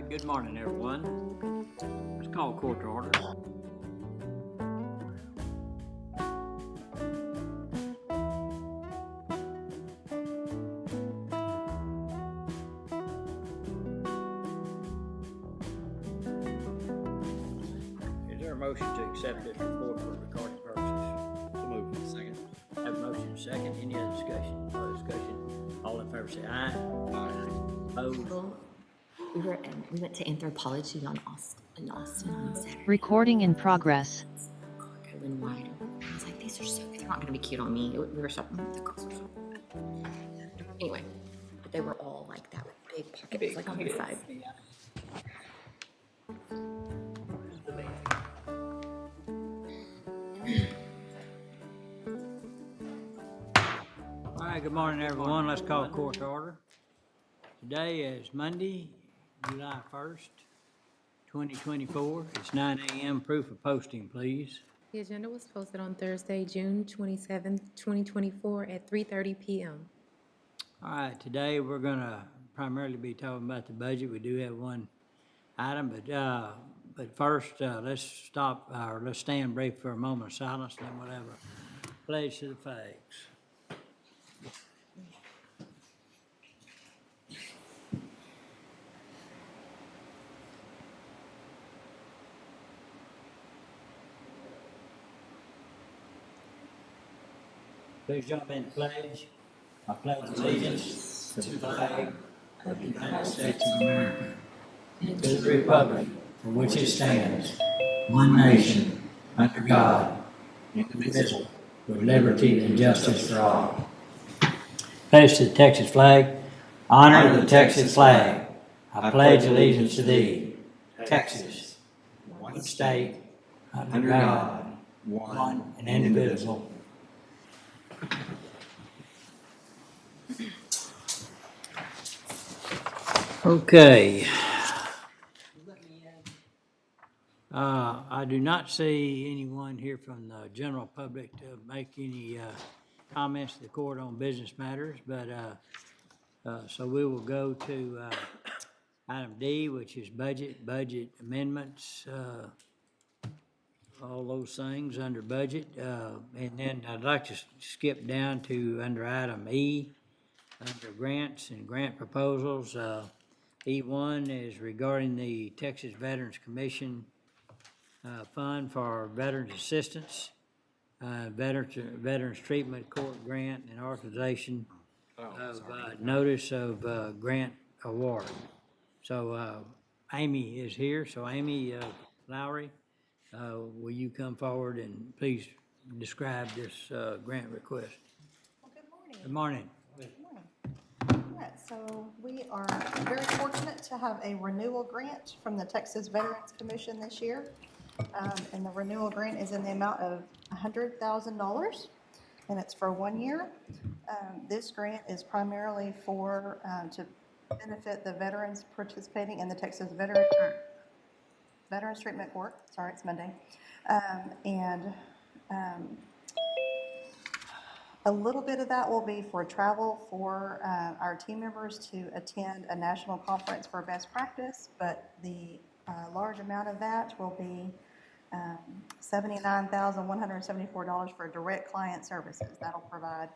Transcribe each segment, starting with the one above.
Good morning, everyone. Let's call court to order. Is there a motion to accept this report for recording purposes? So moved. Second. Have a motion second. Any other discussion? No discussion. All in favor say aye. Aye. Opposed? Well, we went to anthropology in Austin on Saturday. Recording in progress. Going wider. I was like, these are so good. They're not going to be cute on me. We were shopping. The girls were shopping. Anyway, but they were all like that with big pockets, like on the side. All right, good morning, everyone. Let's call court to order. Today is Monday, July 1st, 2024. It's 9 a.m. Proof of posting, please. The agenda was posted on Thursday, June 27th, 2024 at 3:30 p.m. All right, today we're gonna primarily be talking about the budget. We do have one item, but first, let's stand brief for a moment of silence, and then we'll have a pledge to the flags. Please join me in the pledge. I pledge allegiance to the flag of the United States of America and to the republic for which it stands, one nation, under God, indivisible, with liberty and justice for all. Pledge to the Texas flag. Honor the Texas flag. I pledge allegiance to thee, Texas, one state, under God, one and indivisible. Okay. I do not see anyone here from the general public to make any comments to the court on business matters, but so we will go to item D, which is budget amendments, all those things under budget. And then I'd like to skip down to under item E, under grants and grant proposals. E1 is regarding the Texas Veterans Commission Fund for Veterans Assistance, Veterans Treatment Court Grant and authorization of notice of grant award. So Amy is here. So Amy Lowry, will you come forward and please describe this grant request? Well, good morning. Good morning. Good morning. All right, so we are very fortunate to have a renewal grant from the Texas Veterans Commission this year. And the renewal grant is in the amount of $100,000, and it's for 1 year. This grant is primarily for, to benefit the veterans participating in the Texas Veterans Treatment Court. Sorry, it's Monday. A little bit of that will be for travel for our team members to attend a national conference for best practice, but the large amount of that will be $79,174 for direct client services. That'll provide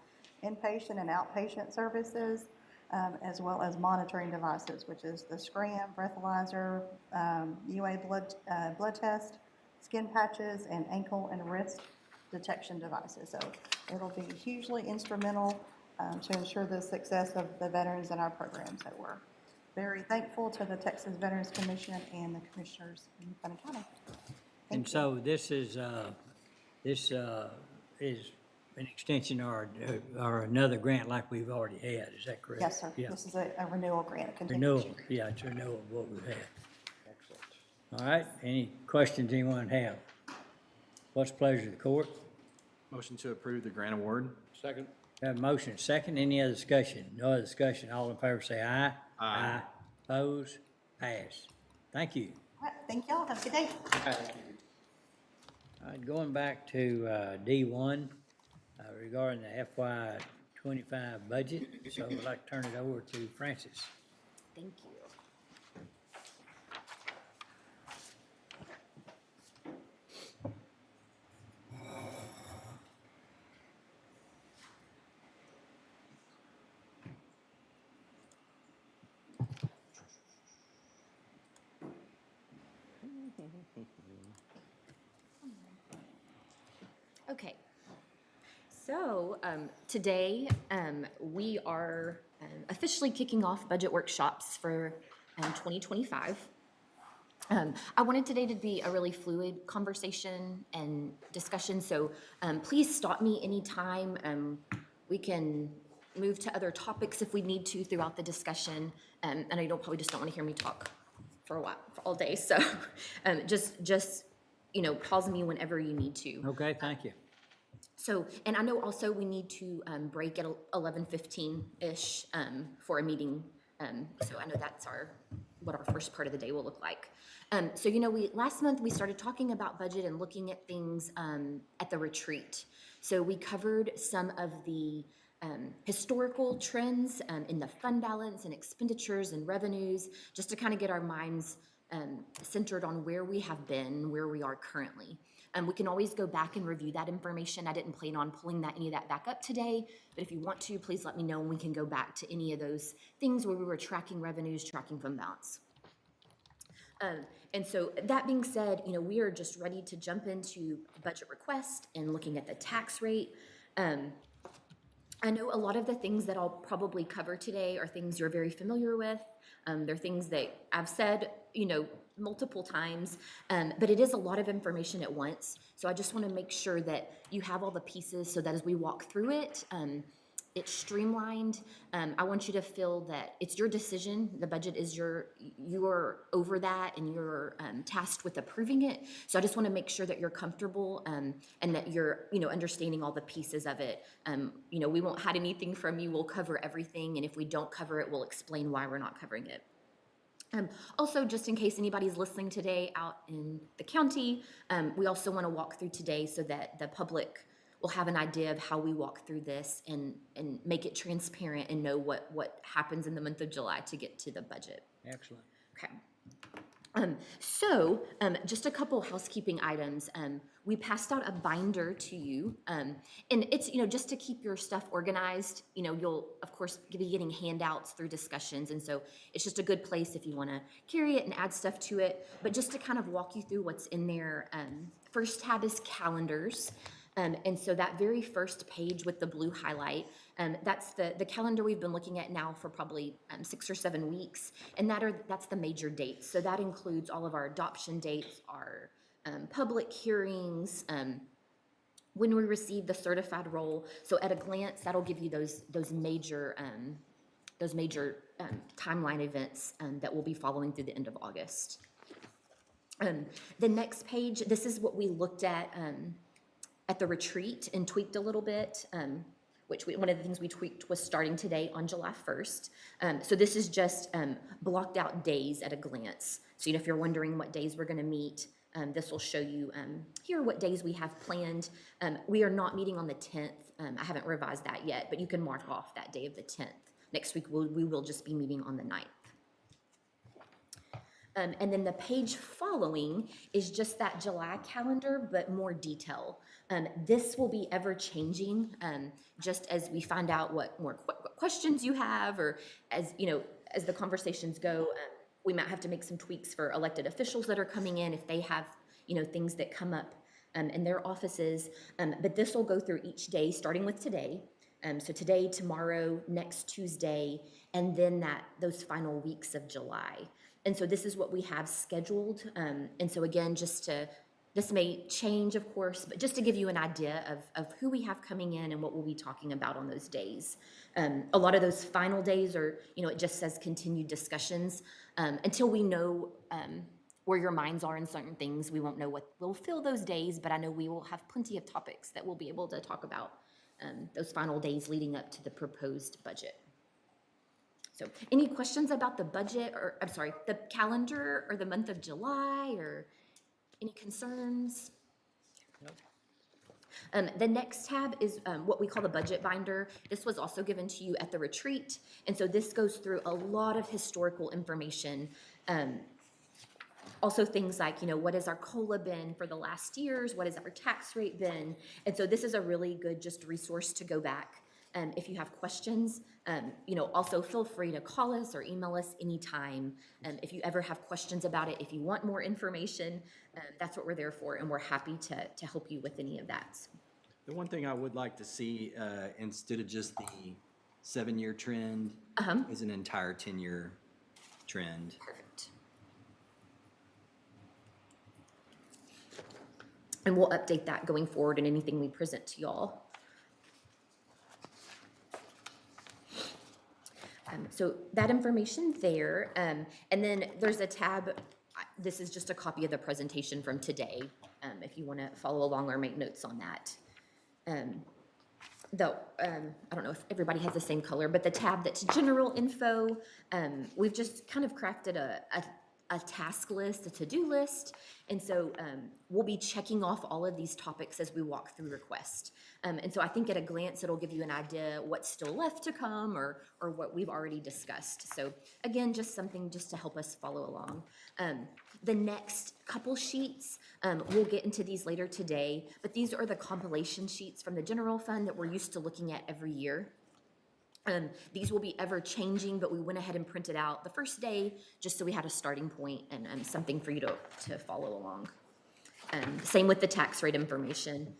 inpatient and outpatient services, as well as monitoring devices, which is the Scram, breathalyzer, UA blood test, skin patches, and ankle and wrist detection devices. So it'll be hugely instrumental to ensure the success of the veterans in our programs. So we're very thankful to the Texas Veterans Commission and the commissioners in Buchanan County. And so this is an extension or another grant like we've already had, is that correct? Yes, sir. Yeah. This is a renewal grant, a Renewal, continuation. yeah, it's a renewal of what we've had. Excellent. All right, any questions anyone have? What's the pleasure of the court? Motion to approve the grant award. Second. Have a motion, second, any other discussion? No other discussion, all in favor say aye. Aye. Opposed? Pass. Thank you. All right, thank y'all. Have a good day. All right, going back to D1 regarding the FY '25 budget, so I'd like to turn it over to Francis. Thank you. Okay. So today we are officially kicking off budget workshops for 2025. I wanted today to be a really fluid conversation and discussion, so please stop me anytime. We can move to other topics if we need to throughout the discussion. And I don't probably just don't want to hear me talk for a while, for all day. So just pause me whenever you need to. Okay, thank you. So, and I know also we need to break at 11:15-ish for a meeting. So I know that's what our first part of the day will look like. So, last month we started talking about budget and looking at things at the retreat. So we covered some of the historical trends in the fund balance and expenditures and revenues, just to kind of get our minds centered on where we have been, where we are currently. We can always go back and review that information. I didn't plan on pulling any of that back up today, but if you want to, please let me know and we can go back to any of those things where we were tracking revenues, tracking fund balance. And so that being said, we are just ready to jump into budget request and looking at the tax rate. I know a lot of the things that I'll probably cover today are things you're very familiar with. They're things that I've said, multiple times, but it is a lot of information at once. So I just want to make sure that you have all the pieces so that as we walk through it, it's streamlined. I want you to feel that it's your decision. The budget is you're over that and you're tasked with approving it. So I just want to make sure that you're comfortable and that you're, understanding all the pieces of it. We won't hide anything from you. We'll cover everything. And if we don't cover it, we'll explain why we're not covering it. Also, just in case anybody's listening today out in the county, we also want to walk through today so that the public will have an idea of how we walk through this and make it transparent and know what happens in the month of July to get to the budget. Excellent. Okay. So just a couple housekeeping items. We passed out a binder to you, and it's, just to keep your stuff organized. You'll, of course, be getting handouts through discussions, and so it's just a good place if you want to carry it and add stuff to it. But just to kind of walk you through what's in there, first tab is calendars. And so that very first page with the blue highlight, that's the calendar we've been looking at now for probably 6 or 7 weeks, and that's the major dates. So that includes all of our adoption dates, our public hearings, when we receive the certified roll. So at a glance, that'll give you those major timeline events that we'll be following through the end of August. The next page, this is what we looked at the retreat and tweaked a little bit, one of the things we tweaked was starting today on July 1st. So this is just blocked out days at a glance. So if you're wondering what days we're going to meet, this will show you here what days we have planned. We are not meeting on the 10th. I haven't revised that yet, but you can mark off that day of the 10th. Next week, we will just be meeting on the 9th. And then the page following is just that July calendar, but more detail. This will be ever changing, just as we find out what more questions you have, or as the conversations go. We might have to make some tweaks for elected officials that are coming in if they have things that come up in their offices. But this will go through each day, starting with today. So today, tomorrow, next Tuesday, and then those final weeks of July. And so this is what we have scheduled. And so again, this may change, of course, but just to give you an idea of who we have coming in and what we'll be talking about on those days. A lot of those final days are, it just says continued discussions. Until we know where your minds are in certain things, we won't know what will fill those days, but I know we will have plenty of topics that we'll be able to talk about those final days leading up to the proposed budget. So any questions about the budget, or I'm sorry, the calendar or the month of July, or any concerns? No. The next tab is what we call the budget binder. This was also given to you at the retreat. And so this goes through a lot of historical information. Also things like, what has our COLA been for the last years? What has our tax rate been? And so this is a really good just resource to go back. If you have questions, also feel free to call us or email us anytime. If you ever have questions about it, if you want more information, that's what we're there for, and we're happy to help you with any of that. The one thing I would like to see, instead of just the 7-year trend, is an entire 10-year trend. Perfect. And we'll update that going forward in anything we present to y'all. So that information there, and then there's a tab, this is just a copy of the presentation from today, if you want to follow along or make notes on that. Though, I don't know if everybody has the same color, but the tab that's general info, we've just kind of crafted a task list, a to-do list. And so we'll be checking off all of these topics as we walk through request. And so I think at a glance, it'll give you an idea what's still left to come or what we've already discussed. So again, just something just to help us follow along. The next couple sheets, we'll get into these later today, but these are the compilation sheets from the general fund that we're used to looking at every year. These will be ever changing, but we went ahead and printed out the first day just so we had a starting point and something for you to follow along. Same with the tax rate information.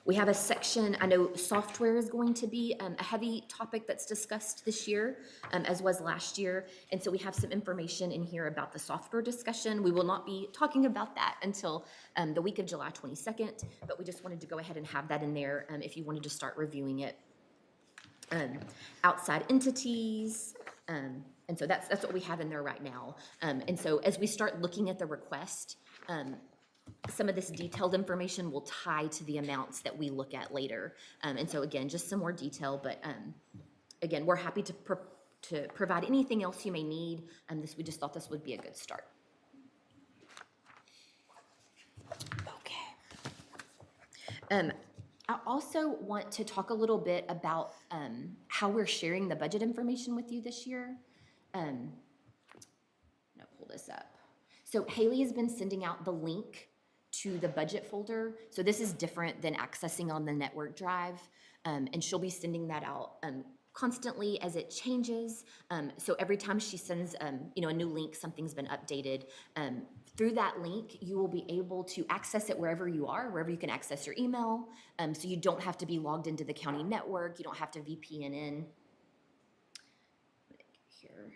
We have a section, I know software is going to be a heavy topic that's discussed this year, as was last year. And so we have some information in here about the software discussion. We will not be talking about that until the week of July 22nd, but we just wanted to go ahead and have that in there if you wanted to start reviewing it. Outside entities, and so that's what we have in there right now. And so as we start looking at the request, some of this detailed information will tie to the amounts that we look at later. And so again, just some more detail, but again, we're happy to provide anything else you may need. We just thought this would be a good start. Okay. I also want to talk a little bit about how we're sharing the budget information with you this year. I'm gonna pull this up. So Haley has been sending out the link to the budget folder. So this is different than accessing on the network drive, and she'll be sending that out constantly as it changes. So every time she sends a new link, something's been updated. Through that link, you will be able to access it wherever you are, wherever you can access your email. So you don't have to be logged into the county network. You don't have to VPN in. Here.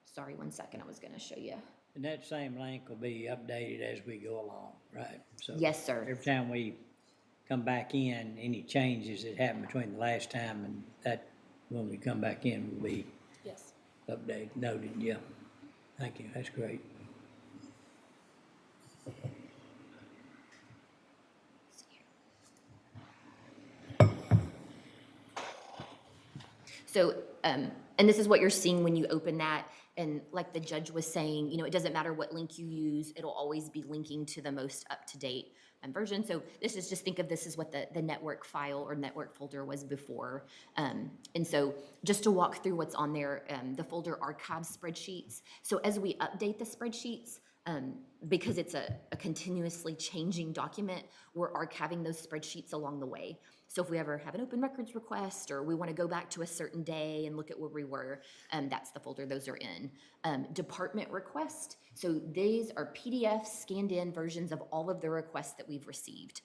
Sorry, 1 second, I was gonna show you. And that same link will be updated as we go along, right? So Yes, sir. every time we come back in, any changes that happened between the last time and that, when we come back in, will be Yes. updated, noted, yeah. Thank you, that's great. So, and this is what you're seeing when you open that. And like the judge was saying, it doesn't matter what link you use, it'll always be linking to the most up-to-date version. So this is just think of this as what the network file or network folder was before. And so just to walk through what's on there, the folder archives spreadsheets. So as we update the spreadsheets, because it's a continuously changing document, we're archiving those spreadsheets along the way. So if we ever have an open records request or we want to go back to a certain day and look at where we were, that's the folder those are in. Department request. So these are PDF scanned in versions of all of the requests that we've received.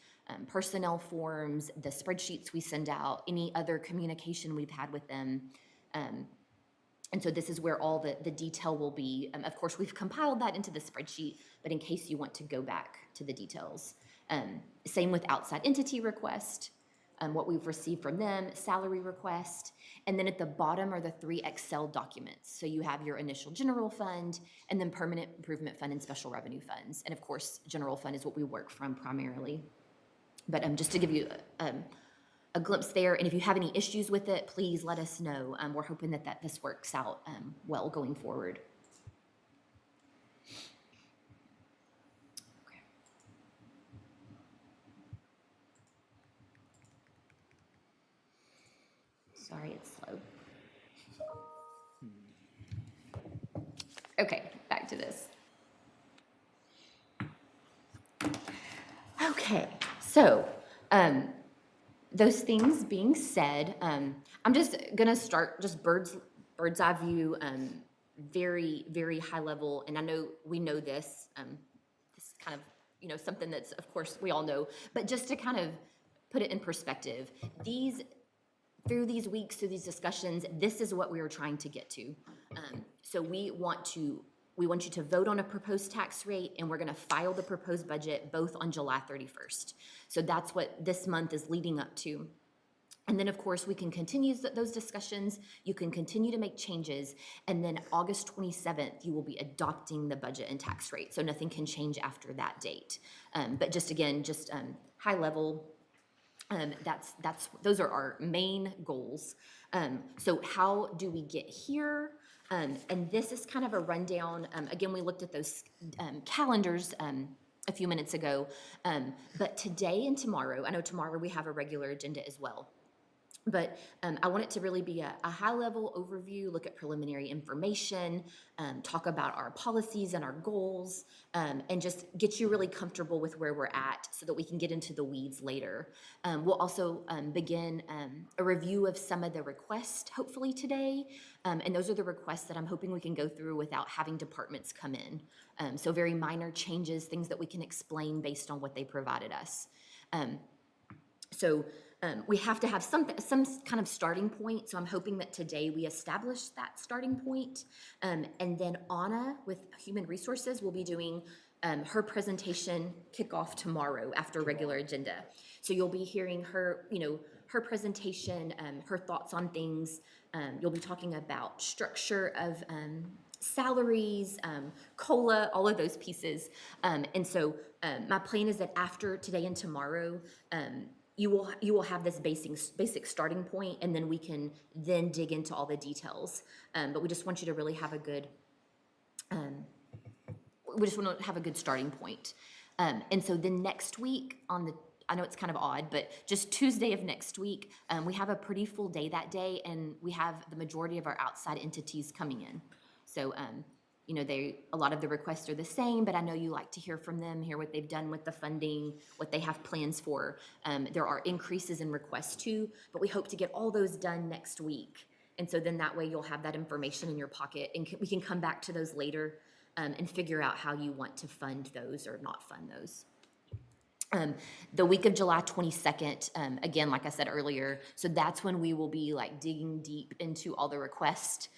Personnel forms, the spreadsheets we send out, any other communication we've had with them. And so this is where all the detail will be. Of course, we've compiled that into the spreadsheet, but in case you want to go back to the details. Same with outside entity request, what we've received from them, salary request, and then at the bottom are the 3 Excel documents. So you have your initial general fund, and then permanent improvement fund and special revenue funds. And of course, general fund is what we work from primarily. But just to give you a glimpse there, and if you have any issues with it, please let us know. We're hoping that this works out well going forward. Okay. Sorry, it's slow. Okay, back to this. Okay, so those things being said, I'm just gonna start just bird's eye view, very, very high level, and I know we know this, this kind of you know, something that's, of course, we all know, but just to kind of put it in perspective, through these weeks, through these discussions, this is what we are trying to get to. So we want you to vote on a proposed tax rate, and we're gonna file the proposed budget both on July 31st. So that's what this month is leading up to. And then, of course, we can continue those discussions, you can continue to make changes, and then August 27th, you will be adopting the budget and tax rate. So nothing can change after that date. But just again, high level, those are our main goals. So how do we get here? And this is kind of a rundown. Again, we looked at those calendars a few minutes ago. But today and tomorrow, I know tomorrow we have a regular agenda as well. But I want it to really be a high-level overview, look at preliminary information, talk about our policies and our goals, and just get you really comfortable with where we're at so that we can get into the weeds later. We'll also begin a review of some of the requests, hopefully today, and those are the requests that I'm hoping we can go through without having departments come in. So very minor changes, things that we can explain based on what they provided us. We have to have some kind of starting point, so I'm hoping that today we establish that starting point. And then Anna with Human Resources will be doing her presentation kickoff tomorrow after regular agenda. So you'll be hearing her, her presentation, her thoughts on things. You'll be talking about structure of salaries, COLA, all of those pieces. And so my plan is that after today and tomorrow, you will have this basic starting point, and then we can then dig into all the details. But we just want you to really have a good, we just want to have a good starting point. And so then next week I know it's kind of odd, but just Tuesday of next week, we have a pretty full day that day, and we have the majority of our outside entities coming in. So, a lot of the requests are the same, but I know you like to hear from them, hear what they've done with the funding, what they have plans for. There are increases in requests too, but we hope to get all those done next week. And so then that way you'll have that information in your pocket, and we can come back to those later and figure out how you want to fund those or not fund those. The week of July 22nd, again, like I said earlier, so that's when we will be like digging deep into all the requests,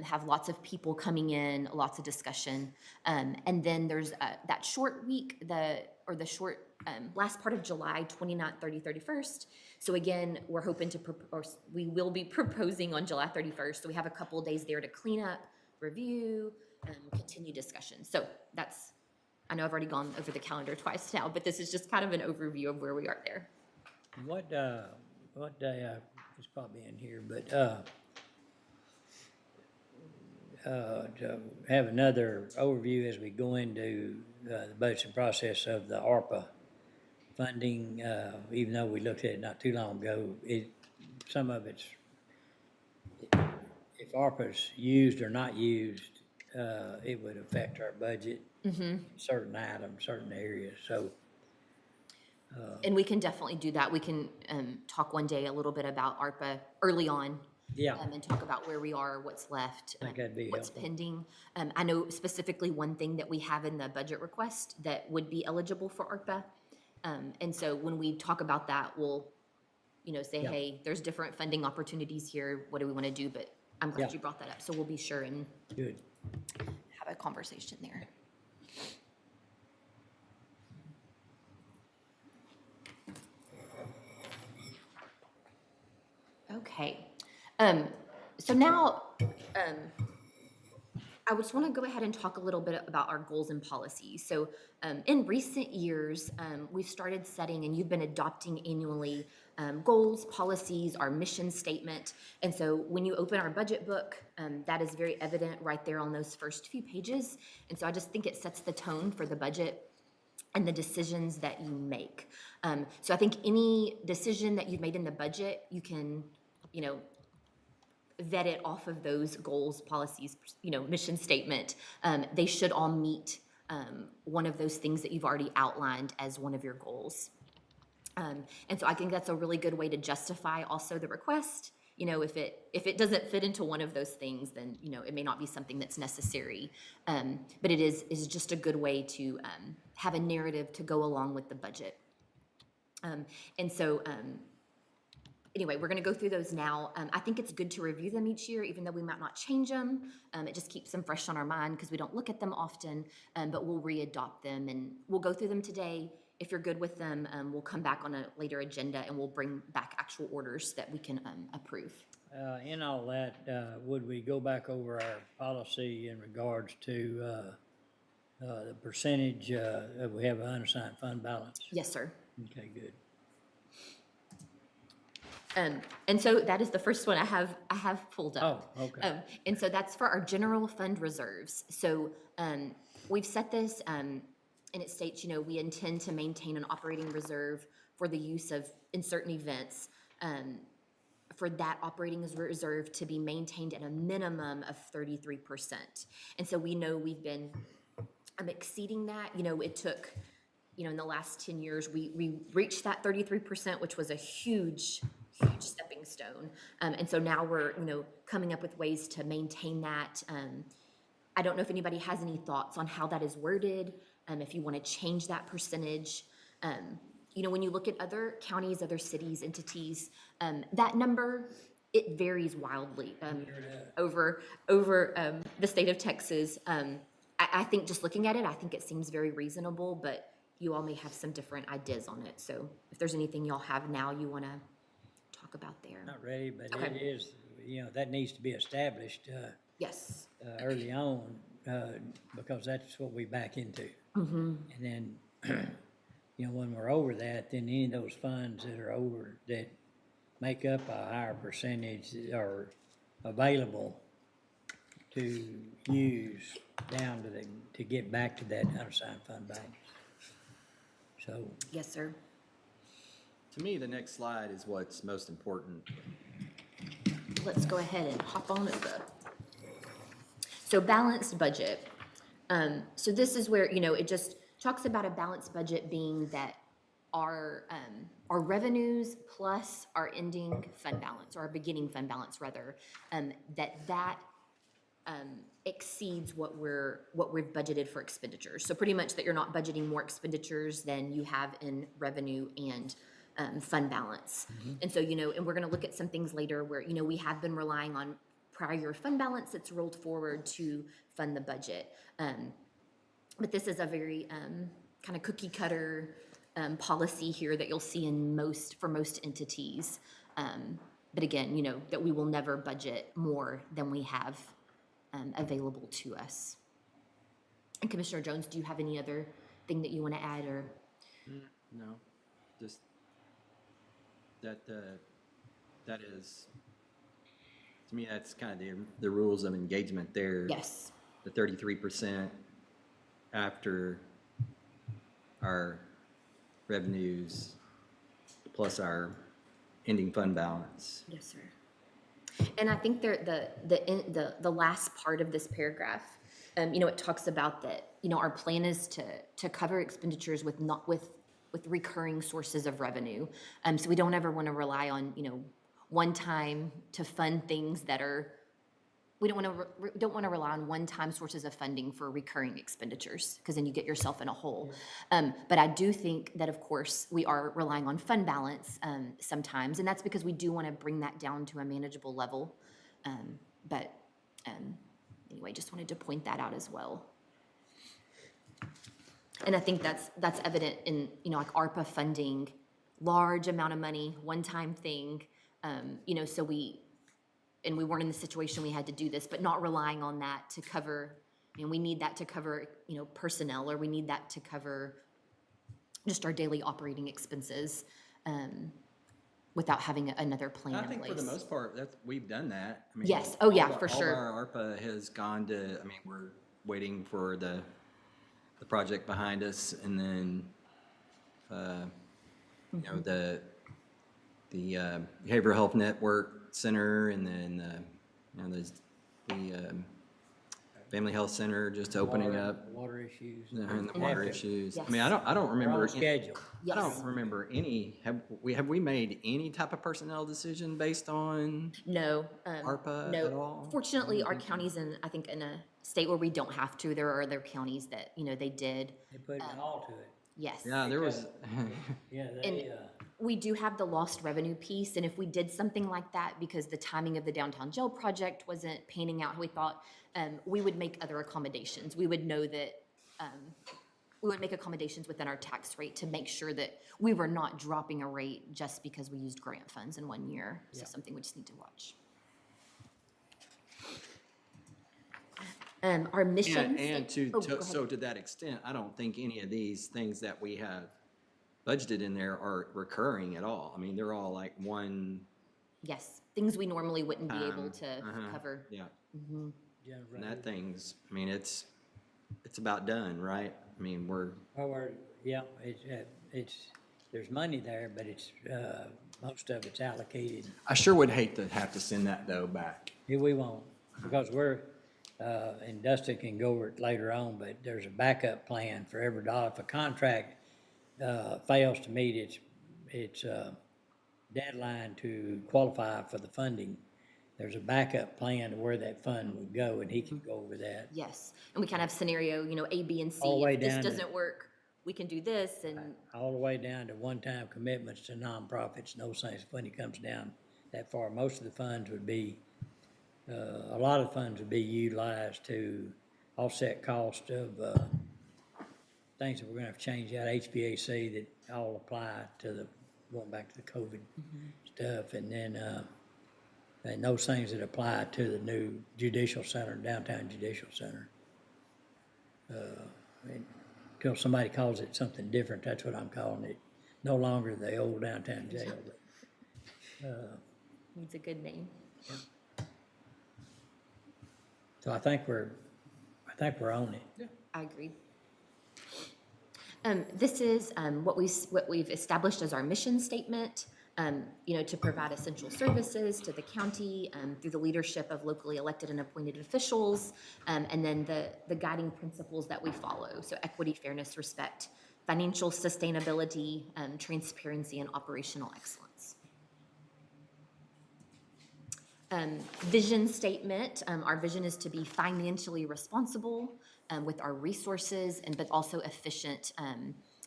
have lots of people coming in, lots of discussion. And then there's that short week, the short last part of July, 29th, 30th, 31st. So again, we're hoping we will be proposing on July 31st. So we have a couple of days there to clean up, review, continue discussion. So I know I've already gone over the calendar twice now, but this is just kind of an overview of where we are there. What day, it's probably in here, but, to have another overview as we go into the budgeting process of the ARPA funding, even though we looked at it not too long ago, some of it's, if ARPA's used or not used, it would affect our budget. Certain items, certain areas, so. And we can definitely do that. We can talk one day a little bit about ARPA early on. Yeah. And talk about where we are, what's left, I think that'd be what's helpful. pending. I know specifically one thing that we have in the budget request that would be eligible for ARPA. And so when we talk about that, we'll, say, Yeah. hey, there's different funding opportunities here. What do we want to do? But I'm glad Yeah. you brought that up. So we'll be sure and Good. have a conversation there. Okay, so now I just want to go ahead and talk a little bit about our goals and policies. So in recent years, we've started setting, and you've been adopting annually, goals, policies, our mission statement. And so when you open our budget book, that is very evident right there on those first few pages. And so I just think it sets the tone for the budget and the decisions that you make. So I think any decision that you've made in the budget, you can, vet it off of those goals, policies, mission statement. They should all meet one of those things that you've already outlined as one of your goals. And so I think that's a really good way to justify also the request. If it doesn't fit into one of those things, then, it may not be something that's necessary. But it is just a good way to have a narrative to go along with the budget. And so, anyway, we're gonna go through those now. I think it's good to review them each year, even though we might not change them. It just keeps them fresh on our mind because we don't look at them often, but we'll re-adopt them and we'll go through them today. If you're good with them, we'll come back on a later agenda and we'll bring back actual orders that we can approve. In all that, would we go back over our policy in regards to the percentage that we have an unassigned fund balance? Yes, sir. Okay, good. And so that is the first one I have pulled up. Oh, okay. And so that's for our general fund reserves. So we've set this, and it states, we intend to maintain an operating reserve for the use of, in certain events, for that operating reserve to be maintained at a minimum of 33%. And so we know we've been exceeding that. It took, in the last 10 years, we reached that 33%, which was a huge stepping stone. And so now we're, coming up with ways to maintain that. I don't know if anybody has any thoughts on how that is worded, if you want to change that percentage. When you look at other counties, other cities, entities, that number, it varies wildly over the state of Texas. I think just looking at it, I think it seems very reasonable, but you all may have some different ideas on it. So if there's anything y'all have now you want to talk about there. Not ready, but Okay. it is, that needs to be established Yes. early on because that's what we back into. Mm-hmm. And then, when we're over that, then any of those funds that are over, that make up a higher percentage are available to use down to get back to that unassigned fund balance. So, Yes, sir. To me, the next slide is what's most important. Let's go ahead and hop on over. So balanced budget. So this is where, it just talks about a balanced budget being that our revenues plus our ending fund balance, or our beginning fund balance rather, that exceeds what we've budgeted for expenditures. So pretty much that you're not budgeting more expenditures than you have in revenue and fund balance. And so, and we're gonna look at some things later where, we have been relying on prior year fund balance that's rolled forward to fund the budget. But this is a very kind of cookie cutter policy here that you'll see for most entities. But again, that we will never budget more than we have available to us. And Commissioner Jones, do you have any other thing that you want to add or? No, just that is, to me, that's kind of the rules of engagement there. Yes. The 33% after our revenues plus our ending fund balance. Yes, sir. And I think the last part of this paragraph, it talks about that, our plan is to cover expenditures with recurring sources of revenue. So we don't ever want to rely on, one time to fund things that are, we don't want to rely on one-time sources of funding for recurring expenditures, because then you get yourself in a hole. But I do think that, of course, we are relying on fund balance sometimes, and that's because we do want to bring that down to a manageable level. But anyway, just wanted to point that out as well. And I think that's evident in, like ARPA funding, large amount of money, one-time thing, so we weren't in the situation we had to do this, but not relying on that to cover, we need that to cover, personnel, or we need that to cover just our daily operating expenses, without having another plan in I place. think for the most part, we've done that. I mean, Yes. Oh, yeah, for all sure. of our ARPA has gone to, we're waiting for the project behind us, and then, the Behavioral Health Network Center, and then, there's the Family Health Center just opening up, Water issues. and the water issues. Yes. I don't We're remember. on schedule. Yes. I don't remember have we made any type of personnel decision based on No. ARPA no. at all? Fortunately, our county's in state where we don't have to. There are other counties that, you know, they did. They put it all to it. Yes. Yeah, there was, Yeah, And they, we do have the lost revenue piece, and if we did something like that, because the timing of the downtown jail project wasn't panning out how we thought, we would make other accommodations. We would know that, we would make accommodations within our tax rate to make sure that we were not dropping a rate just because we used grant funds in 1 year. So Yeah. something we just need to watch. Our mission. and to, Oh, go ahead. so to that extent, I don't think any of these things that we have budgeted in there are recurring at all. I mean, they're all like one, Yes, things we normally wouldn't be able Um, to uh-huh. cover. yeah. general And that revenue. thing's, I mean, it's about done, right? I mean, we're, Well, yeah, it's, there's money there, but it's, most of it's allocated. I sure would hate to have to send that though back. Yeah, we won't, because we're, and Dustin can go over it later on, but there's a backup plan for every dollar. If a contract, fails to meet its deadline to qualify for the funding, there's a backup plan to where that fund would go, and he can go over that. Yes, and we kind of have scenario, you know, A, B, and C. All the way If this down to- doesn't work, we can do this, and All the way down to one-time commitments to nonprofits, and those things, when it comes down that far. Most of the funds would be, a lot of funds would be utilized to offset cost of, things that we're gonna have to change out, HVAC that all apply to the, going back to the COVID stuff, and then, and those things that apply to the new judicial center, downtown judicial center. Until somebody calls it something different, that's what I'm calling it. No longer the old downtown jail, but, needs a good name. so I think we're on it. I agree. This is what we've established as our mission statement, you know, to provide essential services to the county through the leadership of locally elected and appointed officials, and then the guiding principles that we follow. So equity, fairness, respect, financial sustainability, transparency, and operational excellence. Vision statement, our vision is to be financially responsible with our resources, but also efficient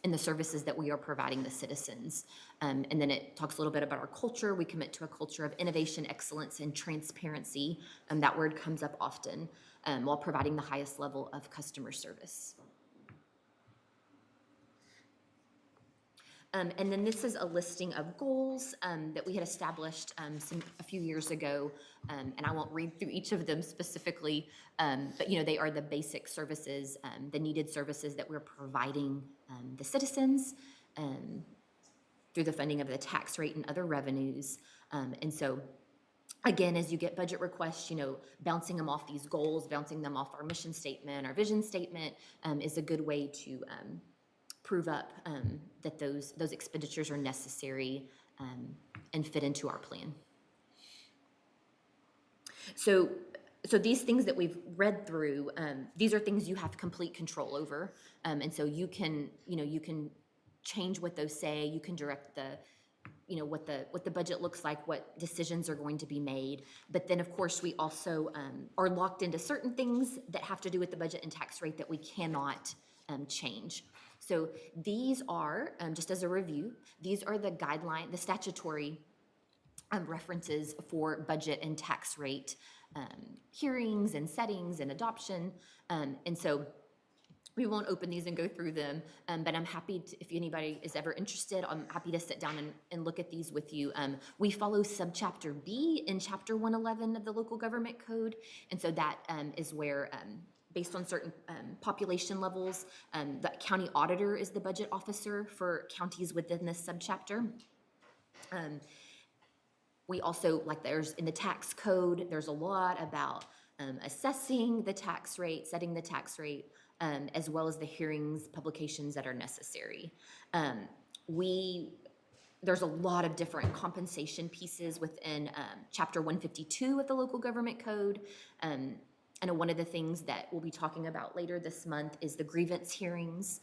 in the services that we are providing the citizens. And then it talks a little bit about our culture. We commit to a culture of innovation, excellence, and transparency. That word comes up often, while providing the highest level of customer service. And then this is a listing of goals that we had established a few years ago, and I won't read through each of them specifically, but you know, they are the basic services, the needed services that we're providing the citizens through the funding of the tax rate and other revenues. And so, again, as you get budget requests, you know, bouncing them off these goals, bouncing them off our mission statement, our vision statement, is a good way to prove up that those expenditures are necessary and fit into our plan. So these things that we've read through, these are things you have complete control over, and so you can change what those say. You can direct what the budget looks like, what decisions are going to be made. But then, of course, we also are locked into certain things that have to do with the budget and tax rate that we cannot change. So these are, just as a review, these are the guideline, the statutory references for budget and tax rate hearings and settings and adoption. And so we won't open these and go through them, but I'm happy to, if anybody is ever interested, I'm happy to sit down and look at these with you. We follow subchapter B in chapter 111 of the local government code. And so that is where, based on certain population levels, the county auditor is the budget officer for counties within this subchapter. We also, like there's in the tax code, there's a lot about assessing the tax rate, setting the tax rate, as well as the hearings, publications that are necessary. There's a lot of different compensation pieces within chapter 152 of the local government code. And one of the things that we'll be talking about later this month is the grievance hearings.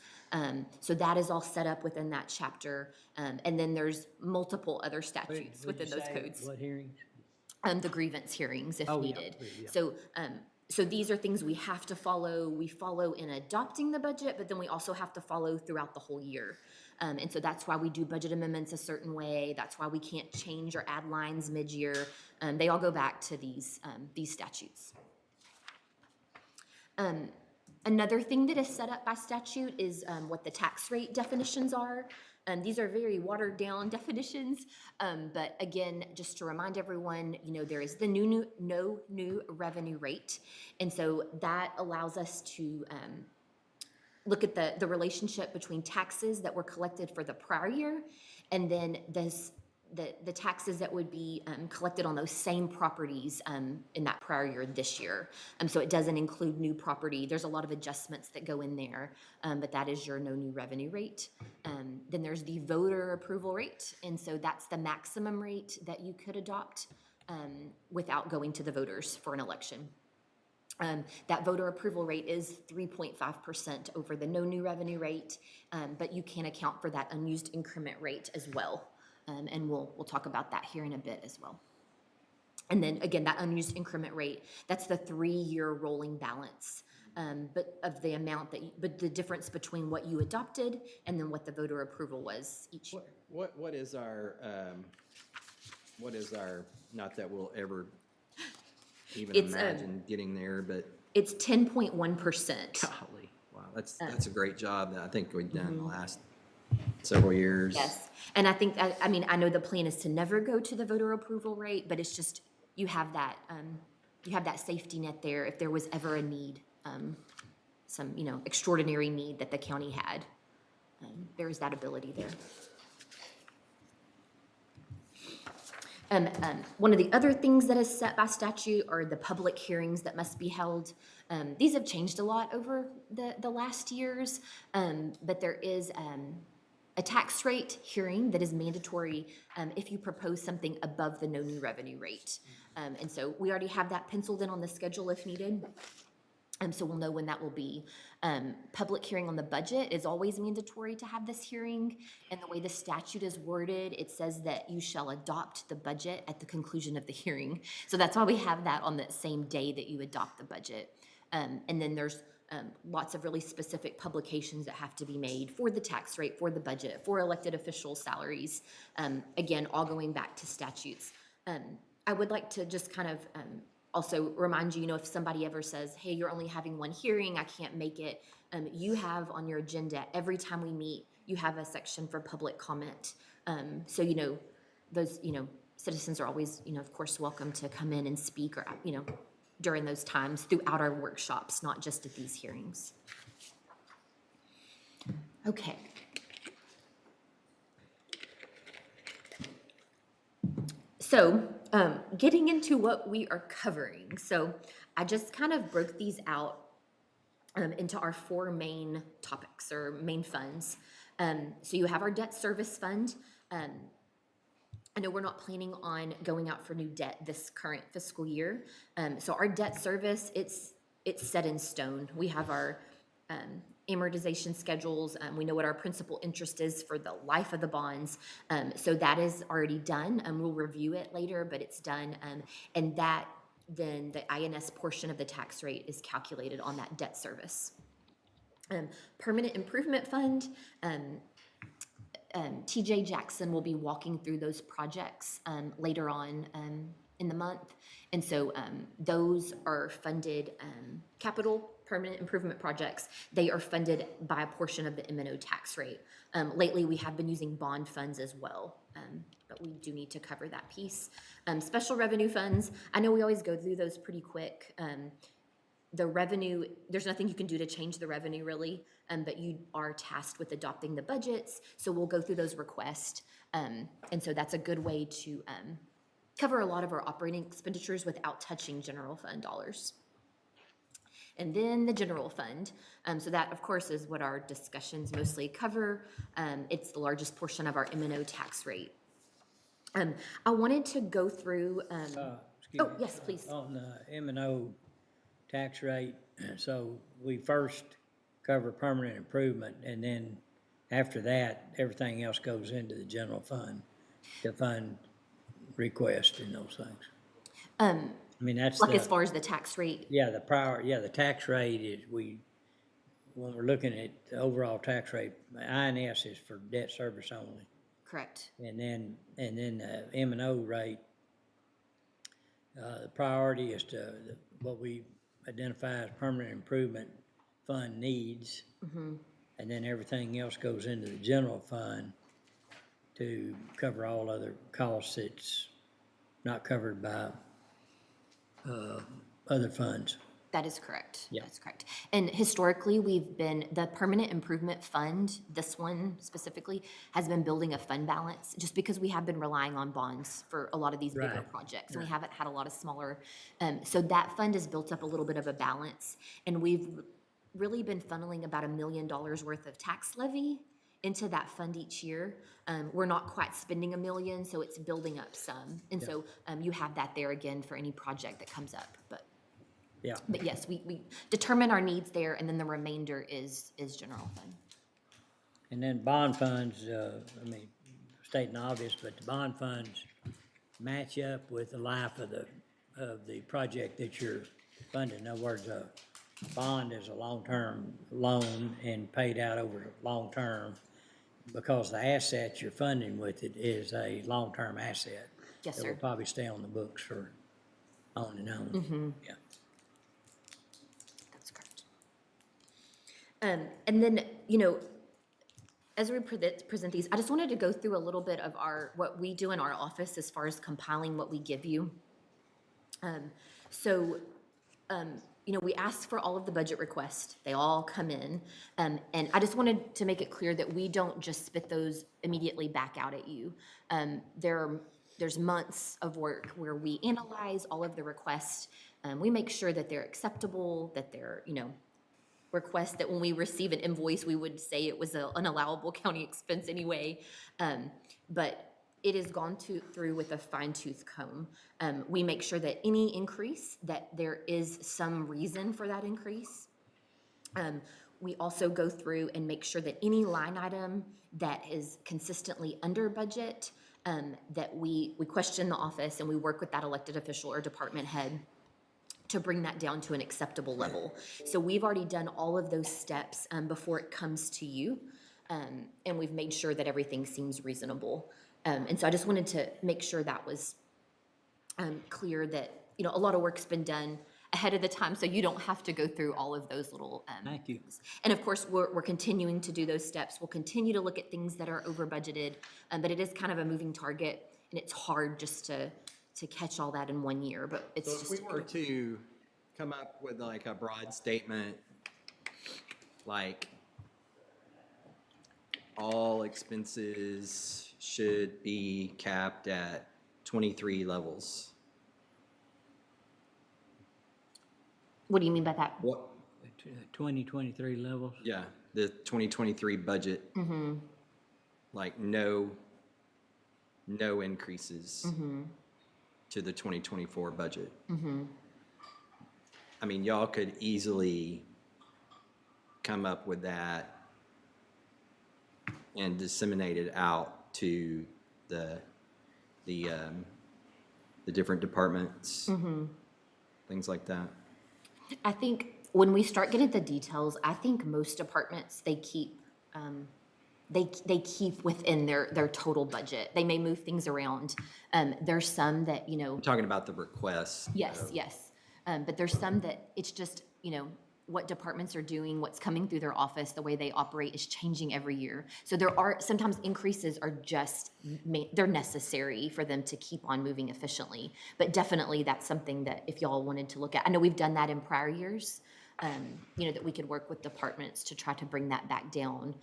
So that is all set up within that chapter. And then there's multiple other statutes What'd within you those say? codes. What hearings? The grievance hearings if Oh, yeah, needed. yeah. So So these are things we have to follow. We follow in adopting the budget, but then we also have to follow throughout the whole year. And so that's why we do budget amendments a certain way. That's why we can't change or add lines mid-year. They all go back to these statutes. Another thing that is set up by statute is what the tax rate definitions are. These are very watered down definitions, but again, just to remind everyone, you know, there is the no new revenue rate. And so that allows us to look at the relationship between taxes that were collected for the prior year and then the taxes that would be collected on those same properties in that prior year this year. So it doesn't include new property. There's a lot of adjustments that go in there, but that is your no new revenue rate. Then there's the voter approval rate, and so that's the maximum rate that you could adopt without going to the voters for an election. That voter approval rate is 3.5% over the no new revenue rate, but you can account for that unused increment rate as well. And we'll talk about that here in a bit as well. And then again, that unused increment rate, that's the 3-year rolling balance, but of the amount but the difference between what you adopted and then what the voter approval was each year. What is our, not that we'll ever even It's, imagine getting there, but It's 10.1%. golly, wow, that's a great job that I think we've done the last several years. Yes, and I think, I mean, I know the plan is to never go to the voter approval rate, but it's just, you have that safety net there if there was ever a need, some, you know, extraordinary need that the county had. There is that ability there. One of the other things that is set by statute are the public hearings that must be held. These have changed a lot over the last years, but there is a tax rate hearing that is mandatory if you propose something above the no new revenue rate. And so we already have that penciled in on the schedule if needed. So we'll know when that will be. Public hearing on the budget is always mandatory to have this hearing. And the way the statute is worded, it says that you shall adopt the budget at the conclusion of the hearing. So that's why we have that on the same day that you adopt the budget. And then there's lots of really specific publications that have to be made for the tax rate, for the budget, for elected official salaries. Again, all going back to statutes. I would like to just kind of also remind you, you know, if somebody ever says, hey, you're only having one hearing, I can't make it, you have on your agenda, every time we meet, you have a section for public comment. So, you know, those, you know, citizens are always, you know, of course, welcome to come in and speak or, you know, during those times throughout our workshops, not just at these hearings. Okay. So getting into what we are covering. So I just kind of broke these out into our 4 main topics or main funds. So you have our debt service fund. I know we're not planning on going out for new debt this current fiscal year. So our debt service, it's set in stone. We have our amortization schedules. We know what our principal interest is for the life of the bonds. So that is already done. We'll review it later, but it's done. And that then the INS portion of the tax rate is calculated on that debt service. Permanent Improvement Fund, TJ Jackson will be walking through those projects later on in the month. And so those are funded capital permanent improvement projects. They are funded by a portion of the M&O tax rate. Lately, we have been using bond funds as well, but we do need to cover that piece. Special revenue funds, I know we always go through those pretty quick. The revenue, there's nothing you can do to change the revenue really, but you are tasked with adopting the budgets, so we'll go through those requests. And so that's a good way to cover a lot of our operating expenditures without touching general fund dollars. And then the general fund. So that, of course, is what our discussions mostly cover. It's the largest portion of our M&O tax rate. I wanted to go through, Excuse me, yes, please. On the M&O tax rate, so we first cover permanent improvement, and then after that, everything else goes into the general fund to fund requests and those things. I mean, that's Like as the, far as the tax rate? yeah, the tax rate is, when we're looking at the overall tax rate, INS is for debt service only. Correct. And then the M and O rate, the priority is to, what we identify as permanent improvement fund needs. And then everything else goes into the general fund to cover all other costs that's not covered by, other funds. That is correct. Yeah. That's correct. And historically, we've been, the Permanent Improvement Fund, this one specifically, has been building a fund balance just because we have been relying on bonds for a lot of these bigger Right. projects. And we haven't had a lot of smaller, so that fund has built up a little bit of a balance. And we've really been funneling about $1 million worth of tax levy into that fund each year. We're not quite spending $1 million, so it's building up some. And so you have that there again for any project that comes up, Yeah. But yes, we determine our needs there, and then the remainder is general fund. And then bond funds, I mean, stating the obvious, but the bond funds match up with the life of the project that you're funding. In other words, a bond is a long-term loan and paid out over a long term, because the asset you're funding with it is a long-term asset. Yes, That sir. will probably stay on the books for on and on. Yeah. That's correct. And then, as we present these, I just wanted to go through a little bit of what we do in our office as far as compiling what we give you. We ask for all of the budget requests. They all come in. And I just wanted to make it clear that we don't just spit those immediately back out at you. There's months of work where we analyze all of the requests. We make sure that they're acceptable, that they're, requests that when we receive an invoice, we would say it was an allowable county expense anyway. But it is gone through with a fine-tooth comb. We make sure that any increase, that there is some reason for that increase. We also go through and make sure that any line item that is consistently under budget, that we question the office and we work with that elected official or department head to bring that down to an acceptable level. So we've already done all of those steps before it comes to you, and we've made sure that everything seems reasonable. And so I just wanted to make sure that was clear, that, a lot of work's been done ahead of the time, so you don't have to go through all of those little. Thank you. And of course, we're continuing to do those steps. We'll continue to look at things that are over budgeted, but it is kind of a moving target, and it's hard just to catch all that in 1 year, but it's So just. if we were to come up with like a broad statement, like all expenses should be capped at 23 levels. What do you mean by that? What, 2023 levels. yeah, the 2023 budget. Like no increases to the 2024 budget. I mean, y'all could easily come up with that and disseminate it out to the different departments, things like that. I think when we start getting the details, I think most departments, they keep within their total budget. They may move things around. There's some that, I'm talking about the requests. yes. But there's some that it's just, what departments are doing, what's coming through their office, the way they operate is changing every year. So there are, sometimes increases are just, they're necessary for them to keep on moving efficiently. But definitely that's something that if y'all wanted to look at, I know we've done that in prior years, that we could work with departments to try to bring that back down.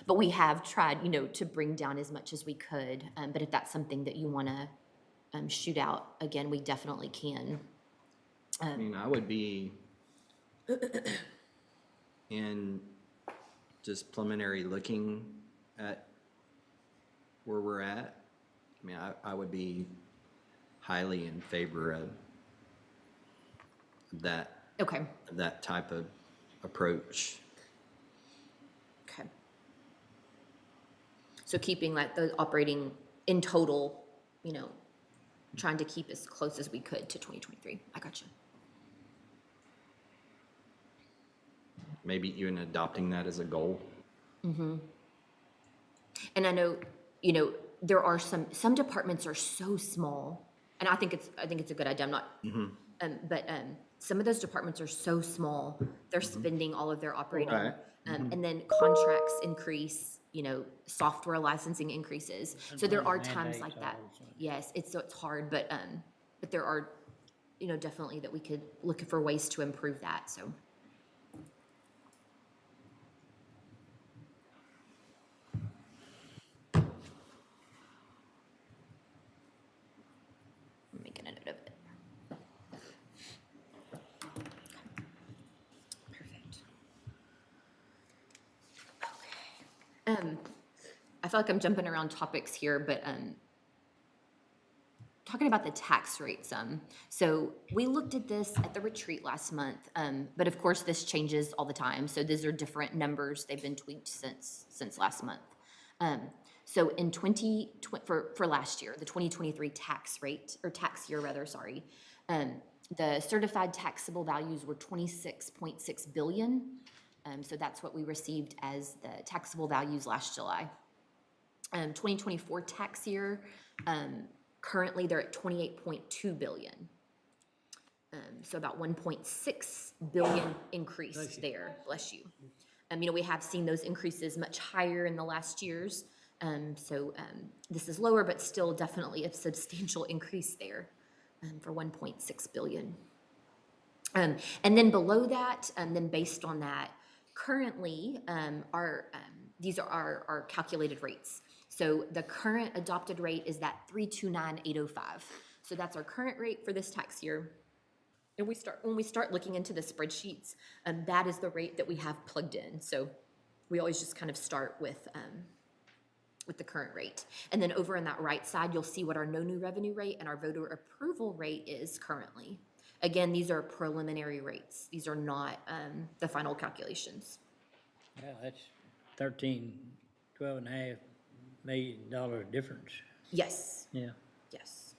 But we have tried, to bring down as much as we could. But if that's something that you want to shoot out, again, we definitely can. I mean, I would be in just preliminary looking at where we're at. I mean, I would be highly in favor of that. Okay. That type of approach. Okay. So keeping like the operating in total, trying to keep as close as we could to 2023. I got you. Maybe even adopting that as a goal. And I know, you know, there are some departments are so small, and I think it's a good idea. I'm not, but some of those departments are so small, they're spending all of their operating, Right. and then contracts increase, you know, software licensing increases. So there are times like that. Yes, it's hard, but there are, you know, definitely that we could look for ways to improve that. So. I'm making a note of it. Perfect. Okay. I feel like I'm jumping around topics here, but talking about the tax rate some. So we looked at this at the retreat last month, but of course this changes all the time. So these are different numbers. They've been tweaked since last month. So in for last year, the 2023 tax rate, or tax year rather, sorry, the certified taxable values were 26.6 billion. So that's what we received as the taxable values last July. 2024 tax year, currently they're at 28.2 billion. So about 1.6 billion increase there, bless you. You know, we have seen those increases much higher in the last years. This is lower, but still definitely a substantial increase there for 1.6 billion. And then below that, then based on that, currently these are our calculated rates. So the current adopted rate is that 329,805. So that's our current rate for this tax year. And when we start looking into the spreadsheets, that is the rate that we have plugged in. So we always just kind of start with the current rate. And then over on that right side, you'll see what our no new revenue rate and our voter approval rate is currently. Again, these are preliminary rates. These are not the final calculations. Yeah, that's $12.5 million difference. Yes, Yeah. yes.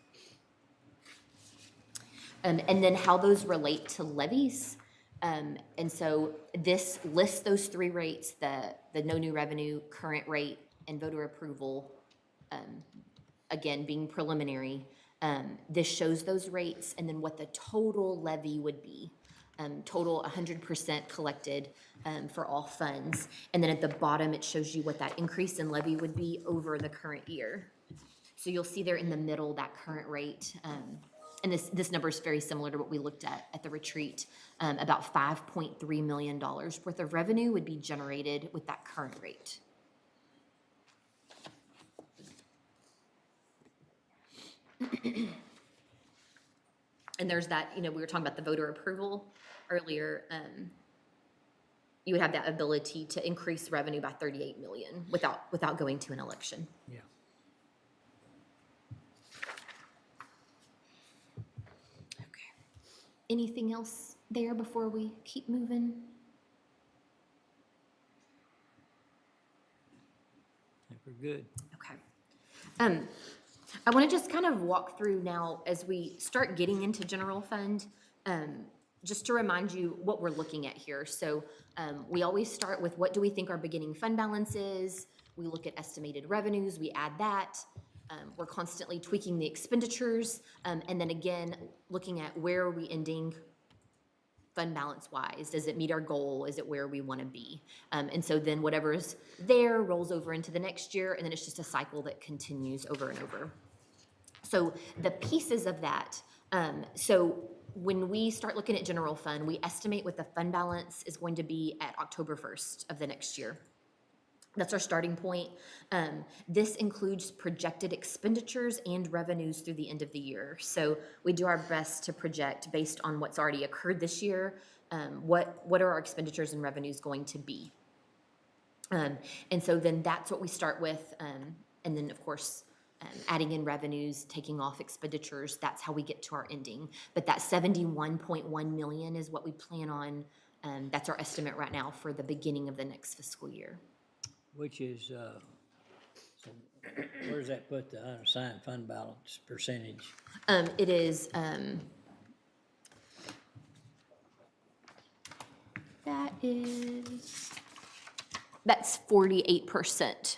And then how those relate to levies. And so this lists those three rates, the no new revenue, current rate, and voter approval, again, being preliminary. This shows those rates and then what the total levy would be. Total 100% collected for all funds. And then at the bottom, it shows you what that increase in levy would be over the current year. So you'll see there in the middle, that current rate. And this number is very similar to what we looked at the retreat. About $5.3 million worth of revenue would be generated with that current rate. And there's that, you know, we were talking about the voter approval earlier. You would have that ability to increase revenue by 38 million without going to an election. Yeah. Okay. Anything else there before we keep moving? I think we're good. Okay. I want to just kind of walk through now as we start getting into general fund, just to remind you what we're looking at here. So we always start with what do we think our beginning fund balance is. We look at estimated revenues, we add that. We're constantly tweaking the expenditures. And then again, looking at where are we ending fund balance wise? Does it meet our goal? Is it where we want to be? And so then whatever's there rolls over into the next year, and then it's just a cycle that continues over and over. So the pieces of that, so when we start looking at general fund, we estimate what the fund balance is going to be at October 1st of the next year. That's our starting point. This includes projected expenditures and revenues through the end of the year. So we do our best to project based on what's already occurred this year, what are our expenditures and revenues going to be. And so then that's what we start with. And then of course, adding in revenues, taking off expenditures, that's how we get to our ending. But that 71.1 million is what we plan on. That's our estimate right now for the beginning of the next fiscal year. Which is So where does that put the unassigned fund balance percentage? It is, that's 48%, 71.1.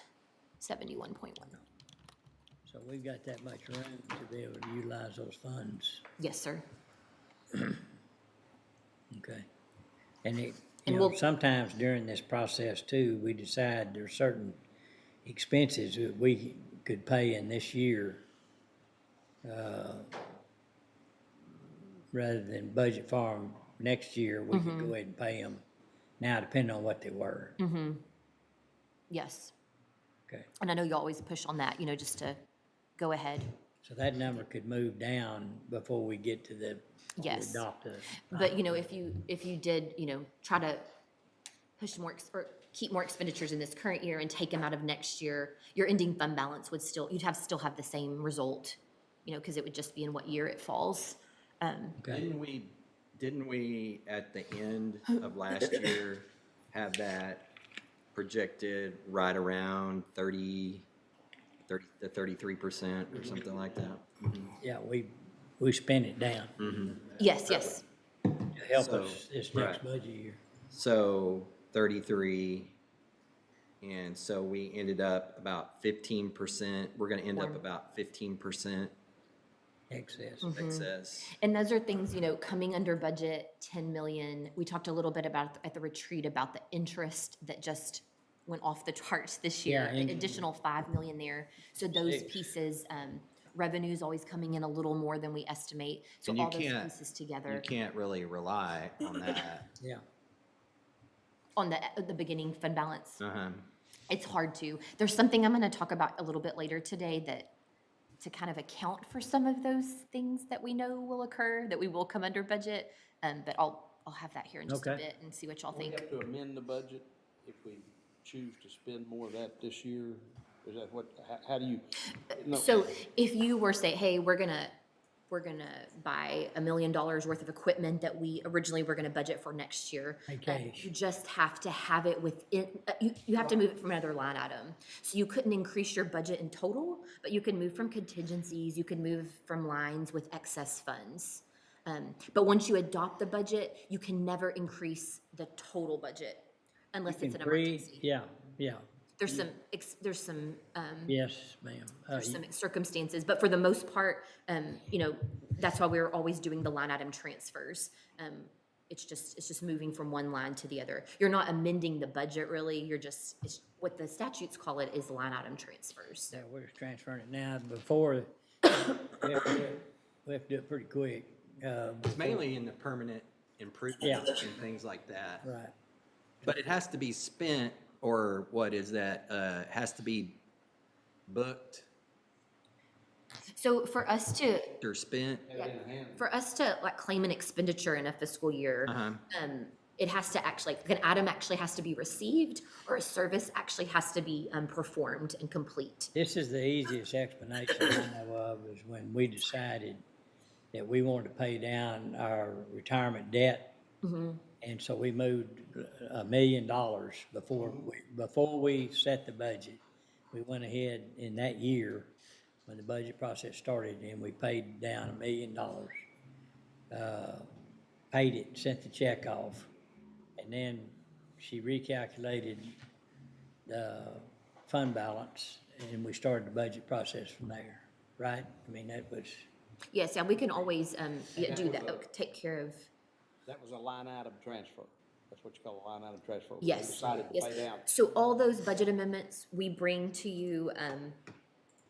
So we've got that much room to be able to utilize those funds, Yes, sir. okay? And it, And you know, we'll- sometimes during this process too, we decide there's certain expenses that we could pay in this year, rather than budget for 'em next year, we could go ahead and pay them now, depending on what they were, Yes. okay? And I know you always push on that, just to go ahead. So that number could move down before we get to the, Yes. adopt a. But, if you did, try to push more, or keep more expenditures in this current year and take them out of next year, your ending fund balance would still, still have the same result, because it would just be in what year it falls. Okay, Didn't we at the end of last year have that projected right around 30 to 33% or something like that? yeah, we spent it down Yes, yes. to help So, us this next right. budget year. So 33, and so we ended up about 15%. We're gonna end up about 15% Excess. excess. And those are things, coming under budget, 10 million. We talked a little bit about at the retreat about the interest that just went off the charts this year, Yeah, and- the additional 5 million there. So those 6. pieces, revenue's always coming in a little more than we estimate. So And you all those can't- pieces You together can't really rely on that. Yeah, on the beginning fund balance. Uh-huh. It's hard to. There's something I'm gonna talk about a little bit later today that, to kind of account for some of those things that we know will occur, that we will come under budget. But I'll have that here in just a Okay. bit and see what y'all We think. have to amend the budget if we choose to spend more of that this year? Is that what, how do you? no, So if you were say, hey, we're gonna buy $1 million worth of equipment that we originally were gonna budget for next year. Pay cash. You just have to have it within, you have to move it from another line item. So you couldn't increase your budget in total, but you can move from contingencies, you can move from lines with excess funds. But once you adopt the budget, you can never increase the total budget unless it's an emergency. Yeah, yeah, There's some, yes, ma'am. there's some circumstances, but for the most part, that's why we're always doing the line item transfers. It's just moving from one line to the other. You're not amending the budget really, it's what the statutes call it is line item transfers. Yeah, we're just transferring it now. Before, we have to do it pretty quick. It's mainly in the permanent improvements Yeah. and things like that. Right, But it has to be spent, or what is that, has to be booked So for us to, or spent? like claim an expenditure in a fiscal year, it has to actually, like, an item actually has to be received or a service actually has to be performed and complete. this is the easiest explanation I know of, is when we decided that we wanted to pay down our retirement debt. And so we moved $1 million before we set the budget. We went ahead in that year, when the budget process started, and we paid down $1 million. Paid it, sent the check off, and then she recalculated the fund balance, and we started the budget process from there, right? I mean, that was, Yes, yeah, we can always do that, take care of. That was a line item transfer. That's what you call a line item transfer. We Yes, decided to yes. pay down. So all those budget amendments, we bring to you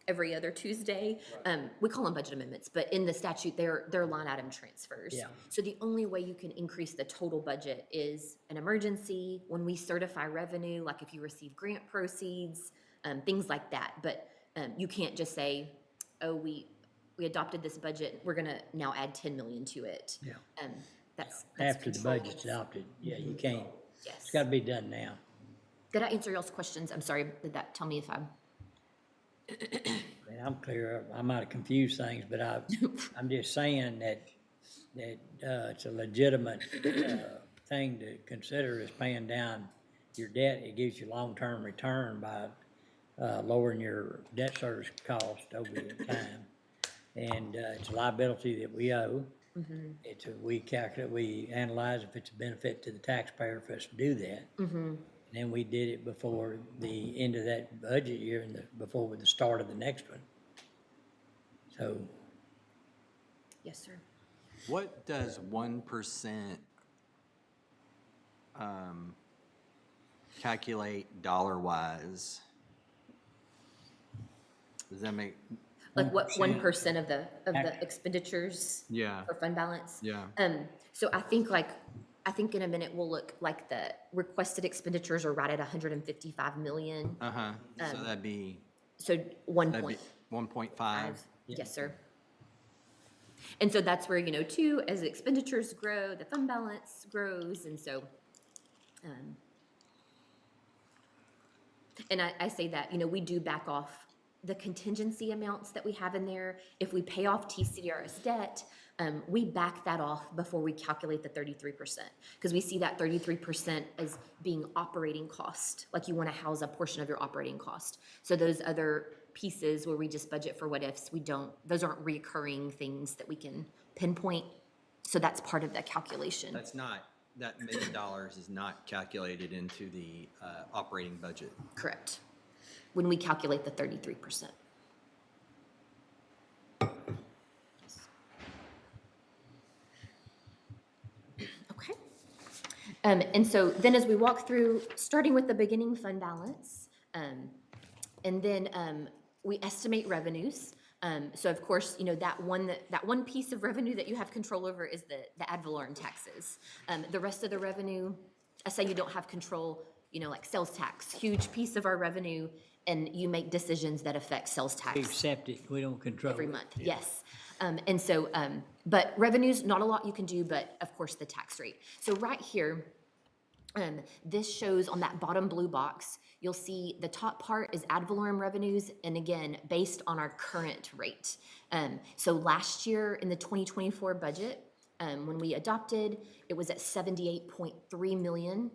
every other Tuesday. We call them budget amendments, but in the statute, they're line item transfers. Yeah. So the only way you can increase the total budget is an emergency, when we certify revenue, like if you receive grant proceeds, things like that. But you can't just say, oh, we adopted this budget, we're gonna now add 10 million to it. yeah, That's after the controlled. budget's adopted, yeah, you can't. Yes. It's gotta be done now. Did I answer y'all's questions? I'm sorry, tell me if I'm. And I'm clear, I might have confused things, but I'm just saying that it's a legitimate thing to consider, is paying down your debt. It gives you long-term return by lowering your debt service cost over time. And it's a liability that we owe. It's we analyze if it's a benefit to the taxpayer for us to do that. And then we did it before the end of that budget year and before the start of the next one. So Yes, sir. What does 1% calculate dollar-wise? Does that make, Like what 1% of the expenditures yeah, for fund balance? yeah. So I think in a minute we'll look like the requested expenditures are right at 155 million. Uh-huh, so that'd be So That'd 1.5. be 1.5. Yes, sir. And so that's where, too, as expenditures grow, the fund balance grows, and so, and I say that, we do back off the contingency amounts that we have in there. If we pay off TCDRS debt, we back that off before we calculate the 33%, because we see that 33% as being operating cost, like you want to house a portion of your operating cost. So those other pieces where we just budget for what ifs, those aren't recurring things that we can pinpoint. So that's part of that calculation. That's not, that $1 million is not calculated into the operating budget. Correct. When we calculate the 33%. Okay. And so then as we walk through, starting with the beginning fund balance, and then we estimate revenues. So of course, that one piece of revenue that you have control over is the ad valorem taxes. The rest of the revenue, I say you don't have control, like sales tax, huge piece of our revenue, and you make decisions that affect sales tax. we accept it, we don't control it. Every month, yes. And so, but revenues, not a lot you can do, but of course the tax rate. So right here, this shows on that bottom blue box, you'll see the top part is ad valorem revenues, and again, based on our current rate. So last year in the 2024 budget, when we adopted, it was at 78.3 million.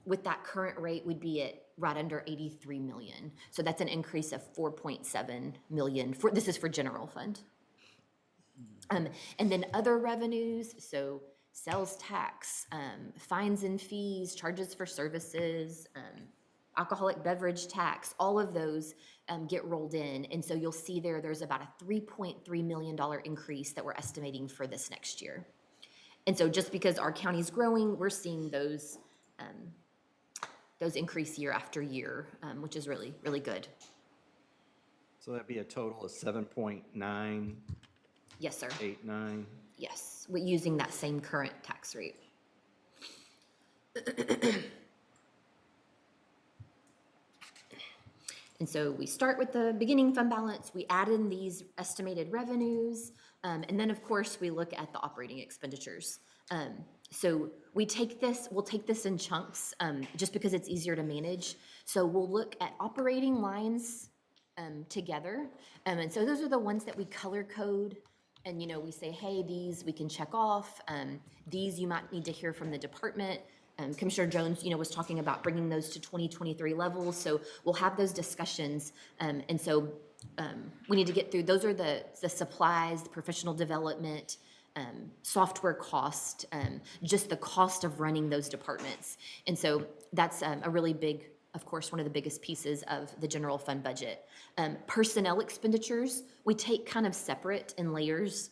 With that current rate, we'd be at right under 83 million. So that's an increase of 4.7 million. This is for general fund. And then other revenues, so sales tax, fines and fees, charges for services, alcoholic beverage tax, all of those get rolled in. And so you'll see there's about a $3.3 million increase that we're estimating for this next year. And so just because our county's growing, we're seeing those increase year after year, which is really, really good. So that'd be a total of 7.989. Yes, sir. Yes, using that same current tax rate. And so we start with the beginning fund balance, we add in these estimated revenues, and then of course we look at the operating expenditures. So we'll take this in chunks, just because it's easier to manage. So we'll look at operating lines together. And so those are the ones that we color code. And, we say, hey, these we can check off. These you might need to hear from the department. Commissioner Jones, was talking about bringing those to 2023 levels. So we'll have those discussions. And so we need to get through, those are the supplies, the professional development, software cost, just the cost of running those departments. And so that's a really big, of course, one of the biggest pieces of the general fund budget. Personnel expenditures, we take kind of separate in layers.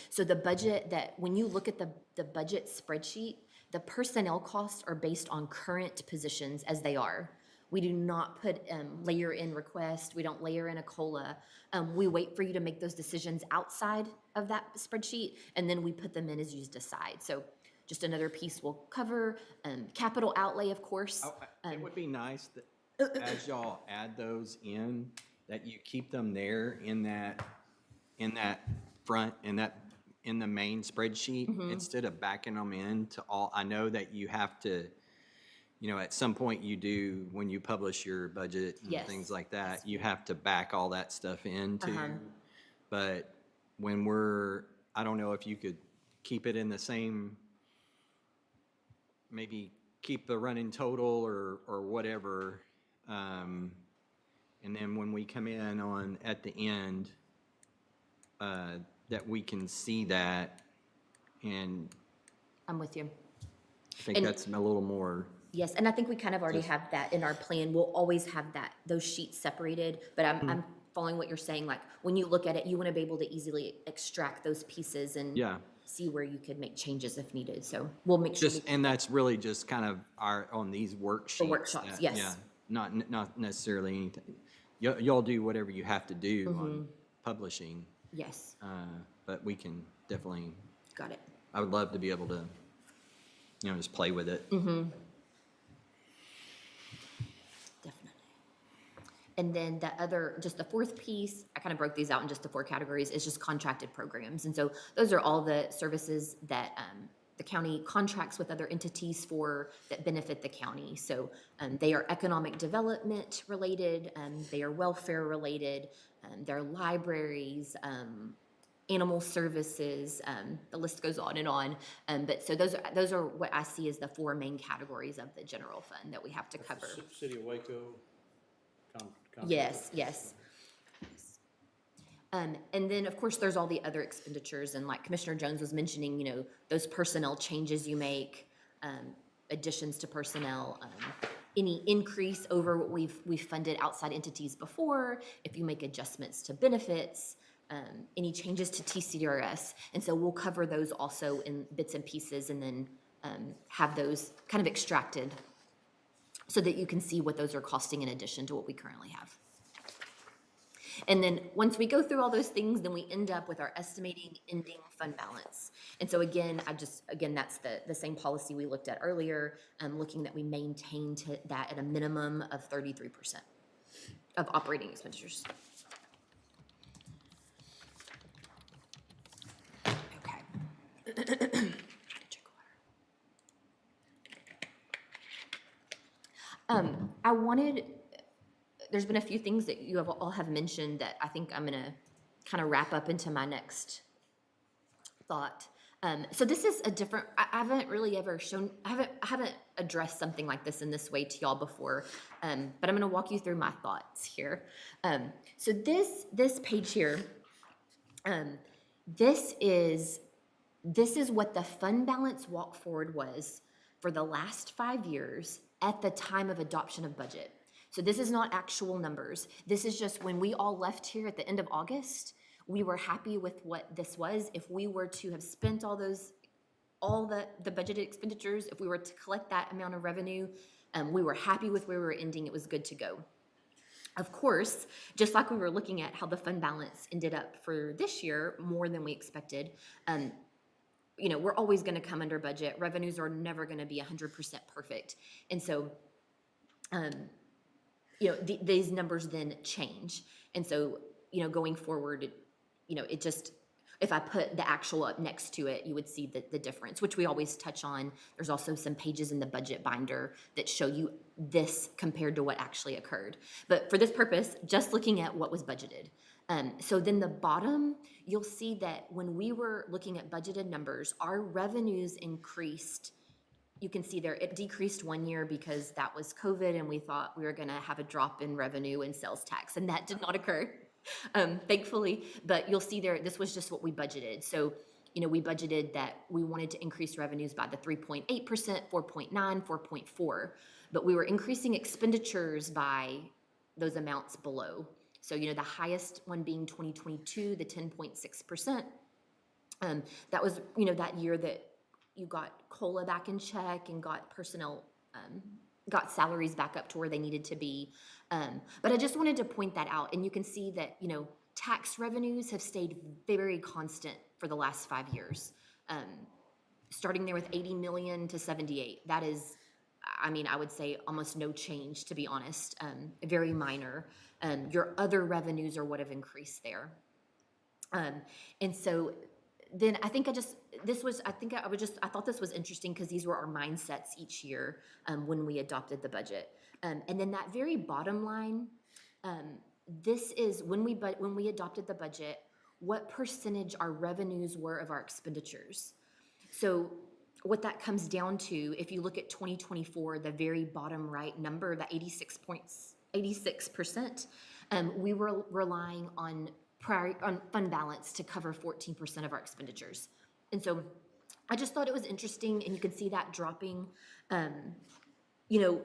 So the budget when you look at the budget spreadsheet, the personnel costs are based on current positions as they are. We do not put layer in request. We don't layer in a COLA. We wait for you to make those decisions outside of that spreadsheet, and then we put them in as you decide. So just another piece we'll cover. Capital outlay, of course. It would be nice that as y'all add those in, that you keep them there in that front, in the main spreadsheet, instead of backing them into all. I know that you have to, at some point you do, when you publish your budget and Yes. things like that, you have to back all that stuff into. But when I don't know if you could keep it in the same, maybe keep the running total or whatever, And then when we come in on, at the end, that we can see that, and I'm with you. I think And- that's a little more, Yes, and I think we kind of already have that in our plan. We'll always have that, those sheets separated, but I'm following what you're saying. Like, when you look at it, you want to be able to easily extract those pieces and yeah. see where you could make changes if needed. So we'll make sure. Just, and that's really just kind of our, on these worksheets. workshops, that- yes. Yeah, not necessarily anything. Y'all do whatever you have to do on publishing, Yes, but we can definitely, got it. I would love to be able to, just play with it. Definitely. And then the other, just the fourth piece, I kind of broke these out in just the 4 categories, is just contracted programs. And so those are all the services that the county contracts with other entities for that benefit the county. So they are economic development related, they are welfare related, they're libraries, animal services, the list goes on and on. But so those are what I see as the 4 main categories of the general fund that we have to cover. City of Waco. Yes, yes. And then, of course, there's all the other expenditures, and like Commissioner Jones was mentioning, those personnel changes you make, additions to personnel, any increase over what we've funded outside entities before, if you make adjustments to benefits, any changes to TCDRS. And so we'll cover those also in bits and pieces, and then have those kind of extracted so that you can see what those are costing in addition to what we currently have. And then once we go through all those things, then we end up with our estimating ending fund balance. And so again, that's the same policy we looked at earlier, looking that we maintain that at a minimum of 33% of operating expenditures. Okay. There's been a few things that you all have mentioned that I think I'm gonna kind of wrap up into my next thought. So this is a different, I haven't really ever shown, I haven't addressed something like this in this way to y'all before, but I'm gonna walk you through my thoughts here. So this page here, this is what the fund balance walk forward was for the last 5 years at the time of adoption of budget. So this is not actual numbers. This is just when we all left here at the end of August, we were happy with what this was. If we were to have spent all the budgeted expenditures, if we were to collect that amount of revenue, we were happy with where we were ending, it was good to go. Of course, just like we were looking at how the fund balance ended up for this year, more than we expected, we're always gonna come under budget. Revenues are never gonna be 100% perfect. And so, these numbers then change. And so, going forward, it just, if I put the actual up next to it, you would see the difference, which we always touch on. There's also some pages in the budget binder that show you this compared to what actually occurred. But for this purpose, just looking at what was budgeted. So then the bottom, you'll see that when we were looking at budgeted numbers, our revenues increased. You can see there, it decreased 1 year because that was COVID and we thought we were gonna have a drop in revenue and sales tax, and that did not occur, thankfully. But you'll see there, this was just what we budgeted. So, we budgeted that we wanted to increase revenues by the 3.8%, 4.9, 4.4, but we were increasing expenditures by those amounts below. So, the highest one being 2022, the 10.6%. That was, that year that you got COLA back in check and got personnel, got salaries back up to where they needed to be. But I just wanted to point that out. And you can see that, tax revenues have stayed very constant for the last 5 years. Starting there with 80 million to 78. That is, I would say almost no change, to be honest, very minor. Your other revenues are what have increased there. And so then I think I thought this was interesting because these were our mindsets each year when we adopted the budget. And then that very bottom line, this is when we adopted the budget, what percentage our revenues were of our expenditures. So what that comes down to, if you look at 2024, the very bottom right number, the 86%, we were relying on on fund balance to cover 14% of our expenditures. And so I just thought it was interesting, and you could see that dropping. You know,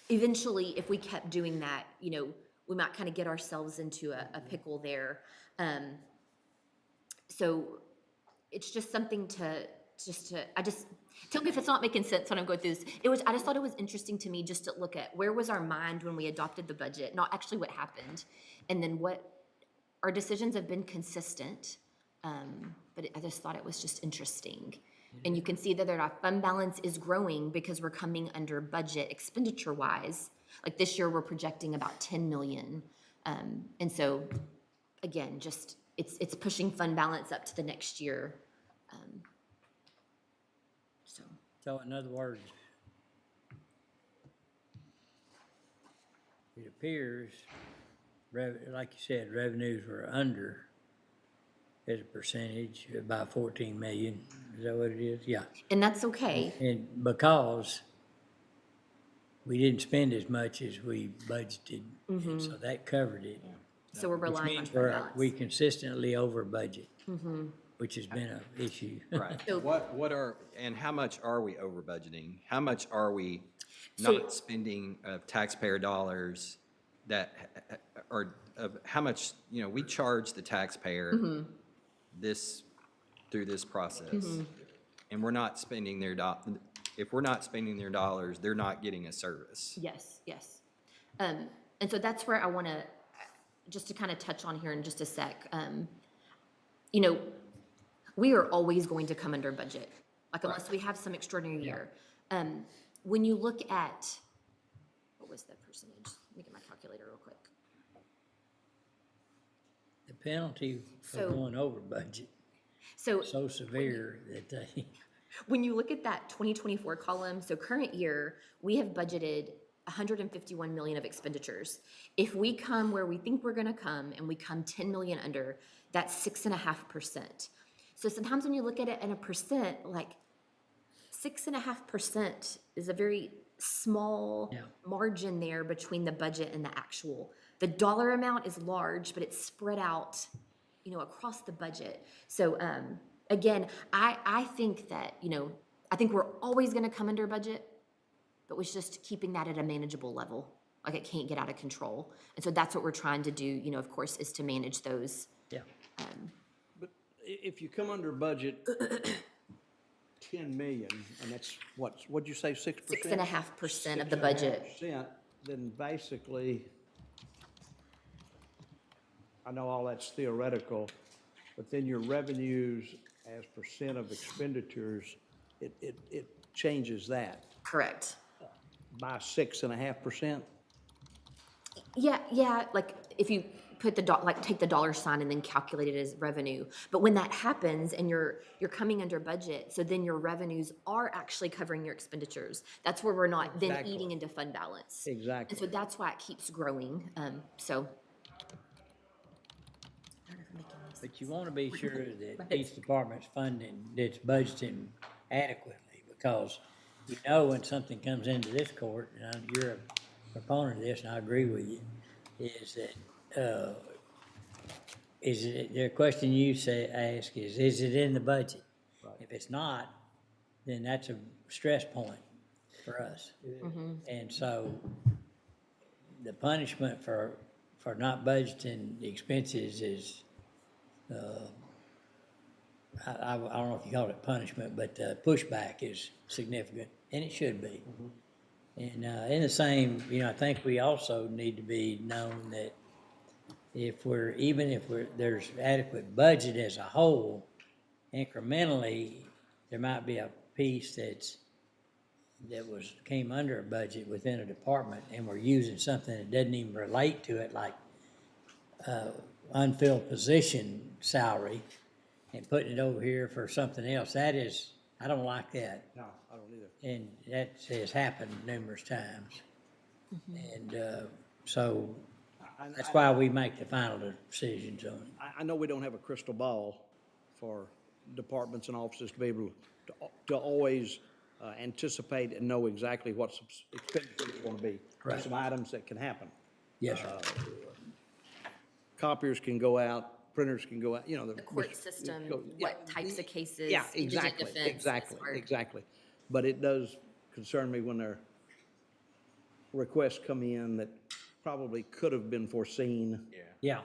eventually, if we kept doing that, you know, we might kind of get ourselves into a pickle there. So it's just something I just, tell me if it's not making sense when I'm going through this. I just thought it was interesting to me just to look at where was our mind when we adopted the budget, not actually what happened, and then our decisions have been consistent. But I just thought it was just interesting. And you can see that our fund balance is growing because we're coming under budget expenditure-wise. Like this year, we're projecting about 10 million. And so, again, just, it's pushing fund balance up to the next year. So, So in other words, it appears, like you said, revenues were under as a percentage by 14 million. Is that what it is? Yeah. and that's okay. And because we didn't spend as much as we budgeted, and so that covered it. So we're Which relying on means fund balance. we consistently over budget, which has been an issue. Right. So- And how much are we over budgeting? How much are we So- not spending of taxpayer dollars how much, you know, we charge the taxpayer through this process. And we're not spending if we're not spending their dollars, they're not getting a service. Yes, yes. And so that's where I want to, just to kind of touch on here in just a sec. You know, we are always going to come under budget, like unless we have some extraordinary year. When you look at, what was that percentage? Let me get my calculator real quick. The penalty for So- going over budget, So so severe that they, when you look at that 2024 column, so current year, we have budgeted 151 million of expenditures. If we come where we think we're gonna come and we come 10 million under, that's 6.5%. So sometimes when you look at it in a percent, like 6.5% is a very small Yeah. margin there between the budget and the actual. The dollar amount is large, but it's spread out, you know, across the budget. So, again, I think that, you know, I think we're always gonna come under budget, but was just keeping that at a manageable level. Like it can't get out of control. And so that's what we're trying to do, you know, of course, is to manage those. yeah. But if you come under budget 10 million, and that's what'd you say, 6%? 6.5% of the budget. 6.5%, then basically, I know all that's theoretical, but then your revenues as percent of expenditures, it changes that Correct. by 6.5%? Yeah, like if you put take the dollar sign and then calculate it as revenue. But when that happens and you're coming under budget, so then your revenues are actually covering your expenditures. That's where we're not then Exactly. eating into fund balance. Exactly. And so that's why it keeps growing. So. I don't know if I'm making any But you want to be sure that each department's funding, it's budgeting adequately, because you know when something comes into this court, and you're a proponent of this, and I agree with you, is that, the question you ask is it in the budget? If it's not, then that's a stress point for us. And so the punishment for not budgeting the expenses is, I don't know if you call it punishment, but pushback is significant, and it should be. And in the same, you know, I think we also need to be known that even if there's adequate budget as a whole, incrementally, there might be a piece that came under a budget within a department, and we're using something that doesn't even relate to it, like unfilled position salary, and putting it over here for something else. That is, I don't like that. No, I don't either. And that has happened numerous times. And so that's why we make the final decisions on it. I know we don't have a crystal ball for departments and offices to be able to always anticipate and know exactly what expenditures are going to be. There's some items that can happen. Yes, sir. Copiers can go out, printers can go out, The court system, yeah, what types of cases, Yeah, indigent exactly, defense. exactly, or- exactly. But it does concern me when there requests come in that probably could have been foreseen Yeah,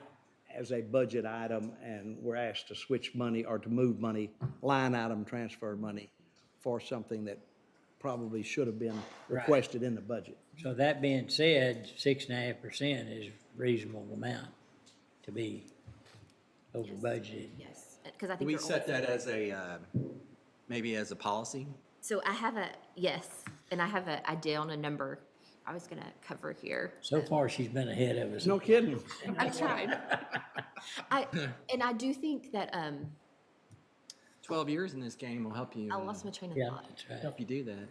as a budget item, and we're asked to switch money or to move money, line item transfer money for something that probably should have been Right. requested in the budget. so that being said, 6.5% is a reasonable amount to be over budgeted. Yes, because I Do think we you're set always- that as a, maybe as a policy? So I have a, yes, and I have an idea on a number I was gonna cover here. So far, she's been ahead of us. No kidding. I've tried. And I do think that, 12 years in this game will help you, I lost my train of Yeah, thought. that's right. help you do that.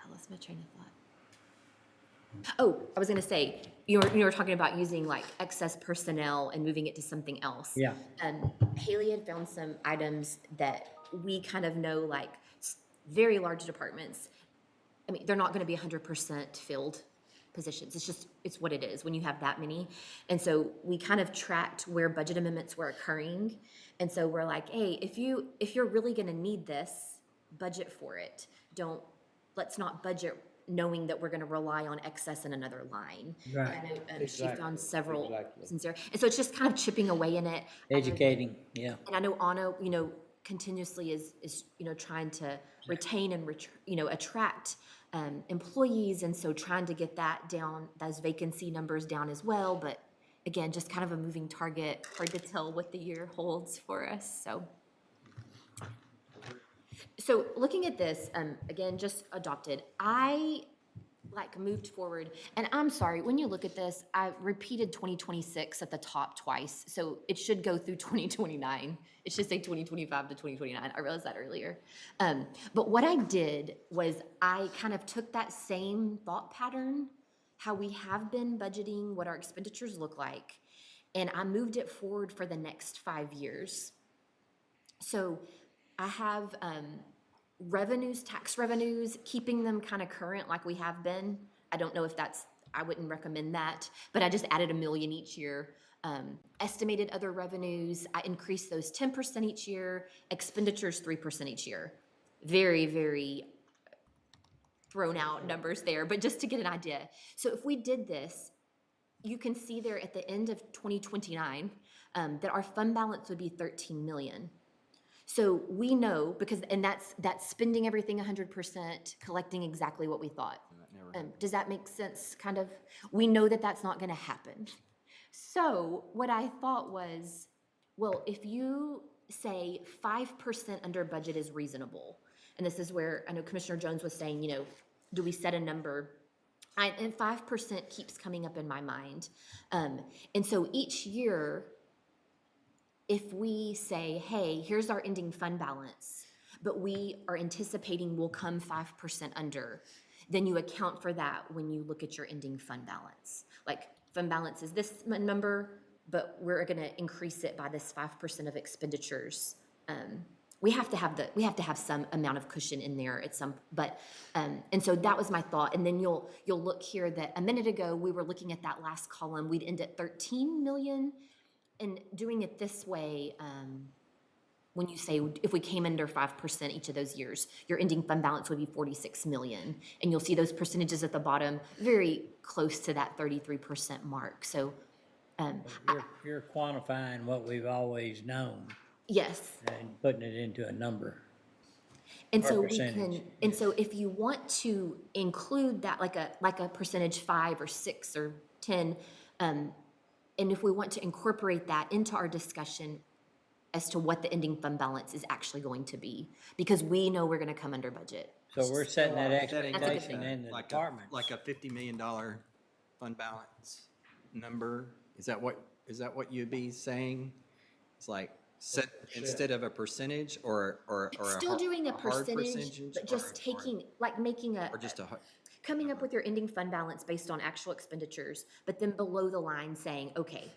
I lost my train of thought. Oh, I was gonna say, you were talking about using like excess personnel and moving it to something else. Yeah. Haley had found some items that we kind of know, like very large departments. I mean, they're not gonna be 100% filled positions. It's just, it's what it is when you have that many. And so we kind of tracked where budget amendments were occurring. And so we're like, hey, if you're really gonna need this, budget for it. Let's not budget knowing that we're gonna rely on excess in another line. Right. And I know, she Exactly, found several exactly. sincere, and so it's just kind of chipping away in it. Educating, yeah. And I know Anna, continuously is, trying to retain and, attract employees. And so trying to get that down, those vacancy numbers down as well. But again, just kind of a moving target, hard to tell what the year holds for us, so. So looking at this, again, just adopted, I moved forward, and I'm sorry, when you look at this, I repeated 2026 at the top twice, so it should go through 2029. It should say 2025 to 2029. I realized that earlier. But what I did was I kind of took that same thought pattern, how we have been budgeting, what our expenditures look like, and I moved it forward for the next 5 years. So I have revenues, tax revenues, keeping them kind of current like we have been. I don't know if I wouldn't recommend that, but I just added $1 million each year. Estimated other revenues, I increased those 10% each year, expenditures 3% each year. Very, very thrown out numbers there, but just to get an idea. So if we did this, you can see there at the end of 2029 that our fund balance would be 13 million. So we know, and that's spending everything 100%, collecting exactly what we thought. Does that make sense, kind of? We know that that's not gonna happen. So what I thought was, well, if you say 5% under budget is reasonable, and this is where I know Commissioner Jones was saying, do we set a number? And 5% keeps coming up in my mind. And so each year, if we say, hey, here's our ending fund balance, but we are anticipating we'll come 5% under, then you account for that when you look at your ending fund balance. Like, fund balance is this number, but we're gonna increase it by this 5% of expenditures. We have to have some amount of cushion in there at some, and so that was my thought. And then you'll look here that a minute ago, we were looking at that last column, we'd end at 13 million. And doing it this way, when you say if we came under 5% each of those years, your ending fund balance would be 46 million. And you'll see those percentages at the bottom, very close to that 33% mark. So, You're quantifying what we've always known yes. and putting it into a number. And Or so we percentage, can, and so if you want to include that, like a percentage 5 or 6 or 10, and if we want to incorporate that into our discussion as to what the ending fund balance is actually going to be, because we know we're gonna come under budget. So we're setting that Setting expectation in the like department. Like a $50 million fund balance number? Is that what you'd be saying? It's like set, instead of a percentage or Still doing a hard percentage, but just taking, like making or just a, coming up with your ending fund balance based on actual expenditures, but then below the line saying, okay,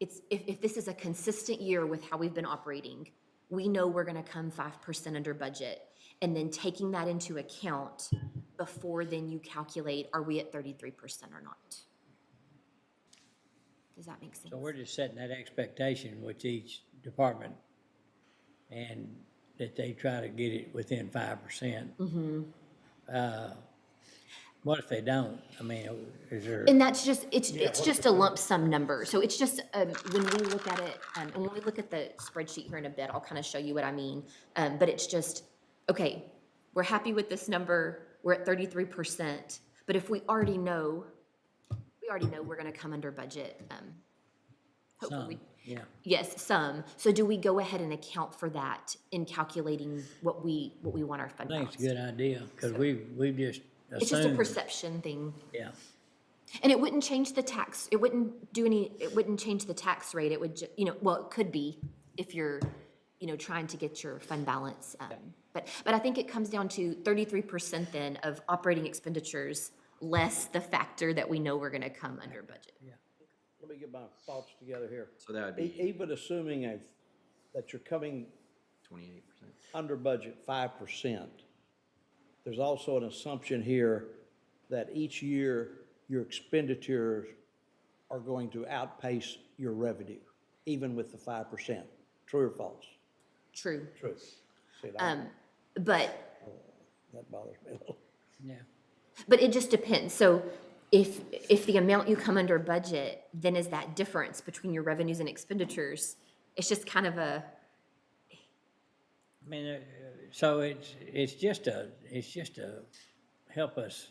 if this is a consistent year with how we've been operating, we know we're gonna come 5% under budget, and then taking that into account before then you calculate, are we at 33% or not? Does that make sense? So we're just setting that expectation with each department and that they try to get it within 5%. What if they don't? I mean, is there, And that's just, it's just a lump sum number. So it's just, when we look at it, and when we look at the spreadsheet here in a bit, I'll kind of show you what I mean. But it's just, okay, we're happy with this number, we're at 33%, but if we already know we're gonna come under budget, hopefully. yeah. Yes, some. So do we go ahead and account for that in calculating what we want our fund I think balance? it's a good idea, because we've just It's just a assumed, perception thing. yeah. And it wouldn't change the tax, it wouldn't change the tax rate, it would well, it could be if you're, trying to get your fund balance. But I think it comes down to 33% then of operating expenditures less the factor that we know we're gonna come under budget. Let me get my thoughts together here. So that would be Even assuming that you're coming 28%. under budget 5%, there's also an assumption here that each year your expenditures are going to outpace your revenue, even with the 5%. True or false? True. True. See, that But bothers me a little. Yeah. But it just depends. So if the amount you come under budget, then is that difference between your revenues and expenditures? It's just kind of a, I mean, so it's just to help us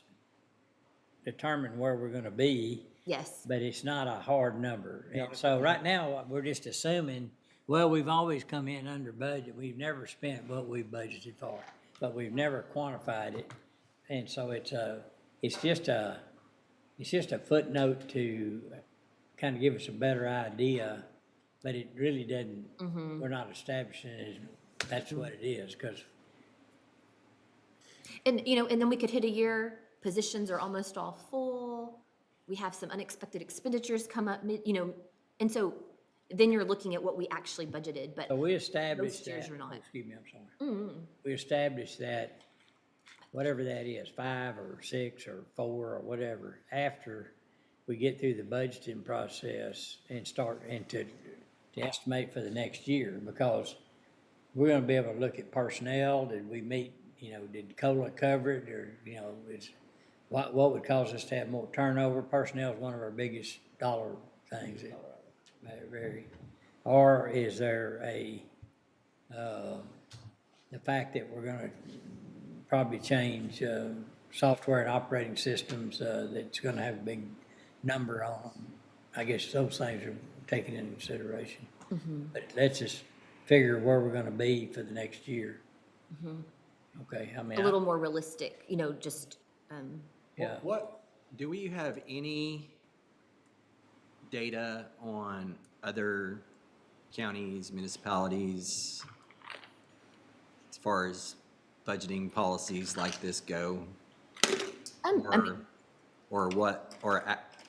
determine where we're gonna be, yes. but it's not a hard number. And so right now, we're just assuming, well, we've always come in under budget. We've never spent what we budgeted for, but we've never quantified it. And so it's just a footnote to kind of give us a better idea, but it really doesn't, we're not establishing it as that's what it is, because And, and then we could hit a year, positions are almost all full. We have some unexpected expenditures come up, and so then you're looking at what we actually budgeted, but so we established years that. are not. Oh, excuse me, I'm sorry. We established that, whatever that is, 5 or 6 or 4 or whatever, after we get through the budgeting process and start to estimate for the next year, because we're gonna be able to look at personnel. Did we meet, did COLA cover it, or, what would cause us to have more turnover? Personnel is one of our biggest dollar things. Or is there the fact that we're gonna probably change software and operating systems that's gonna have a big number on them? I guess those things are taken into consideration. But let's just figure where we're gonna be for the next year. Okay, I mean, a little more realistic, just, yeah. Do we have any data on other counties, municipalities, as far as budgeting policies like this go? I mean, Or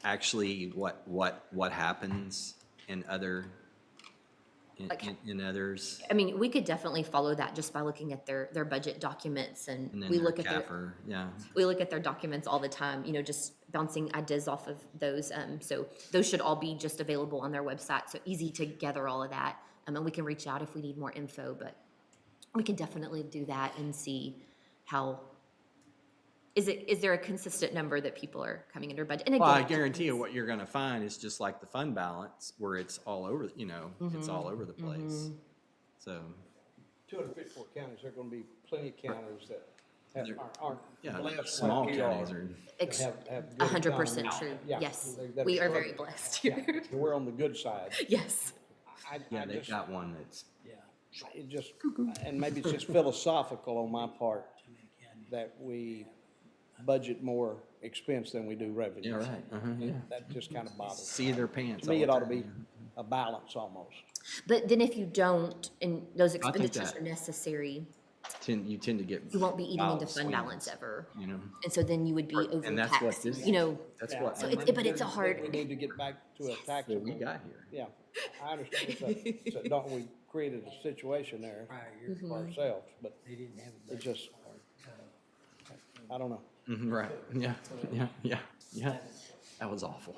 actually what happens in other, in others? I mean, we could definitely follow that just by looking at their budget documents, and And then we their look at their, CAFR, yeah. we look at their documents all the time, just bouncing ideas off of those. So those should all be just available on their website, so easy to gather all of that. And we can reach out if we need more info, but we can definitely do that and see how, is there a consistent number that people are coming under budget? And Well, I again, guarantee you what you're gonna find is just like the fund balance, where it's all over, it's all over the place. So, 254 counties, there are going to be plenty of counties that aren't yeah, blessed small like we counties are. are, ex- Have good 100% economies. true. Yeah, Yes, that we are struggling. very blessed Yeah, here. we're on the good side. Yes. yeah, I they've just, got one that's, it just, and maybe it's just philosophical on my part that we budget more expense than we do revenue. yeah, right, yeah. That just kind of bothers me. See their pants. To me, all it the ought to time. be a balance almost. But then if you don't, and those think expenditures that- are necessary, You tend to get. you won't be eating into wild fund swings, balance ever. And so then you would be and that's what overtaxed, this, that's Yeah. what So we but it's a hard, We need to get back to a taxable. got here. Yeah, I understand. So don't we created a situation there Prior year, for ourselves, but they didn't have a it just, I don't know. Right, yeah. That was awful.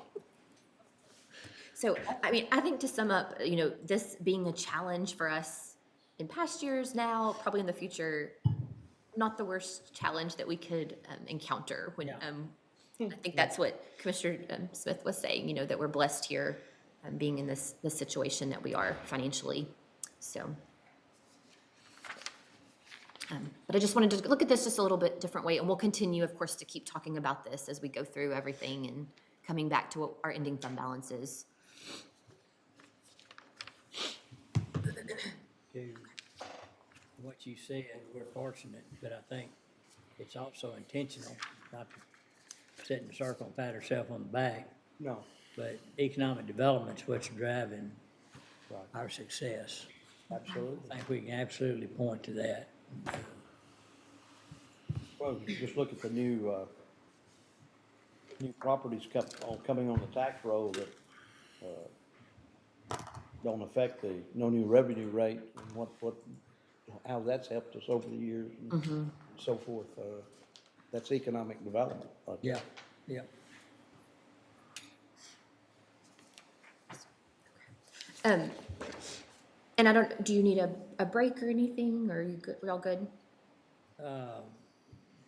So, I mean, I think to sum up, you know, this being a challenge for us in past years now, probably in the future, not the worst challenge that we could encounter when, I think that's what Commissioner Smith was saying, you know, that we're blessed here, being in this situation that we are financially, so. But I just wanted to look at this just a little bit different way, and we'll continue, of course, to keep talking about this as we go through everything and coming back to what our ending fund balance is. To what you said, we're fortunate, but I think it's also intentional, not to sit in a circle and pat ourselves on the back, No. but economic development's what's driving Right. our success. Absolutely. I think we can absolutely point to that. Well, you just look at the new properties coming on the tax roll that, don't affect no new revenue rate and how that's helped us over the years and so forth. That's economic development. Yeah, yeah. And I don't, do you need a break or anything, or are you good, we all good?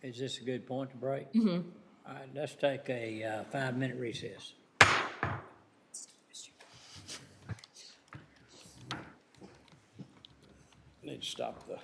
Is this a good point to break? All right, let's take a 5-minute recess. Need to stop the.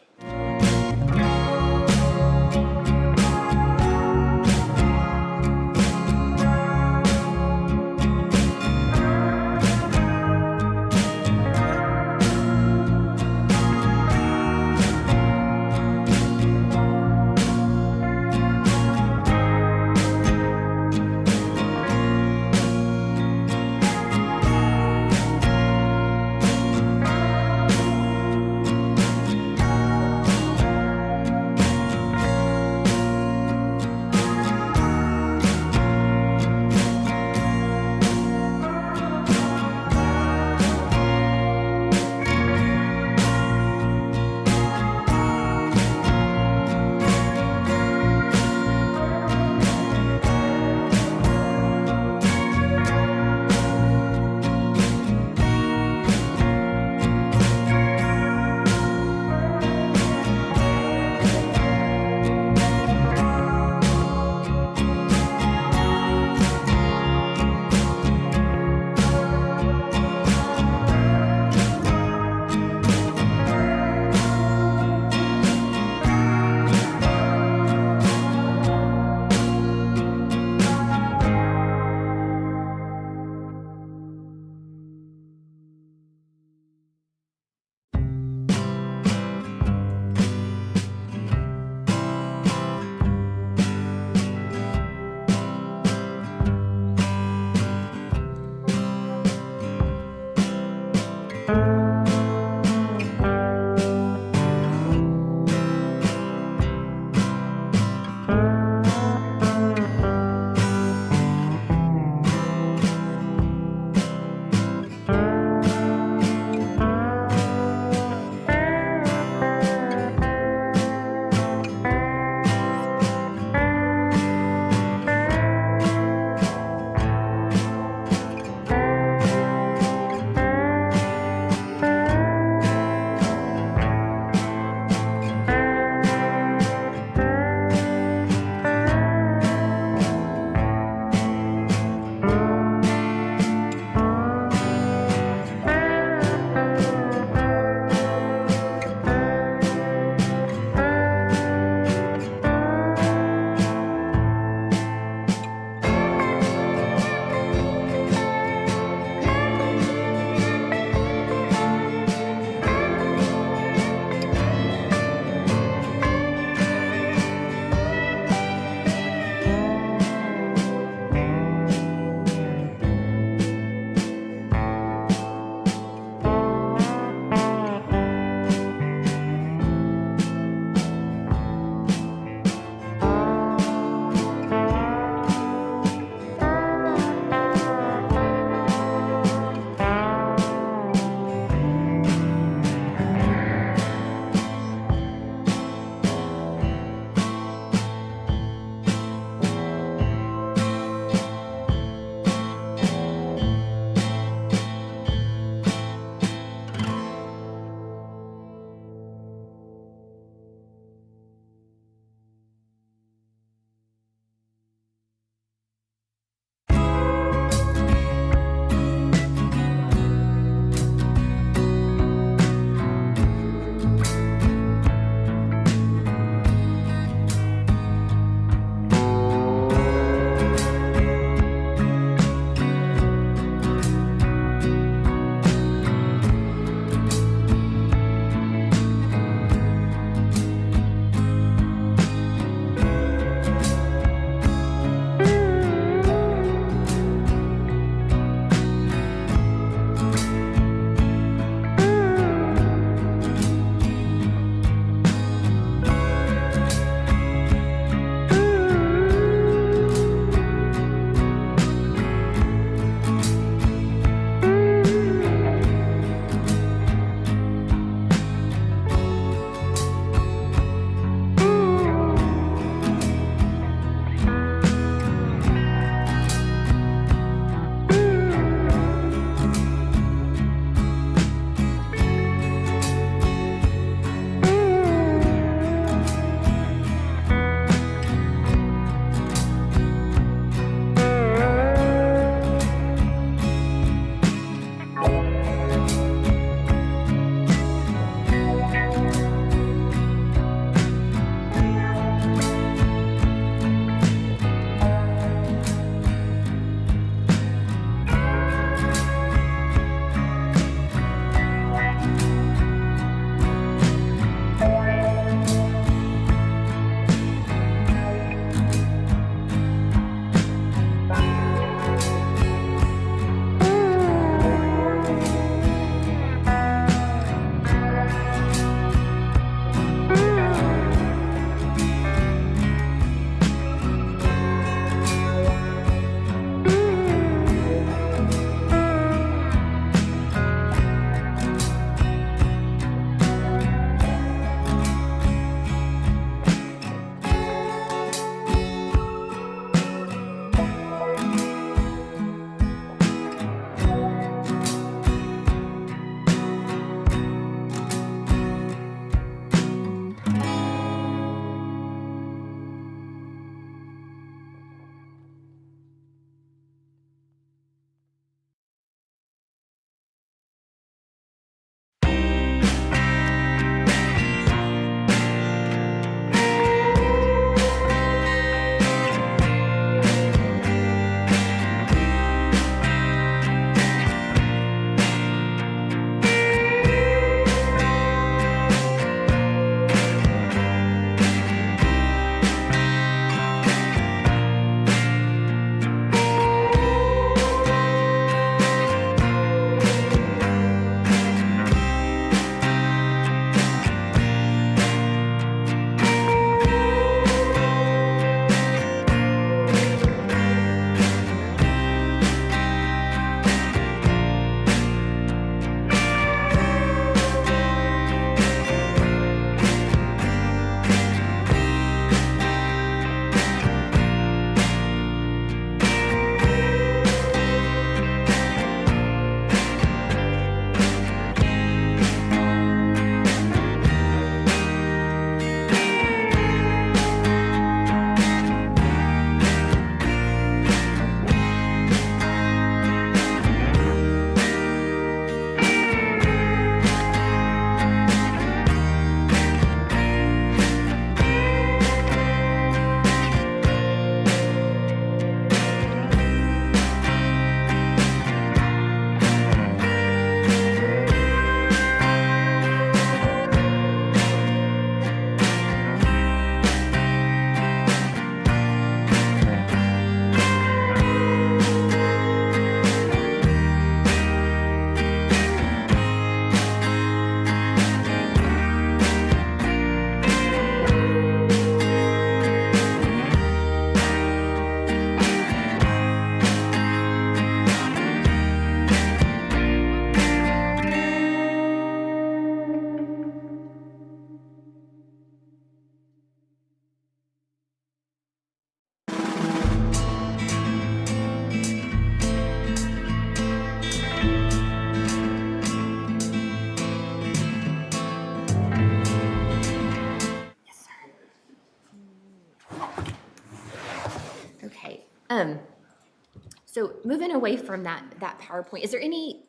So moving away from that PowerPoint, is there any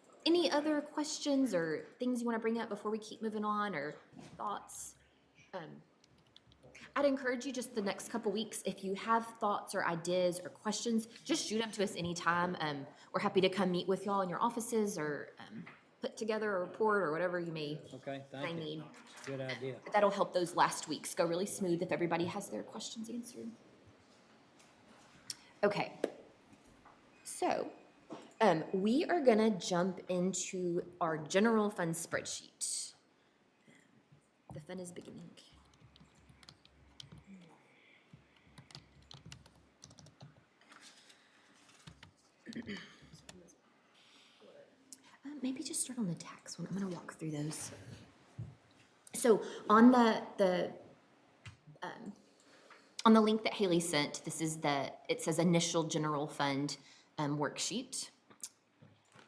other questions or things you want to bring up before we keep moving on, or thoughts? I'd encourage you just the next couple weeks, if you have thoughts or ideas or questions, just shoot them to us anytime. We're happy to come meet with y'all in your offices or put together a report or whatever you may Okay, thank you. need. Good idea. But that'll help those last weeks go really smooth if everybody has their questions answered. Okay. So, we are gonna jump into our general fund spreadsheet. The fun is beginning. Maybe just start on the tax one. I'm gonna walk through those. So on on the link that Haley sent, this is it says initial general fund worksheet.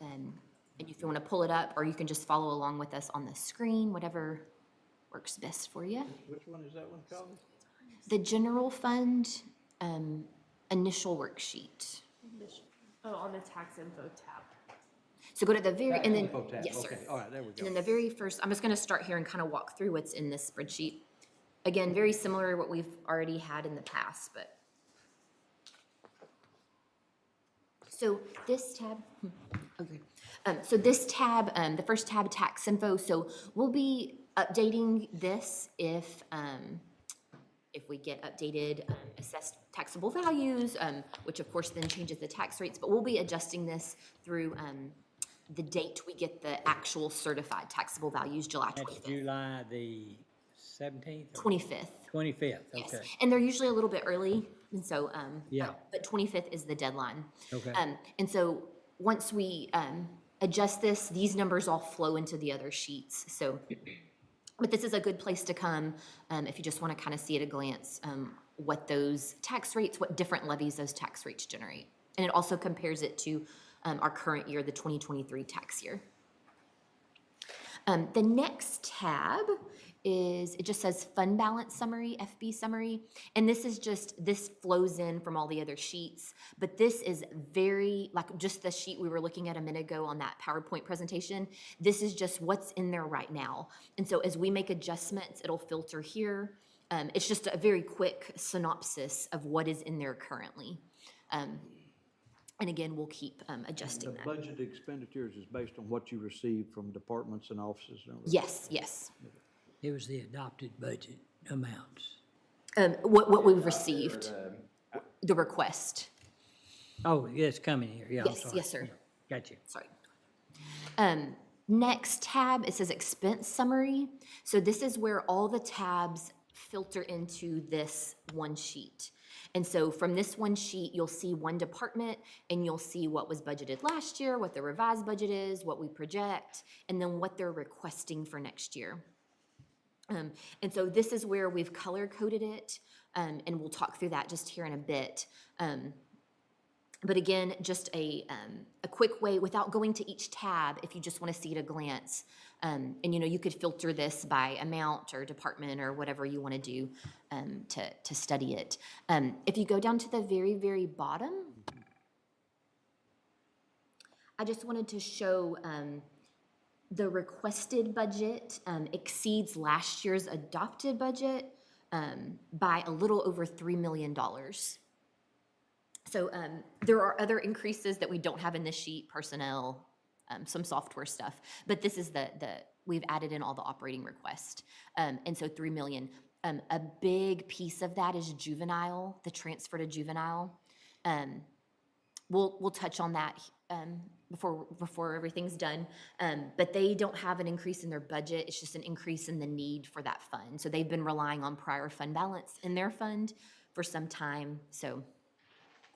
And if you want to pull it up, or you can just follow along with us on the screen, whatever works best for you. Which one is that one called? The general fund initial worksheet. Oh, on the tax info tab. So go to the very, and then, Info tab, yes, sir. okay, all right, there we And go. then the very first, I'm just gonna start here and kind of walk through what's in this spreadsheet. Again, very similar to what we've already had in the past, but. So this tab, okay. So this tab, the first tab, tax info, so we'll be updating this if we get updated assessed taxable values, which of course then changes the tax rates, but we'll be adjusting this through the date we get the actual certified taxable values, July That's 25th. July the 17th? 25th. 25th, Yes, okay. and they're usually a little bit early, and so, Yeah. but 25th is the deadline. Okay. And so, once we, adjust this, these numbers all flow into the other sheets, so. But this is a good place to come, if you just wanna kinda see at a glance, what those tax rates, what different levies those tax rates generate. And it also compares it to, our current year, the 2023 tax year. The next tab is, it just says fund balance summary, FB summary. And this flows in from all the other sheets, but this is very, like just the sheet we were looking at a minute ago on that PowerPoint presentation, this is just what's in there right now. And so as we make adjustments, it'll filter here. It's just a very quick synopsis of what is in there currently. And again, we'll keep adjusting The that. budget expenditures is based on what you receive from departments and offices and everything. Yes, yes. It was the adopted budget amounts. What we've received, the request. Oh, yeah, it's coming here, yeah, I'm Yes, sorry. yes, sir. Gotcha. Sorry. Next tab, it says expense summary. So this is where all the tabs filter into this one sheet. And so from this one sheet, you'll see one department and you'll see what was budgeted last year, what the revised budget is, what we project, and then what they're requesting for next year. And so this is where we've color coded it, and we'll talk through that just here in a bit. But again, just a quick way, without going to each tab, if you just want to see at a glance. And you could filter this by amount or department or whatever you want to do to study it. If you go down to the very, very bottom, I just wanted to show the requested budget exceeds last year's adopted budget by a little over $3 million. So there are other increases that we don't have in this sheet, personnel, some software stuff, but this is we've added in all the operating requests. And so 3 million. A big piece of that is juvenile, the transfer to juvenile. We'll touch on that before everything's done. But they don't have an increase in their budget. It's just an increase in the need for that fund. So they've been relying on prior fund balance in their fund for some time. So,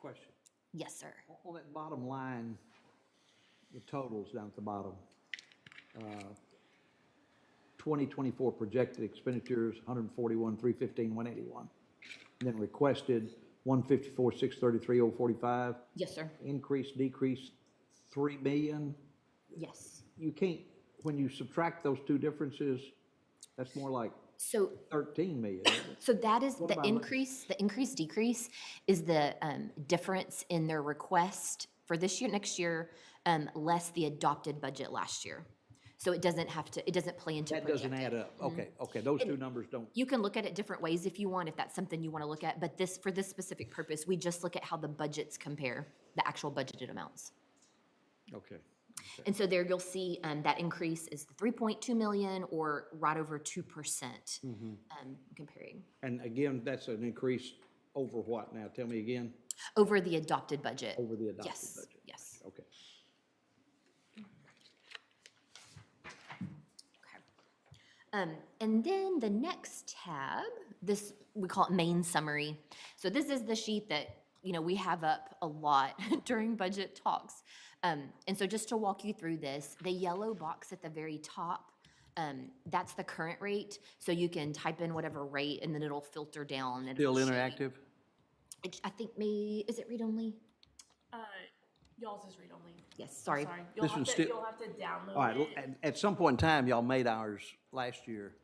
Question. yes, sir. On that bottom line, the totals down at the bottom. 2024 projected expenditures, 141, 315, 181. And then requested, 154, 633, 045. Yes, sir. Increase, decrease, 3 million. Yes. You can't, when you subtract those two differences, that's more like So 13 million, isn't it? So that is What the about- increase, decrease is the difference in their request for this year, next year, less the adopted budget last year. So it doesn't have to, it doesn't play into That doesn't projected. add up. Okay, okay, those two numbers don't. You can look at it different ways if you want, if that's something you want to look at, but this, for this specific purpose, we just look at how the budgets compare, the actual budgeted amounts. Okay. And so there you'll see that increase is the 3.2 million or right over 2% comparing And again, that's an increase over what now? Tell me again. over the adopted budget. Over the adopted Yes, budget. yes. Okay. And then the next tab, this, we call it main summary. So this is the sheet that, you know, we have up a lot during budget talks. And so just to walk you through this, the yellow box at the very top, that's the current rate. So you can type in whatever rate and then it'll filter down. and Still it'll show you. interactive? I think is it read only? Y'all's is read only. Yes, sorry. Sorry. This one's still- You'll have to download All right, it. at some point in time, y'all made ours last year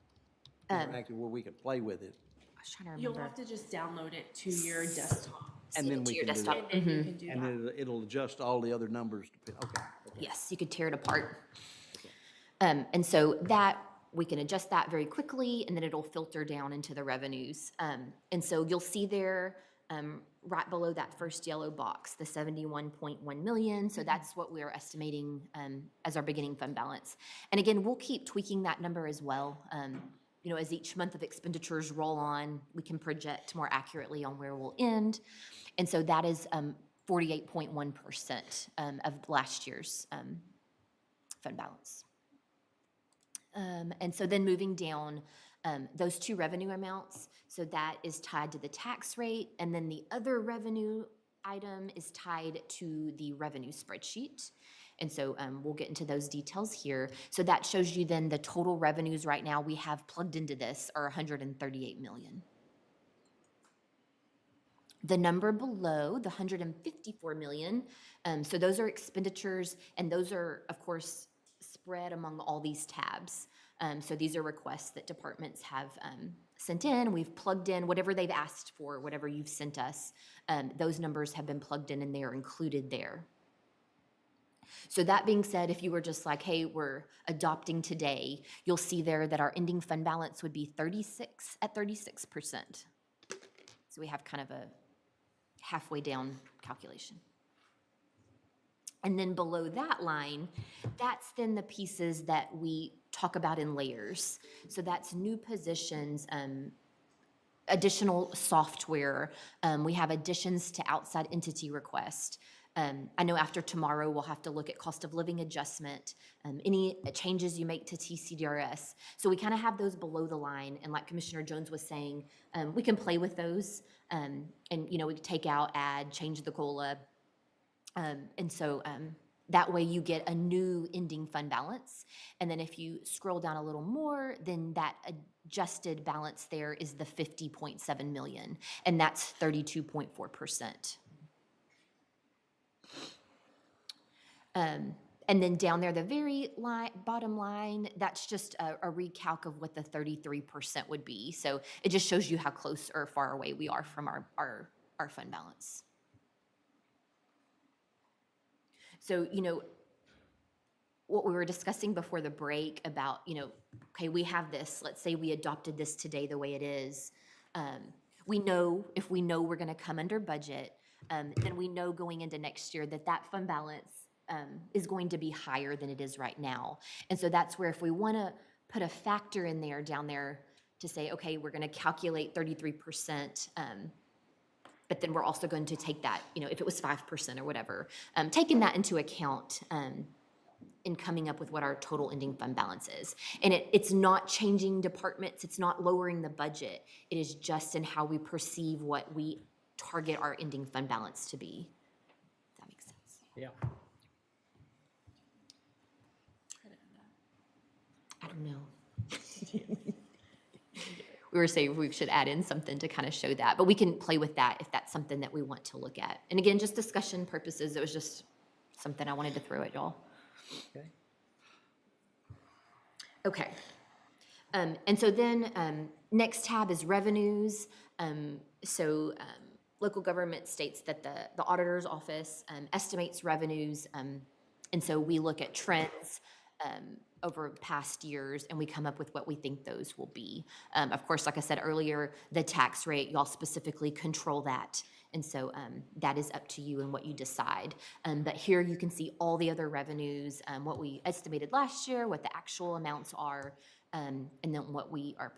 interactive where we could play with it. I was trying to You'll remember. have to just download it to your desktop. And Save then it to we your can do desktop. that. And then you can do And that. then it'll adjust all the other numbers. Okay. Yes, you could tear it apart. And so that, we can adjust that very quickly, and then it'll filter down into the revenues. And so you'll see there, right below that first yellow box, the 71.1 million. So that's what we're estimating as our beginning fund balance. And again, we'll keep tweaking that number as well. You know, as each month of expenditures roll on, we can project more accurately on where we'll end. And so that is 48.1% of last year's fund balance. And so then moving down, those two revenue amounts, so that is tied to the tax rate, and then the other revenue item is tied to the revenue spreadsheet. And so we'll get into those details here. So that shows you then the total revenues right now we have plugged into this are 138 million. The number below, the 154 million, so those are expenditures, and those are, of course, spread among all these tabs. So these are requests that departments have sent in. We've plugged in whatever they've asked for, whatever you've sent us. Those numbers have been plugged in and they are included there. So that being said, if you were just like, hey, we're adopting today, you'll see there that our ending fund balance would be 36 at 36%. So we have kind of a halfway down calculation. And then below that line, that's then the pieces that we talk about in layers. So that's new positions, additional software. We have additions to outside entity request. I know after tomorrow, we'll have to look at cost of living adjustment, any changes you make to TCDRS. So we kind of have those below the line. And like Commissioner Jones was saying, we can play with those. And, you know, we can take out, add, change the COLA. And so that way you get a new ending fund balance. And then if you scroll down a little more, then that adjusted balance there is the 50.7 million. And that's 32.4%. And then down there, the very bottom line, that's just a recalc of what the 33% would be. So it just shows you how close or far away we are from our fund balance. So, you know, what we were discussing before the break about, you know, okay, we have this, let's say we adopted this today the way it is. We know, if we know we're gonna come under budget, then we know going into next year that that fund balance is going to be higher than it is right now. And so that's where if we wanna put a factor in there, down there, to say, okay, we're gonna calculate 33%, but then we're also going to take that, you know, if it was 5% or whatever, taking that into account in coming up with what our total ending fund balance is. And it's not changing departments, it's not lowering the budget, it is just in how we perceive what we target our ending fund balance to be. If that makes sense. Yeah. I don't know. We were saying we should add in something to kind of show that, but we can play with that if that's something that we want to look at. And again, just discussion purposes, it was just something I wanted to throw at y'all. Okay. Okay. And so then, next tab is revenues. Local government states that the auditor's office estimates revenues. And so we look at trends over past years and we come up with what we think those will be. Of course, like I said earlier, the tax rate, y'all specifically control that. And so that is up to you and what you decide. But here you can see all the other revenues, what we estimated last year, what the actual amounts are, and then what we are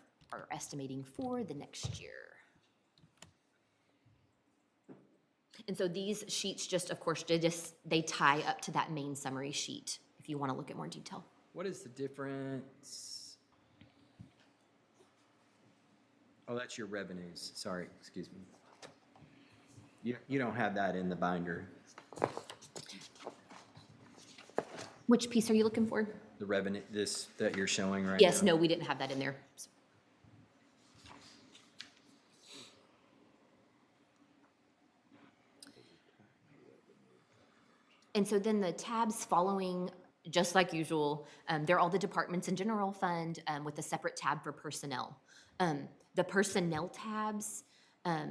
estimating for the next year. And so these sheets just, of course, they tie up to that main summary sheet if you want to look at more detail. What is the difference? Oh, that's your revenues. Sorry, excuse me. You don't have that in the binder, Which piece are you looking for? the revenue, this that you're showing right now? Yes, no, we didn't have that in there. And so then the tabs following, just like usual, they're all the departments in general fund with a separate tab for personnel. The personnel tabs, I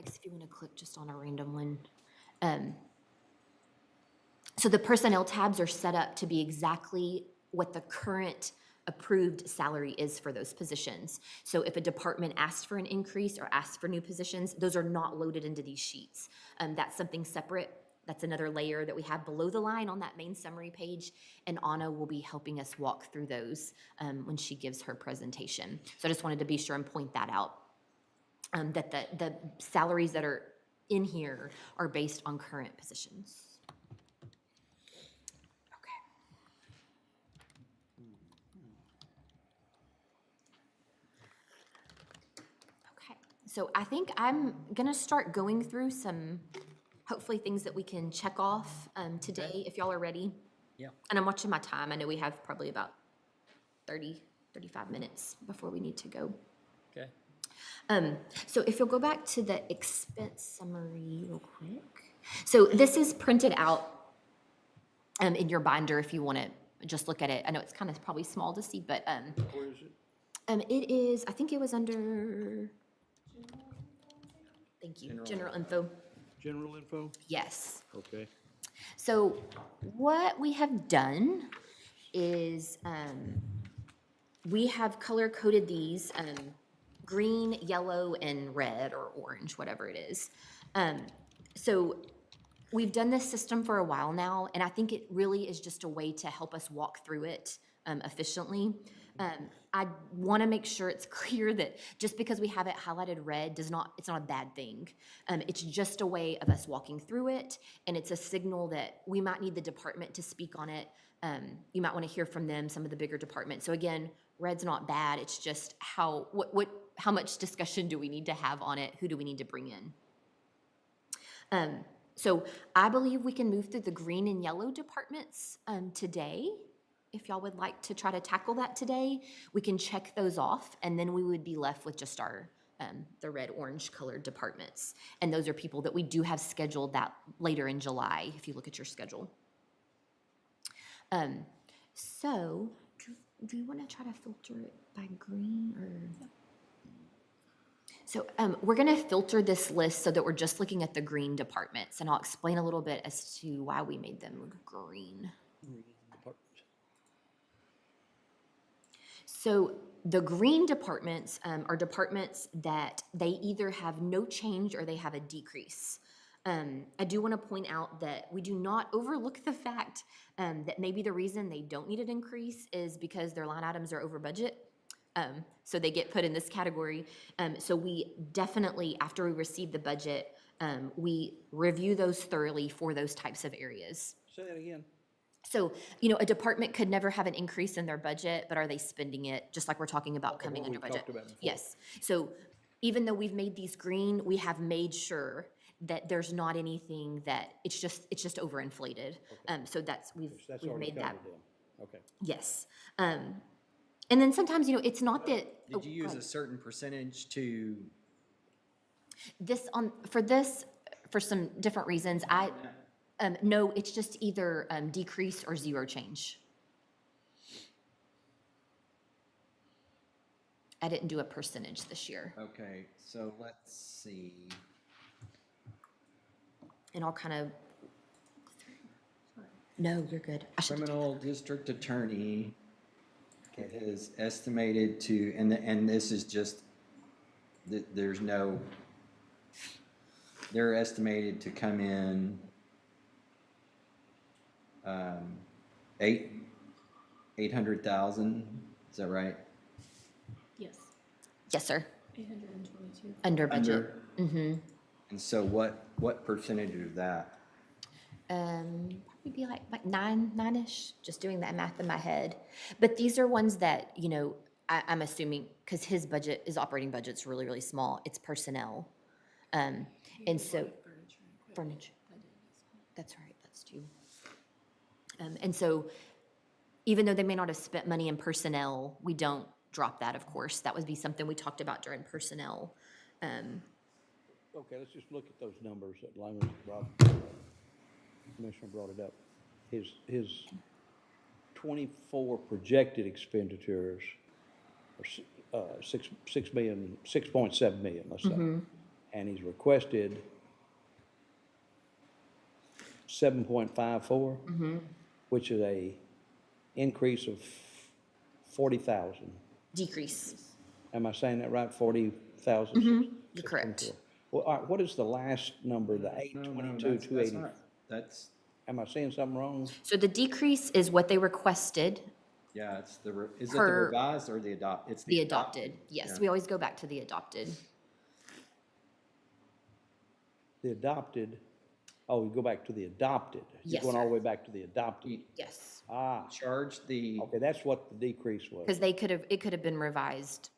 guess if you want to click just on a random one. So the personnel tabs are set up to be exactly what the current approved salary is for those positions. So if a department asks for an increase or asks for new positions, those are not loaded into these sheets. That's something separate. That's another layer that we have below the line on that main summary page, and Anna will be helping us walk through those when she gives her presentation. So I just wanted to be sure and point that out, that the salaries that are in here are based on current positions. Okay, so I think I'm gonna start going through some hopefully things that we can check off today, if y'all are ready. Yeah. And I'm watching my time. I know we have probably about 30, 35 minutes before we need to go. Okay. So if you'll go back to the expense summary real quick. So this is printed out in your binder if you want to just look at it. I know it's kind of probably small to see, but Where is it? it is, I think it was under, thank you, general info. General info? Yes. Okay. So what we have done is we have color coded these green, yellow, and red or orange, whatever it is. So we've done this system for a while now, and I think it really is just a way to help us walk through it efficiently. I want to make sure it's clear that just because we have it highlighted red it's not a bad thing. It's just a way of us walking through it, and it's a signal that we might need the department to speak on it. You might want to hear from them, some of the bigger departments. So again, red's not bad. It's just how much discussion do we need to have on it? Who do we need to bring in? So I believe we can move through the green and yellow departments today. If y'all would like to try to tackle that today, we can check those off, and then we would be left with just our the red, orange colored departments. And those are people that we do have scheduled that later in July, if you look at your schedule. So do you want to try to filter it by green or? So we're going to filter this list so that we're just looking at the green departments, and I'll explain a little bit as to why we made them green. So the green departments are departments that they either have no change or they have a decrease. I do want to point out that we do not overlook the fact that maybe the reason they don't need an increase is because their line items are over budget. So they get put in this category. So we definitely, after we receive the budget, we review those thoroughly for those types of areas. Say that again. So, you know, a department could never have an increase in their budget, but are they spending it, just like we're talking about coming what under we budget? talked about before. Yes. So even though we've made these green, we have made sure that there's not anything that, it's just overinflated. So That's we've already made that, covered then. Okay. yes. And then sometimes, you know, it's not that. Did you use a certain percentage to? For some different reasons, no, it's just either decrease or zero change. I didn't do a percentage this year. Okay, so let's see. And I'll kind of, no, you're good. I should, Criminal district attorney is estimated to, and this is just, there's no, they're estimated to come in, 800,000, is that right? Yes. yes, sir, 822. under budget. Under? And so what percentage of that? Probably be like nine-ish, just doing that math in my head. But these are ones that, you know, I'm assuming, because his budget, his operating budget's really, really small, it's personnel. And so, furniture, that's right, that's due. And so, even though they may not have spent money in personnel, we don't drop that, of course. That would be something we talked about during personnel. Okay, let's just look at those numbers that Lyman brought, Commissioner brought it up. His 24 projected expenditures are 6.7 million, let's say. And he's requested 7.54, which is a increase of 40,000. Decrease, Am I saying that right? 40,000? you're correct. Well, all right, what is the last number, the 822, That's 280? not- That's, Am I saying something wrong? So the decrease is what they requested, yeah, it's is it the Per- revised or the adopt? It's the adopted. Yes, Yeah. we always go back to the adopted. The adopted, oh, we go back to the adopted. You're Yes, going all sir. the way back to the adopted. Yes, Ah, Charge the, okay, that's what the decrease was. because it could have been revised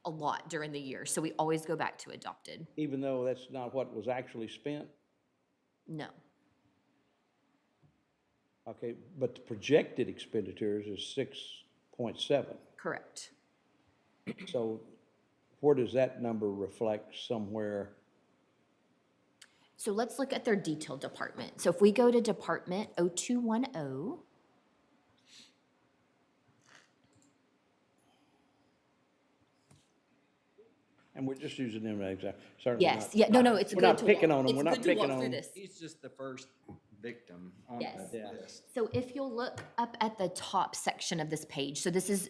a lot during the year, so we always go back to adopted. Even though that's not what was actually spent? No, Okay, but the projected expenditures is 6.7. correct. So where does that number reflect somewhere? So let's look at their detail department. So if we go to Department 0210, And we're just using them as example. Certainly yes, not- yeah, no, it's We're good not to picking walk- on them, it's we're not good to picking walk on through them. this. he's just the first victim on Yes. the list. So if you'll look up at the top section of this page, so this is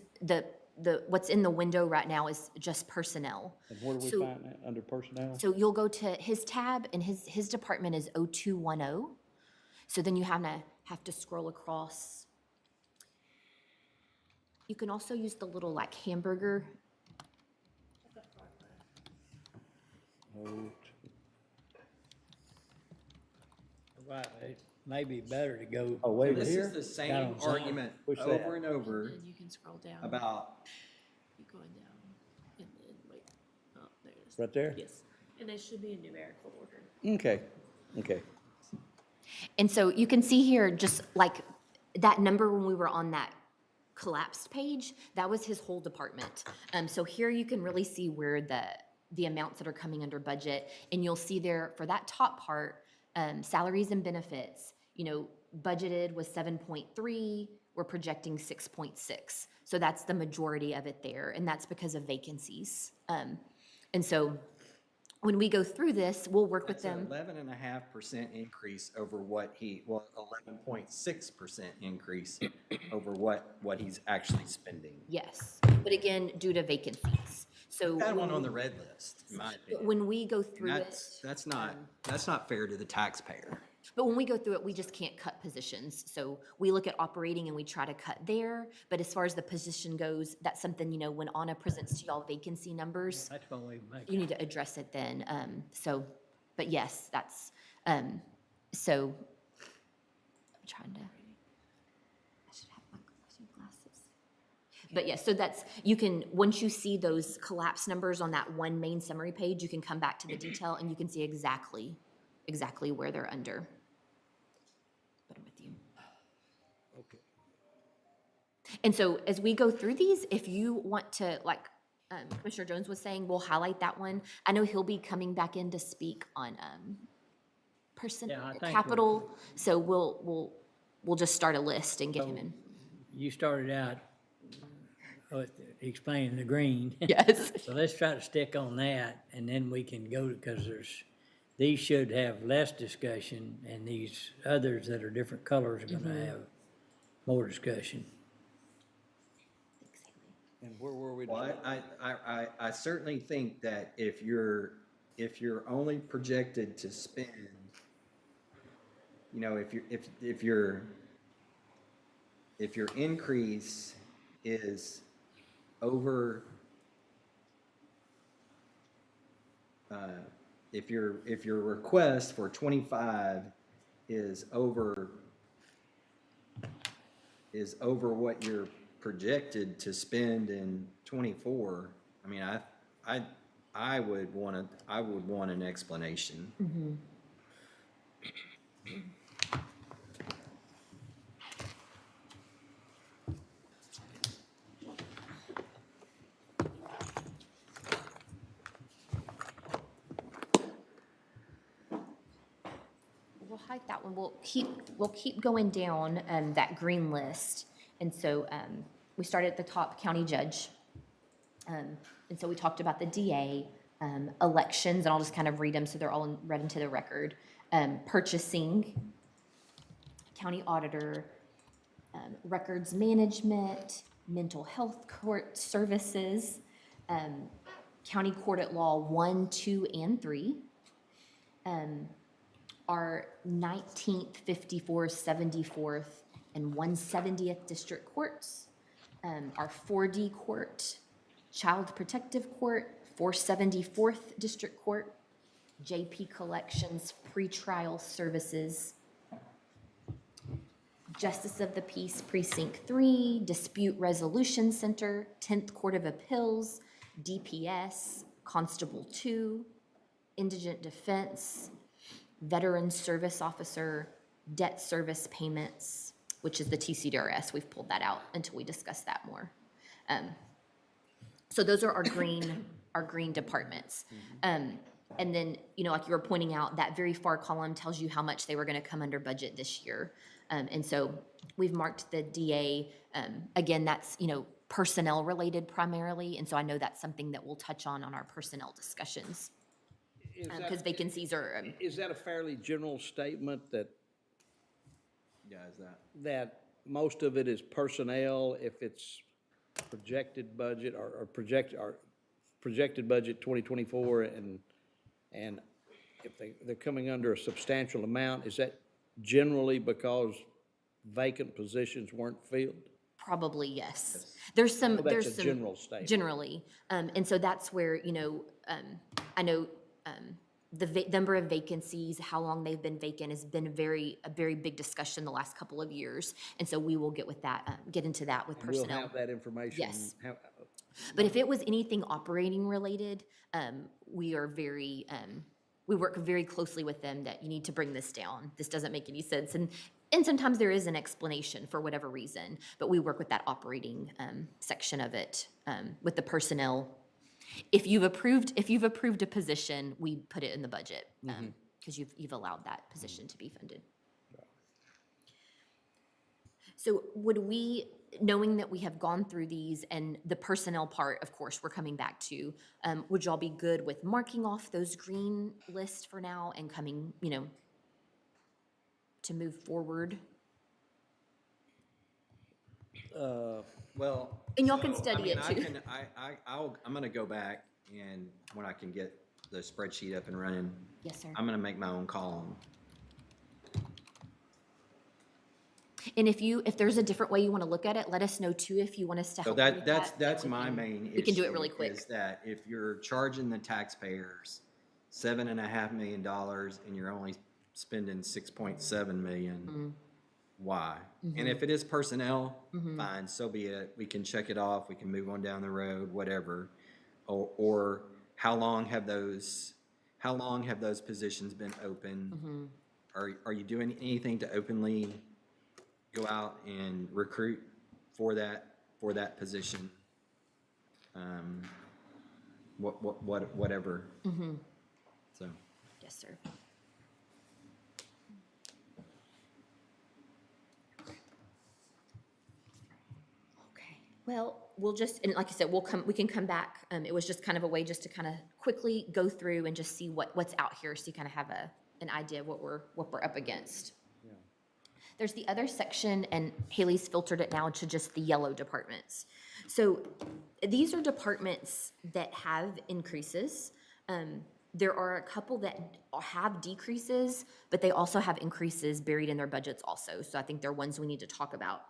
what's in the window right now is just personnel. And where do we So- find that, under personnel? So you'll go to his tab, and his department is 0210. So then you have to scroll across. You can also use the little like hamburger. Right, it may be better to go. Oh, wait, This here? is the same Down on Zion. argument Push that. over and over And you can scroll down. about, Keep going down. And then, wait. Oh, there it is. Right there? Yes. And they should be in numerical order. Okay, okay. And so you can see here, just like that number when we were on that collapsed page, that was his whole department. So here you can really see where the amounts that are coming under budget, and you'll see there for that top part, salaries and benefits, you know, budgeted was 7.3, we're projecting 6.6. So that's the majority of it there, and that's because of vacancies. And so when we go through this, we'll work with that's an them. 11.5% increase over what 11.6% increase over what he's actually spending. Yes, but again, due to vacancies. So That one when- on the red list, in my opinion. when we go through it, That's not fair to the taxpayer. but when we go through it, we just can't cut positions. So we look at operating and we try to cut there. But as far as the position goes, that's something, you know, when Anna presents to y'all vacancy numbers, That's when we make. you need to address it then. But yes, that's, so, I'm trying to, I should have my glasses. But yes, so that's, you can, once you see those collapse numbers on that one main summary page, you can come back to the detail and you can see exactly where they're under. But I'm with you. Okay. And so as we go through these, if you want to, like Commissioner Jones was saying, we'll highlight that one. I know he'll be coming back in to speak on Yeah, I think capital, so we'll just start a list and get him in. You started out explaining the green. Yes. So let's try to stick on that, and then we can go, because these should have less discussion, and these others that are different colors are gonna have more discussion. And where were we? Well, I certainly think that if you're only projected to spend, you know, if your increase is over, if your request for 25 is over what you're projected to spend in 24, I mean, I would want an explanation. We'll hike that one. We'll keep going down, that green list. And so, we started at the top, county judge. And so we talked about the DA, elections, and I'll just kind of read them so they're all read into the record. Purchasing, county auditor, records management, mental health court services, county court at law 1, 2, and 3. Our 19th, 54th, 74th, and 170th district courts, our 4D court, child protective court, 474th district court, JP Collections pretrial services, Justice of the Peace Precinct 3, Dispute Resolution Center, 10th Court of Appeals, DPS, Constable 2, Indigent Defense, Veteran Service Officer, Debt Service Payments, which is the TCDRS. We've pulled that out until we discuss that more. So those are our green departments. And then, you know, like you were pointing out, that very far column tells you how much they were gonna come under budget this year. And so we've marked the DA, again, that's, you know, personnel related primarily. And so I know that's something that we'll touch on our personnel discussions. Because vacancies are, Is that a fairly general statement that Yeah, is that? most of it is personnel if it's projected budget or projected budget 2024 and if they're coming under a substantial amount, is that generally because vacant positions weren't filled? probably, yes. There's some, Well, that's there's a some. general statement. Generally. And so that's where, you know, I know, the number of vacancies, how long they've been vacant has been a very big discussion the last couple of years. And so we will get with that, get into that with We'll personnel. have that information. Yes. But if it was anything operating related, we are very, we work very closely with them that you need to bring this down. This doesn't make any sense. And sometimes there is an explanation for whatever reason, but we work with that operating, section of it, with the personnel. If you've approved a position, we put it in the budget, because you've allowed that position to be funded. So would we, knowing that we have gone through these and the personnel part, of course, we're coming back to, would y'all be good with marking off those green lists for now and coming, you know, to move forward? Well. And y'all can so, study it, too. I'm gonna go back and when I can get the spreadsheet up and running, Yes, sir. I'm gonna make my own column. And if there's a different way you want to look at it, let us know too, if you want us to So help you with that. that's my main issue. We can do it really quick. Is that if you're charging the taxpayers $7.5 million and you're only spending 6.7 million, why? And if it is personnel, fine, so be it. We can check it off, we can move on down the road, whatever. Or how long have those positions been open? Are you doing anything to openly go out and recruit for that position? Whatever. So. Yes, sir. Okay, Well, we'll just, and like I said, we can come back. It was just kind of a way just to kind of quickly go through and just see what's out here, so you kind of have an idea of what we're up against. There's the other section, and Haley's filtered it now to just the yellow departments. So these are departments that have increases. There are a couple that have decreases, but they also have increases buried in their budgets also. So I think they're ones we need to talk about.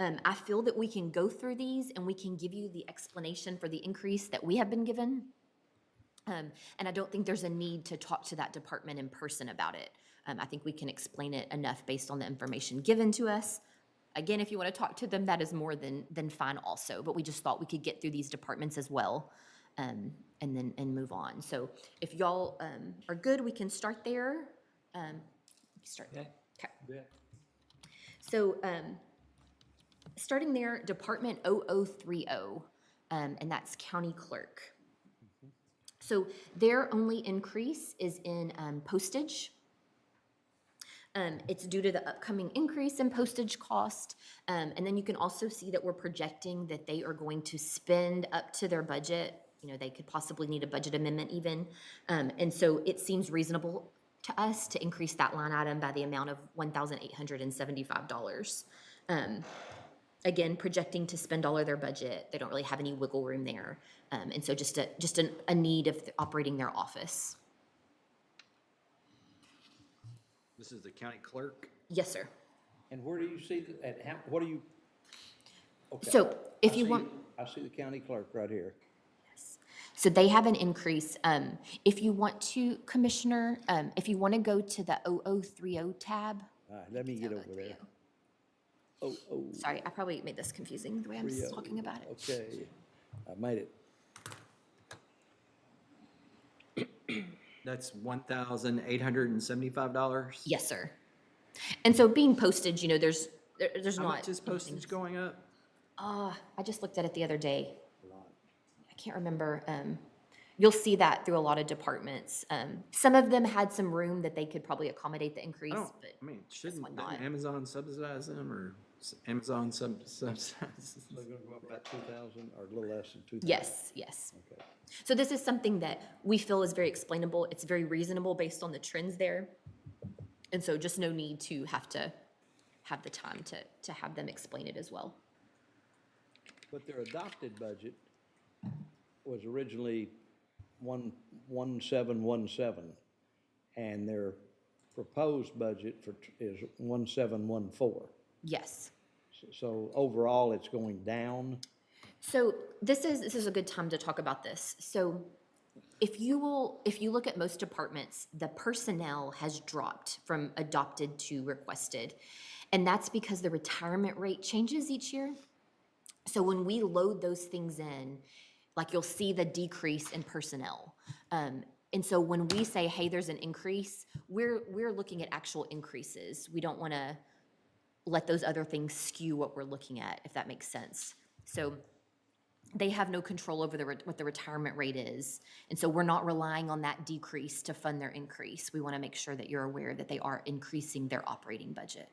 I feel that we can go through these and we can give you the explanation for the increase that we have been given. And I don't think there's a need to talk to that department in person about it. I think we can explain it enough based on the information given to us. Again, if you want to talk to them, that is more than fine also, but we just thought we could get through these departments as well, and move on. So if y'all are good, we can start there. Start there. Okay. So starting there, Department 0030, and that's County Clerk. So their only increase is in postage. It's due to the upcoming increase in postage cost. And then you can also see that we're projecting that they are going to spend up to their budget. You know, they could possibly need a budget amendment even. And so it seems reasonable to us to increase that line item by the amount of $1,875. Again, projecting to spend all of their budget. They don't really have any wiggle room there. And so just a need of operating their office. This is the county clerk. Yes, sir. And where do you see, what do you? Okay. So if I you see- want, I see the county clerk right here. so they have an increase. If you want to, Commissioner, if you want to go to the 0030 tab. All right, let me get over there. Oh, Sorry, I probably made this confusing the way I'm talking about it. okay, I made it. That's $1,875. Yes, sir. And so being postage, you know, there's How not. much is postage going up? I just looked at it the other day. I can't remember. You'll see that through a lot of departments. Some of them had some room that they could probably accommodate the increase, I but mean, shouldn't one not. Amazon subsidize them, or Amazon subsidize? So they're gonna go up about 2,000 or a little less than 2,000? yes, yes. Okay. So this is something that we feel is very explainable. It's very reasonable based on the trends there. And so just no need to have the time to have them explain it as well. But their adopted budget was originally 1,717, and their proposed budget is 1,714. Yes. So overall, it's going down. So this is a good time to talk about this. So if you look at most departments, the personnel has dropped from adopted to requested. And that's because the retirement rate changes each year. So when we load those things in, like you'll see the decrease in personnel. And so when we say, hey, there's an increase, we're looking at actual increases. We don't want to let those other things skew what we're looking at, if that makes sense. So they have no control over what the retirement rate is. And so we're not relying on that decrease to fund their increase. We want to make sure that you're aware that they are increasing their operating budget.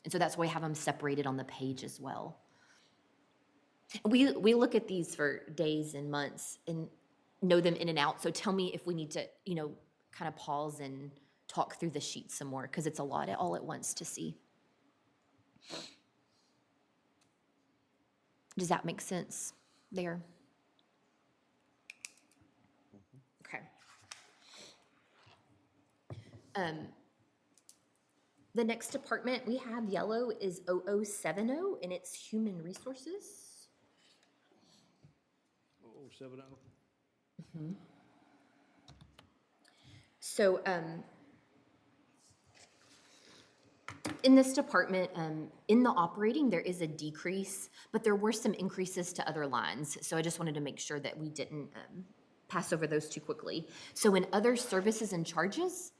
And so that's why we have them separated on the page as well. We look at these for days and months and know them in and out. So tell me if we need to, kind of pause and talk through the sheet some more, because it's a lot all at once to see. Does that make sense there? Okay. The next department we have yellow is 0070, and it's human resources. 070? So, in this department, in the operating, there is a decrease, but there were some increases to other lines. So I just wanted to make sure that we didn't pass over those too quickly. So in other services and charges,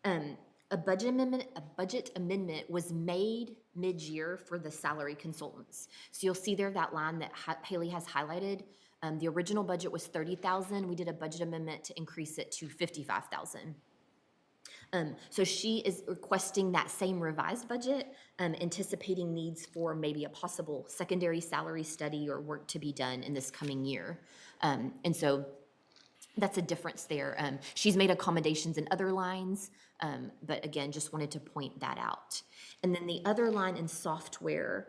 a budget amendment was made mid-year for the salary consultants. So you'll see there that line that Haley has highlighted. The original budget was $30,000. We did a budget amendment to increase it to $55,000. So she is requesting that same revised budget, anticipating needs for maybe a possible secondary salary study or work to be done in this coming year. And so that's a difference there. She's made accommodations in other lines, but again, just wanted to point that out. And then the other line in software,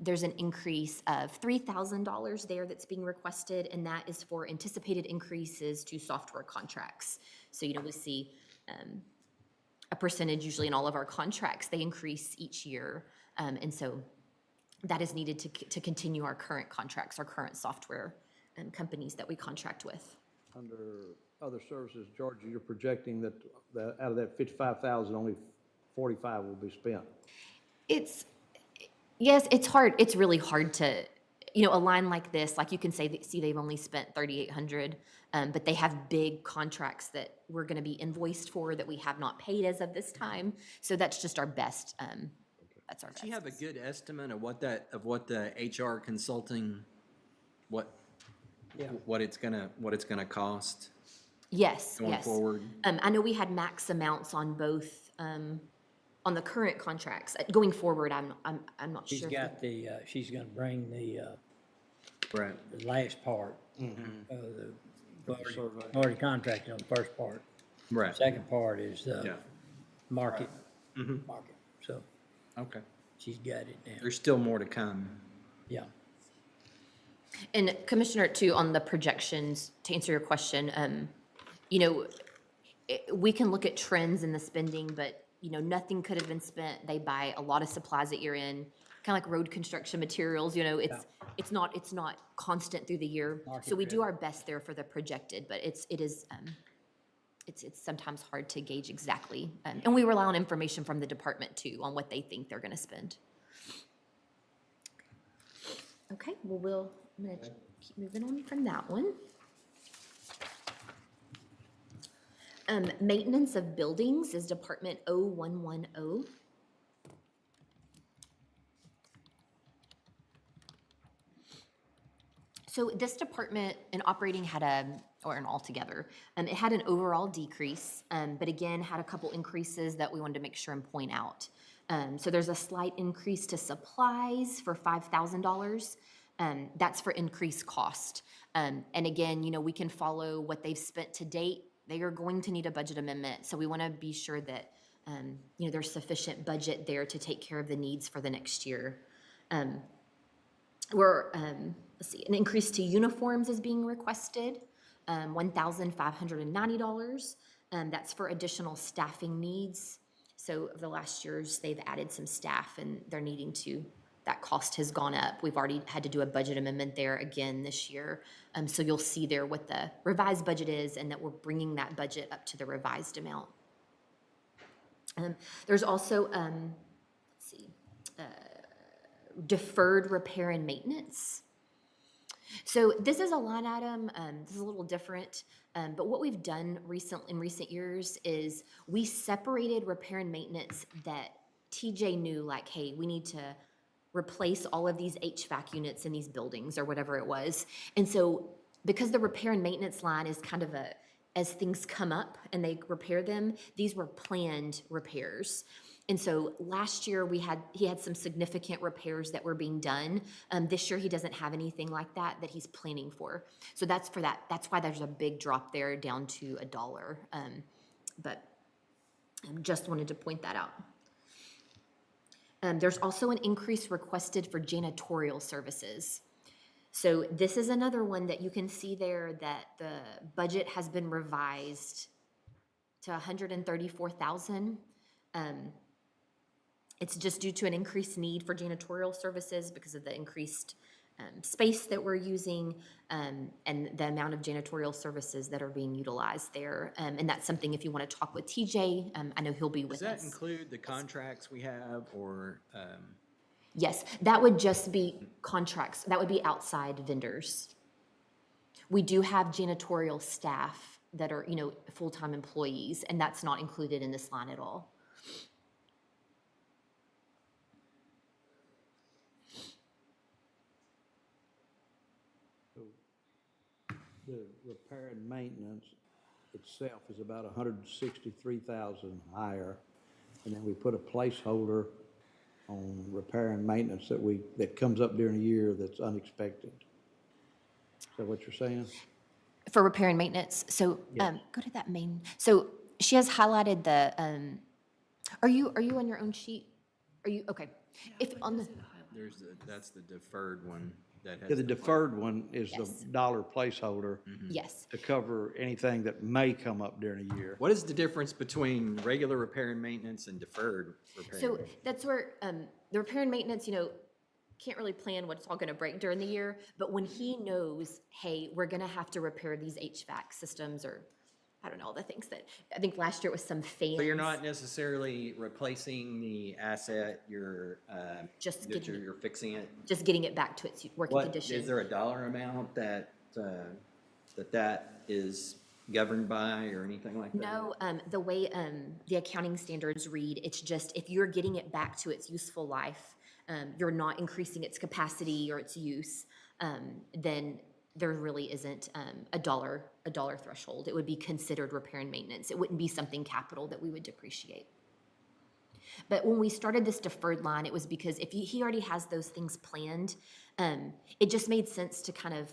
there's an increase of $3,000 there that's being requested, and that is for anticipated increases to software contracts. So, we see a percentage usually in all of our contracts, they increase each year. And so that is needed to continue our current contracts, our current software companies that we contract with. Under other services, Georgia, you're projecting that out of that 55,000, only 45 will be spent. Yes, it's hard. It's really hard to, a line like this, like you can see they've only spent 3,800, but they have big contracts that we're going to be invoiced for that we have not paid as of this time. So that's just our best. That's our best. Do you have a good estimate of what the HR consulting, what it's gonna cost Yes, going yes. forward? I know we had max amounts on both, on the current contracts. Going forward, I'm not She's sure. got she's gonna bring the Right. last part. Already contracted on the first part. Right. Second part is Yeah. market. Mm-hmm. Market. So Okay. she's got it now. There's still more to come. Yeah. And Commissioner, too, on the projections, to answer your question, we can look at trends in the spending, but, nothing could have been spent. They buy a lot of supplies at year end, kind of like road construction materials, it's not constant through the year. So we do our best there for the projected, but it's sometimes hard to gauge exactly. And we rely on information from the department, too, on what they think they're gonna spend. Okay, well, I'm gonna keep moving on from that one. Maintenance of buildings is Department 0110. So this department in operating had an altogether, it had an overall decrease, but again, had a couple increases that we wanted to make sure and point out. So there's a slight increase to supplies for $5,000. That's for increased cost. And again, we can follow what they've spent to date. They are going to need a budget amendment, so we want to be sure that, there's sufficient budget there to take care of the needs for the next year. Let's see, an increase to uniforms is being requested, $1,590. That's for additional staffing needs. So over the last years, they've added some staff and they're needing to, that cost has gone up. We've already had to do a budget amendment there again this year. So you'll see there what the revised budget is and that we're bringing that budget up to the revised amount. There's also, deferred repair and maintenance. So this is a line item, this is a little different, but what we've done in recent years is we separated repair and maintenance that TJ knew, like, hey, we need to replace all of these HVAC units in these buildings or whatever it was. And so because the repair and maintenance line is kind of as things come up and they repair them, these were planned repairs. And so last year he had some significant repairs that were being done. This year he doesn't have anything like that he's planning for. So that's for that. That's why there's a big drop there down to $1. But I just wanted to point that out. There's also an increase requested for janitorial services. So this is another one that you can see there that the budget has been revised to $134,000. It's just due to an increased need for janitorial services because of the increased space that we're using and the amount of janitorial services that are being utilized there. And that's something, if you want to talk with TJ, I know he'll be with us. Does that include the contracts we have or? Yes, that would just be contracts. That would be outside vendors. We do have janitorial staff that are, full-time employees, and that's not included in this line at all. The repair and maintenance, itself is about 163,000 higher. And then we put a placeholder on repair and maintenance that comes up during the year that's unexpected. Is that what you're saying? For repair and maintenance, so, go to that main, so she has highlighted the, are you on your own sheet? Are you, okay. If on the, That's the deferred one that has. Yeah, the deferred one is the Yes. dollar placeholder yes, to cover anything that may come up during the year. What is the difference between regular repair and maintenance and deferred repair? and so maintenance? that's where, the repair and maintenance, can't really plan what it's all gonna break during the year, but when he knows, hey, we're gonna have to repair these HVAC systems, or, I don't know, all the things that, I think last year it was some fans. So you're not necessarily replacing the asset, you're, Just that getting you're fixing it? Just getting it back to its working What, condition. is there a dollar amount that is governed by or anything like that? No, the way the accounting standards read, it's just if you're getting it back to its useful life, you're not increasing its capacity or its use, then there really isn't a dollar threshold. It would be considered repair and maintenance. It wouldn't be something capital that we would depreciate. But when we started this deferred line, it was because if he already has those things planned, it just made sense to kind of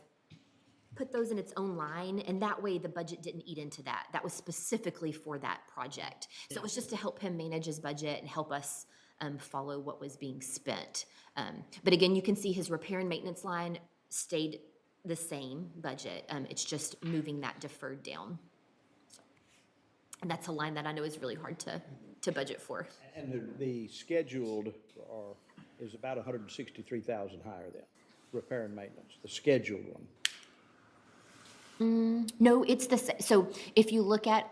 put those in its own line, and that way the budget didn't eat into that. That was specifically for that project. So it was just to help him manage his budget and help us follow what was being spent. But again, you can see his repair and maintenance line stayed the same budget. It's just moving that deferred down. So, and that's a line that I know is really hard to budget for. And the scheduled is about 163,000 higher than repair and maintenance, the scheduled one. No, it's the same. So if you look at,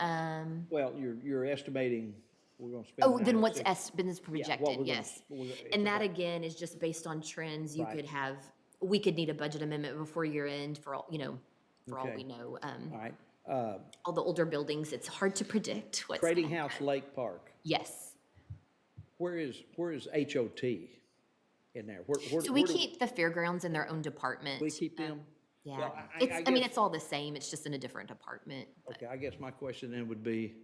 Well, you're estimating we're gonna spend. then what's 160 been what projected, we're gonna- yes. it's And that about- again is just based on trends. You Right. could have, we could need a budget amendment before year end for all, for all Okay. we know. All right, All the older buildings, it's hard to predict what's. Trading gonna House happen. Lake Park, Yes. where is HOT in there? Where So we do keep the fairgrounds in their own department. We keep them? Yeah. Well, I mean, guess- it's all the same. It's just in a different department. but- Okay, I guess my question then would be,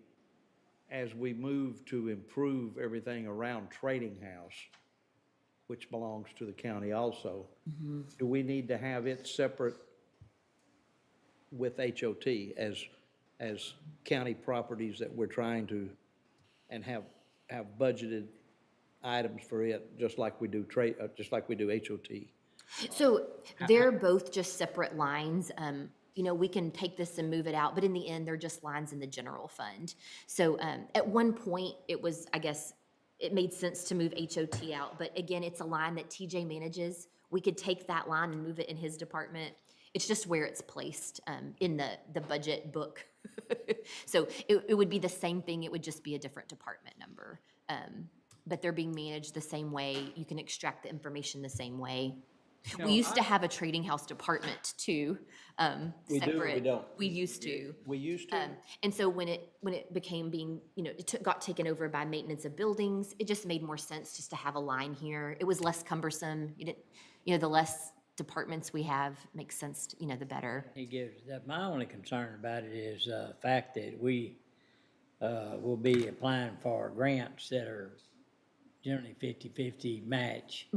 as we move to improve everything around Trading House, which belongs to the county also, do we need to have it separate with HOT as county properties that we're trying to, and have budgeted items for it, just like we do just like we do HOT? So they're both just separate lines. We can take this and move it out, but in the end, they're just lines in the general fund. So at one point, it was, I guess, it made sense to move HOT out, but again, it's a line that TJ manages. We could take that line and move it in his department. It's just where it's placed in the budget book. So it would be the same thing, it would just be a different department number. But they're being managed the same way. You can extract the information the same way. We used to have a trading house department too, We do or we separate. don't? We used to. We used to? And so when it became got taken over by maintenance of buildings, it just made more sense just to have a line here. It was less cumbersome. You didn't, the less departments we have, makes sense, the better. He gives, that, my only concern about it is the fact that we will be applying for grants that are generally 50-50 match.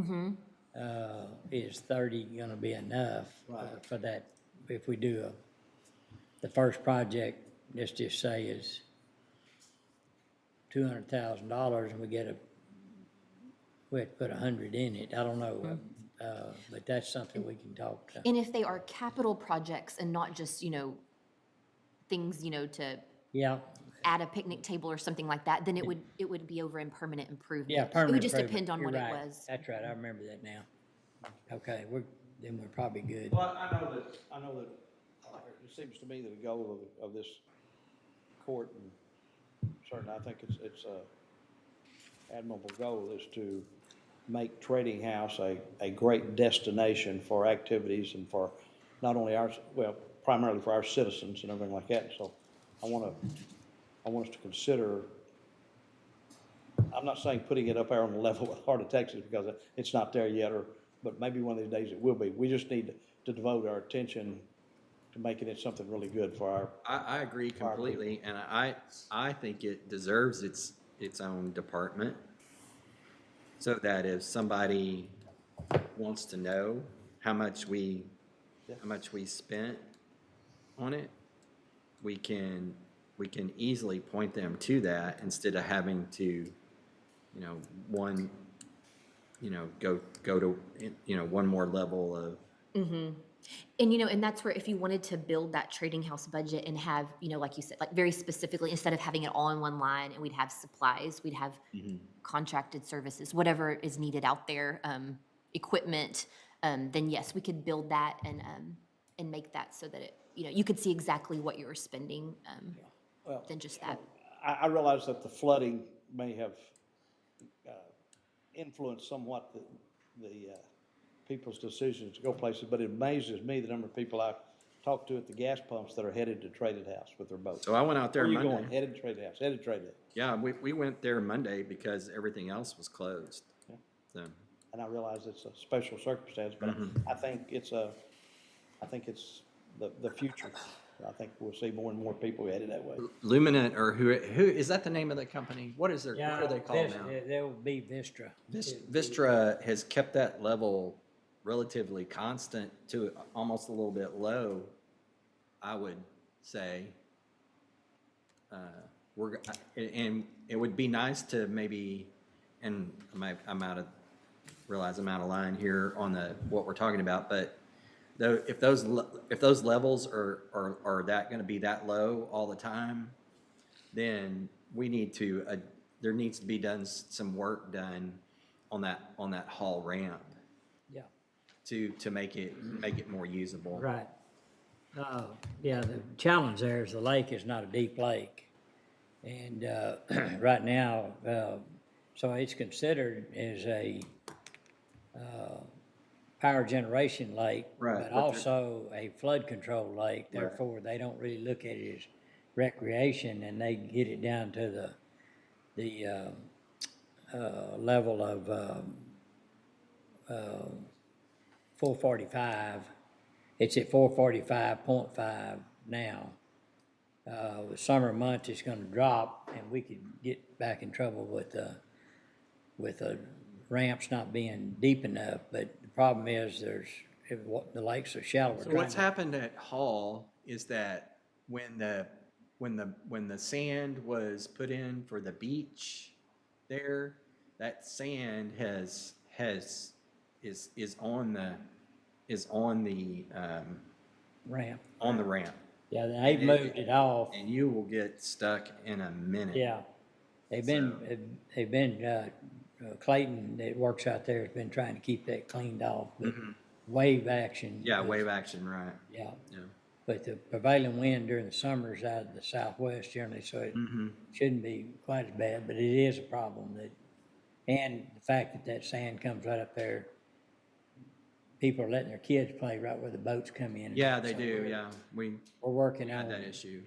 Is 30 gonna be enough for that? If we do the first project, let's just say is $200,000 and we have to put 100 in it, I don't know. But that's something we can talk to. And if they are capital projects and not just, things, to Yeah, add a picnic table or something like that, then it would be over in permanent improvement. yeah, permanent It would just improvement. depend on You're what it right. was. That's right, I remember that now. Okay, then we're probably good. Well, I know that, it seems to me that the goal of this court, and certainly I think it's a admirable goal, is to make Trading House a great destination for activities and for not only primarily for our citizens and everything like that. So I want us to consider, I'm not saying putting it up there on the level with Heart of Texas because it's not there yet, but maybe one of these days it will be. We just need to devote our attention to making it something really good for our, I agree completely, and I think it deserves its own department. So that if somebody wants to know how much we spent on it, we can easily point them to that instead of having to, go to, one more level of, And, and that's where if you wanted to build that trading house budget and have, like you said, like very specifically, instead of having it all in one line and we'd have supplies, we'd have contracted services, whatever is needed out there, equipment, then yes, we could build that and make that so that it, you could see exactly what you were spending, than just that. I realize that the flooding may have influenced somewhat the people's decisions to go places, but it amazes me the number of people I talk to at the gas pumps that are headed to Traded House with their boats. so I went out there Where are you going? Monday. Headed to Traded House, headed to Traded House. Yeah, we went there Monday because everything else was closed. Yeah. So, And I realize it's a special circumstance, but I think it's the future. I think we'll see more and more people headed that way. Luminant, or who is that the name of the company? What is their, what Yeah, are they called now? There will be Vistra. Vistra has kept that level relatively constant to almost a little bit low, I would say. And it would be nice to maybe, and realize I'm out of line here on what we're talking about, but though, if those levels are that gonna be that low all the time, then we need to, there needs to be some work done on that hall ramp Yeah, to make it more usable. right. Yeah, the challenge there is the lake is not a deep lake. And right now, so it's considered as a power generation lake, Right, but but also a flood control lake. Therefore, they don't really look at it as recreation, and they get it down to the level of 445. It's at 445.5 now. The summer months, it's gonna drop, and we could get back in trouble with the ramps not being deep enough. But the problem is the lakes are shallow. We're So trying what's to- happened at Hall is that when the sand was put in for the beach there, that sand is on the Ramp. ramp, Yeah, they've moved it off. and you will get stuck in a minute. Yeah. They've been, Clayton that works out there has been trying to keep that cleaned off, but wave action. Yeah, wave action, right? Yeah. Yeah. But the prevailing wind during the summer is out of the southwest generally, so it shouldn't be quite as bad, but it is a problem and the fact that sand comes right up there, people are letting their kids play right where the boats come in. Yeah, they So do, yeah. We We're working had on, that issue.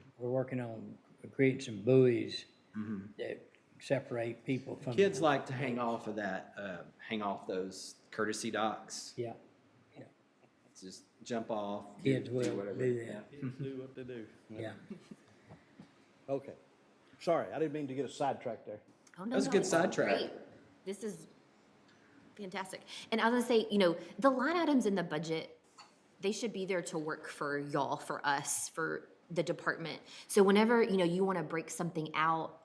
creating some buoys that separate people from. Kids like to hang off of hang off those courtesy docks. Yeah, Just jump off. kids do will whatever. do that, Do what they do. yeah. Okay. Sorry, I didn't mean to get us sidetracked there. Oh, no, That was a no, good this is sidetrack. great. This is fantastic. And I was gonna say, the line items in the budget, they should be there to work for y'all, for us, for the department. So whenever, you wanna break something out,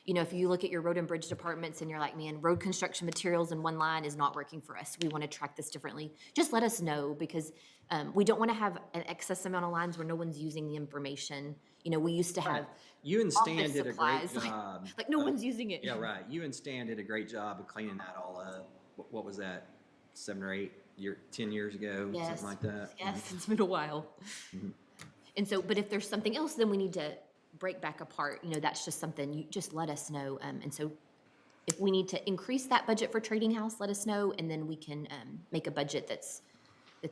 if you look at your road and bridge departments and you're like, man, road construction materials in one line is not working for us, we wanna track this differently, just let us know, because we don't wanna have an excess amount of lines where no one's using the information. We used to have You and Stan office did a great supplies, like- job. like no one's using it. Yeah, right. You and Stan did a great job of cleaning that all up. What was that, 10 years ago, Yes. something like that? Yes, it's been a while. And so, but if there's something else, then we need to break back apart, that's just something, you just let us know. And so if we need to increase that budget for Trading House, let us know, and then we can make a budget that's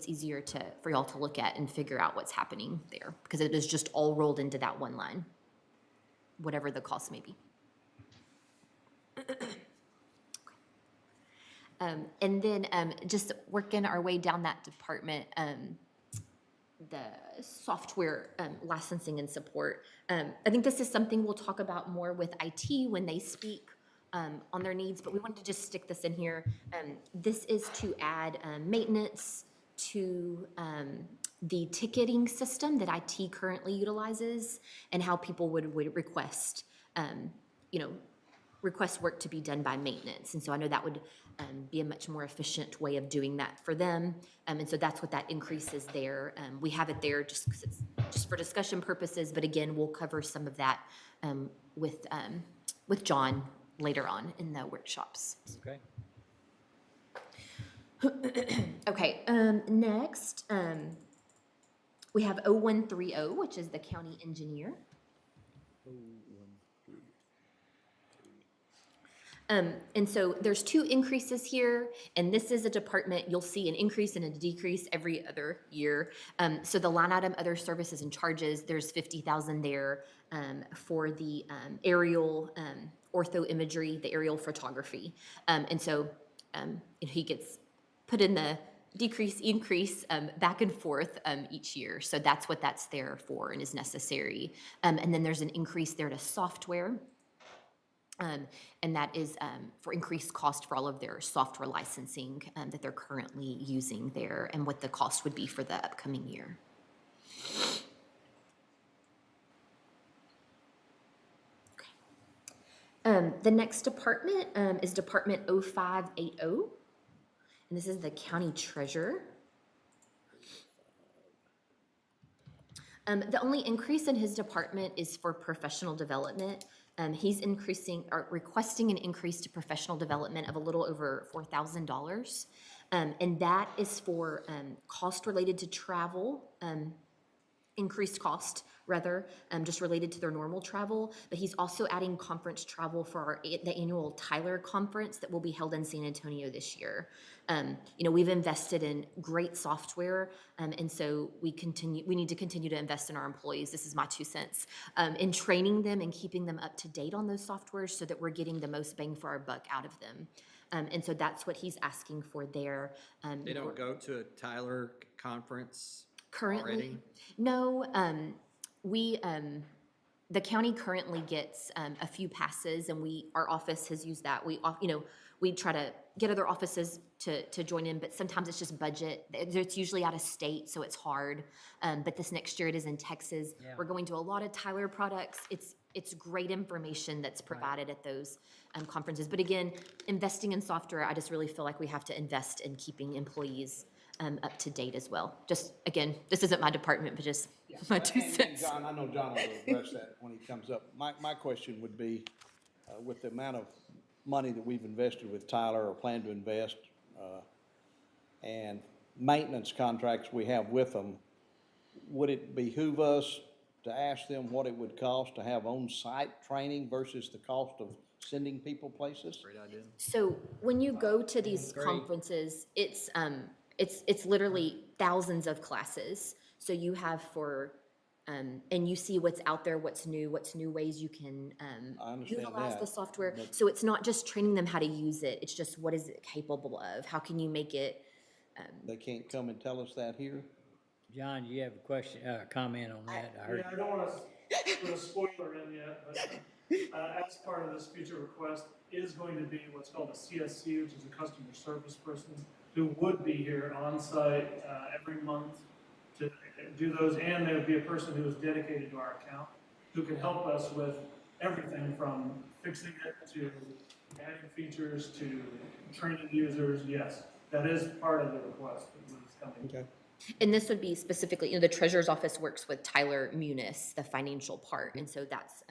easier for y'all to look at and figure out what's happening there, because it is just all rolled into that one line, whatever the cost may be. And then just working our way down that department, the software licensing and support. I think this is something we'll talk about more with IT when they speak on their needs, but we wanted to just stick this in here. This is to add maintenance to the ticketing system that IT currently utilizes and how people would request, you know, request work to be done by maintenance. And so I know that would be a much more efficient way of doing that for them. And so that's what that increase is there. We have it there just because it's just for discussion purposes, but again, we'll cover some of that with John later on in the workshops. Okay. Okay, next, we have 0130, which is the county engineer. And so there's two increases here, and this is a department, you'll see an increase and a decrease every other year. So the line item, other services and charges, there's 50,000 there for the aerial ortho imagery, the aerial photography. And so he gets put in the decrease, increase, back and forth each year. So that's what that's there for and is necessary. And then there's an increase there to software. And that is for increased cost for all of their software licensing that they're currently using there and what the cost would be for the upcoming year. Okay. The next department is Department 0580, and this is the county treasurer. The only increase in his department is for professional development. He's increasing or requesting an increase to professional development of a little over $4,000. And that is for cost related to travel, increased cost rather, just related to their normal travel. But he's also adding conference travel for the annual Tyler conference that will be held in San Antonio this year. You know, we've invested in great software, and so we need to continue to invest in our employees. This is my 2 cents, in training them and keeping them up to date on those softwares so that we're getting the most bang for our buck out of them. And so that's what he's asking for there. They don't go to a Tyler conference Currently, already? no, the county currently gets a few passes, and our office has used that. We try to get other offices to join in, but sometimes it's just budget. It's usually out of state, so it's hard. But this next year it is in Texas. Yeah. We're going to a lot of Tyler products. It's great information that's provided at those conferences. But again, investing in software, I just really feel like we have to invest in keeping employees up to date as well. Just, again, this isn't my department, but just my 2 And cents. John, I know John will address that when he comes up. My question would be, with the amount of money that we've invested with Tyler or plan to invest, and maintenance contracts we have with them, would it behoove us to ask them what it would cost to have on-site training versus the cost of sending people places? Great idea. So when you go to these Great. conferences, it's literally thousands of classes. So you have and you see what's out there, what's new ways you can I understand utilize that, the software. but- So it's not just training them how to use it. It's just what is it capable of? How can you make it? They can't come and tell us that here? John, do you have a question, comment on that? I heard Yeah, I don't want to put a spoiler in yet, but as part of this future request is going to be what's called a CSC, which is a customer service person, who would be here on site every month to do those, and there would be a person who is dedicated to our account, who can help us with everything from fixing it to adding features to training users. Yes, that is part of the request that is coming. Okay. And this would be specifically, the treasurer's office works with Tyler Munis, the financial part, and so that's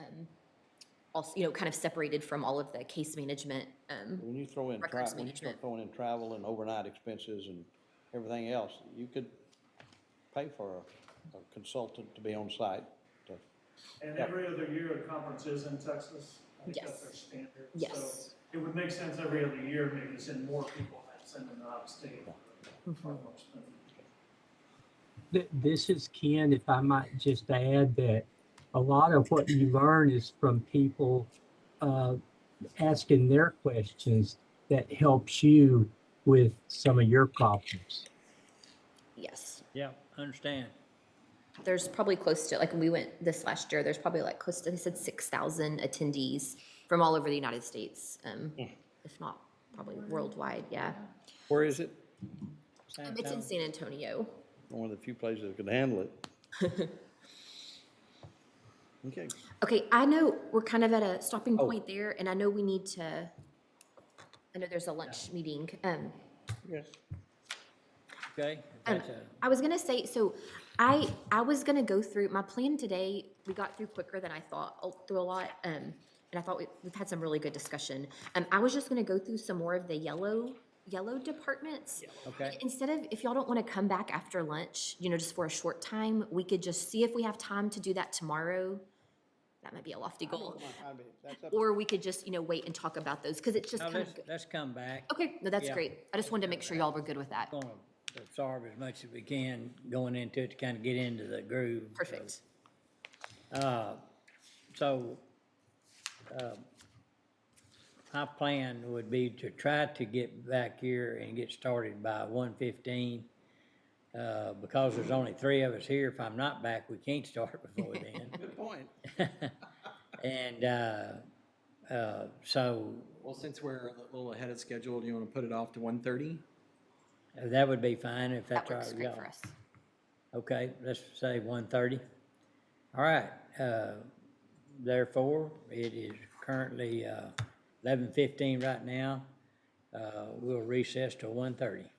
also, kind of separated from all of the case management. When you throw in, Records when you start management. throwing in travel and overnight expenses and everything else, you could pay for a consultant to be on site. And every other year, the conference is in Texas. I think that's Yes. their standard. Yes. So it would make sense every other year, maybe to send more people than send them out of state. Far more expensive. This is Ken, if I might just add that a lot of what you learn is from people asking their questions that helps you with some of your problems. Yes. Yeah, understand. there's probably close to, like, when we went this last year, there's probably like close to, they said 6,000 attendees from all over the United States, if not probably worldwide, yeah. Where is it? It's in San Antonio. One of the few places that can handle it. Okay. Okay, I know we're kind of at a stopping point there, and I know we need to, I know there's a lunch meeting. Yes. Okay? That's a- I was gonna say, so I was gonna go through, my plan today, we got through quicker than I thought, through a lot, and I thought we've had some really good discussion. I was just gonna go through some more of the yellow departments. Okay. Instead of, if y'all don't wanna come back after lunch, you know, just for a short time, we could just see if we have time to do that tomorrow. That might be a lofty goal. Or we could just, you know, wait and talk about those, because it's just Now, kind of. let's come back. Okay, no, that's Yeah. great. I just wanted to make sure y'all were good with that. Gonna absorb as much as we can going into it to kind of get into the groove. Perfect. So, my plan would be to try to get back here and get started by 1:15. Because there's only 3 of us here, if I'm not back, we can't start before then. Good point. And, so Well, since we're a little ahead of schedule, do you want to put it off to 1:30? that would be fine if That that's all right works with great y'all. for us. Okay, let's say 1:30. All right, therefore, it is currently 11:15 right now. We'll recess to 1:30.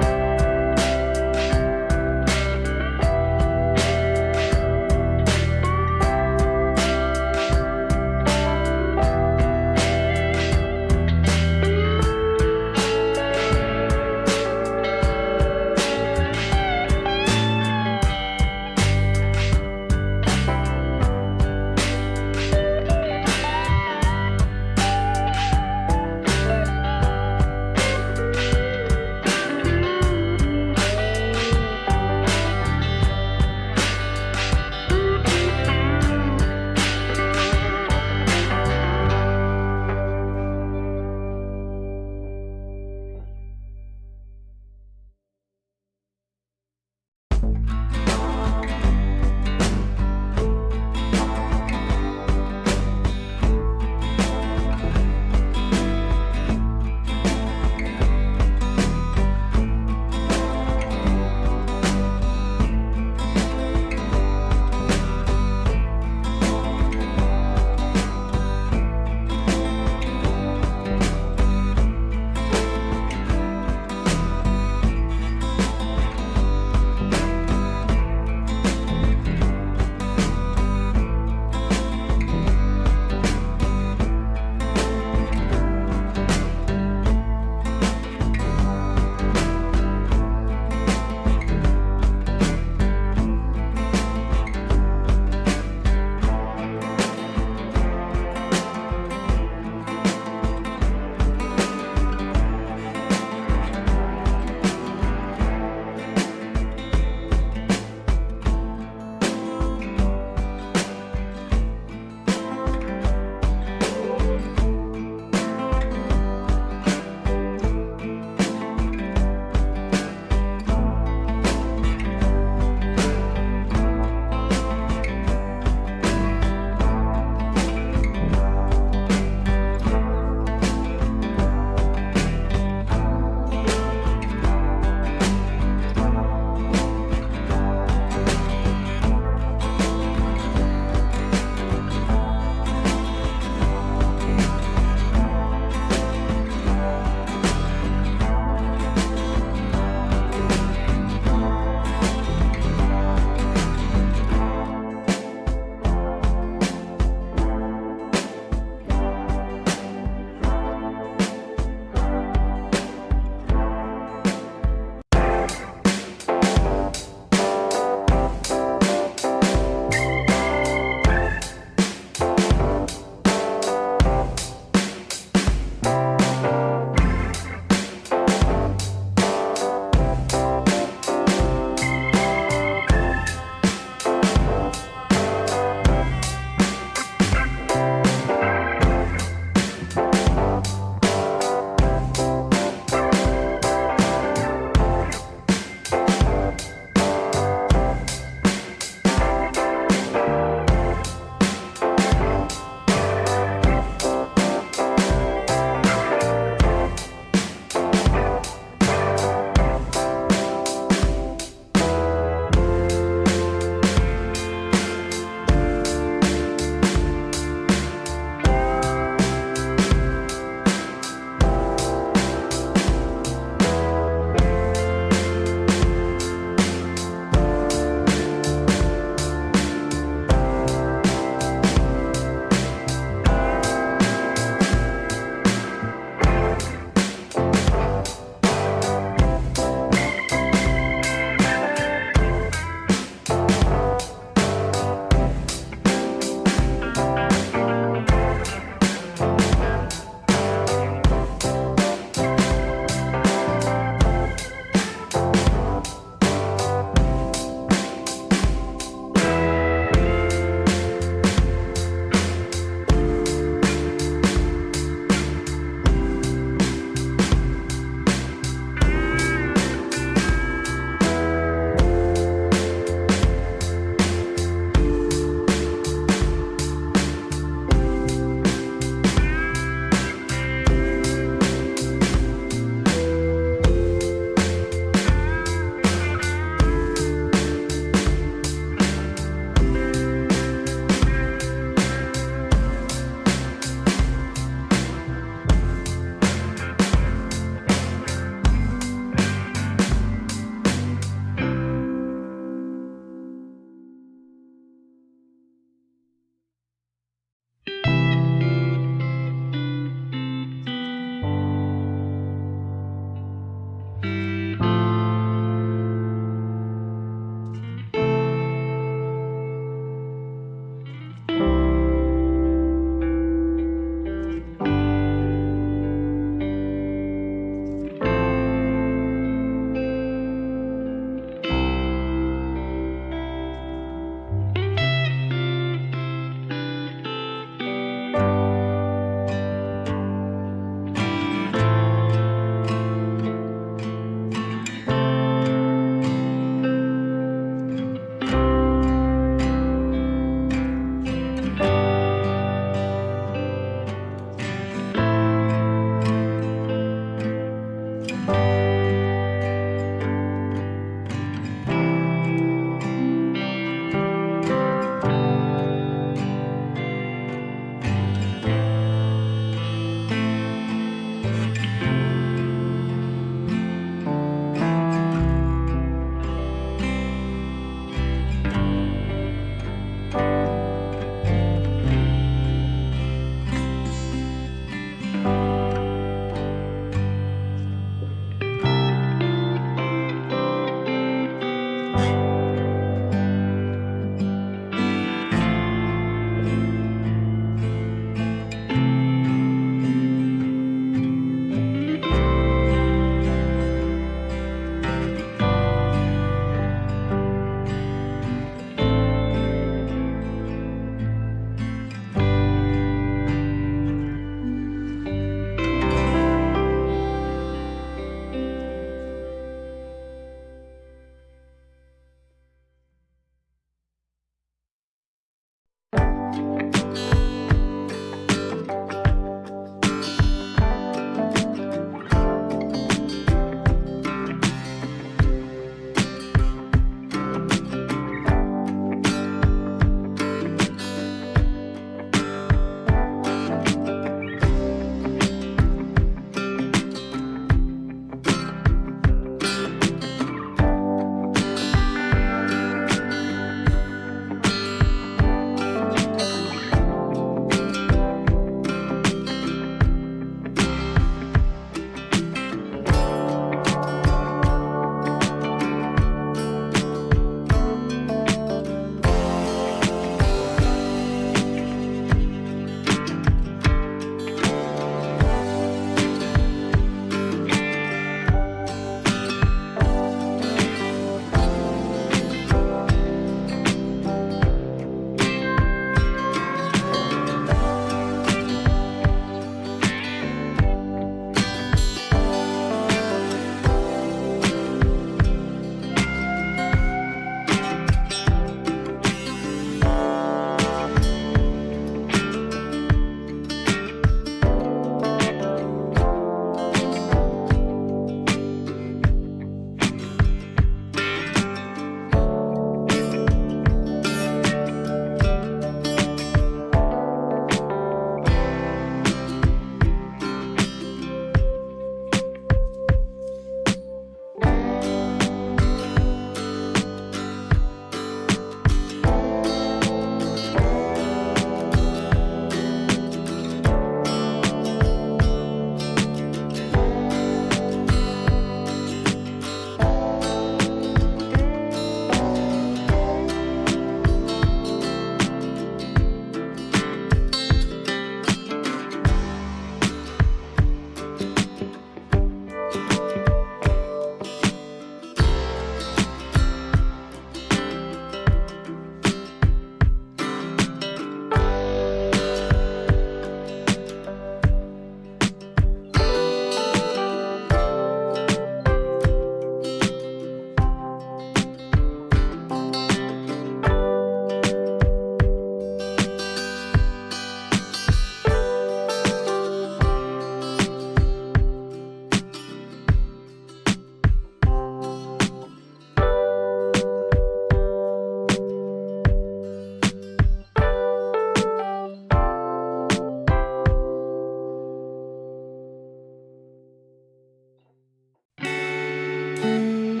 I'm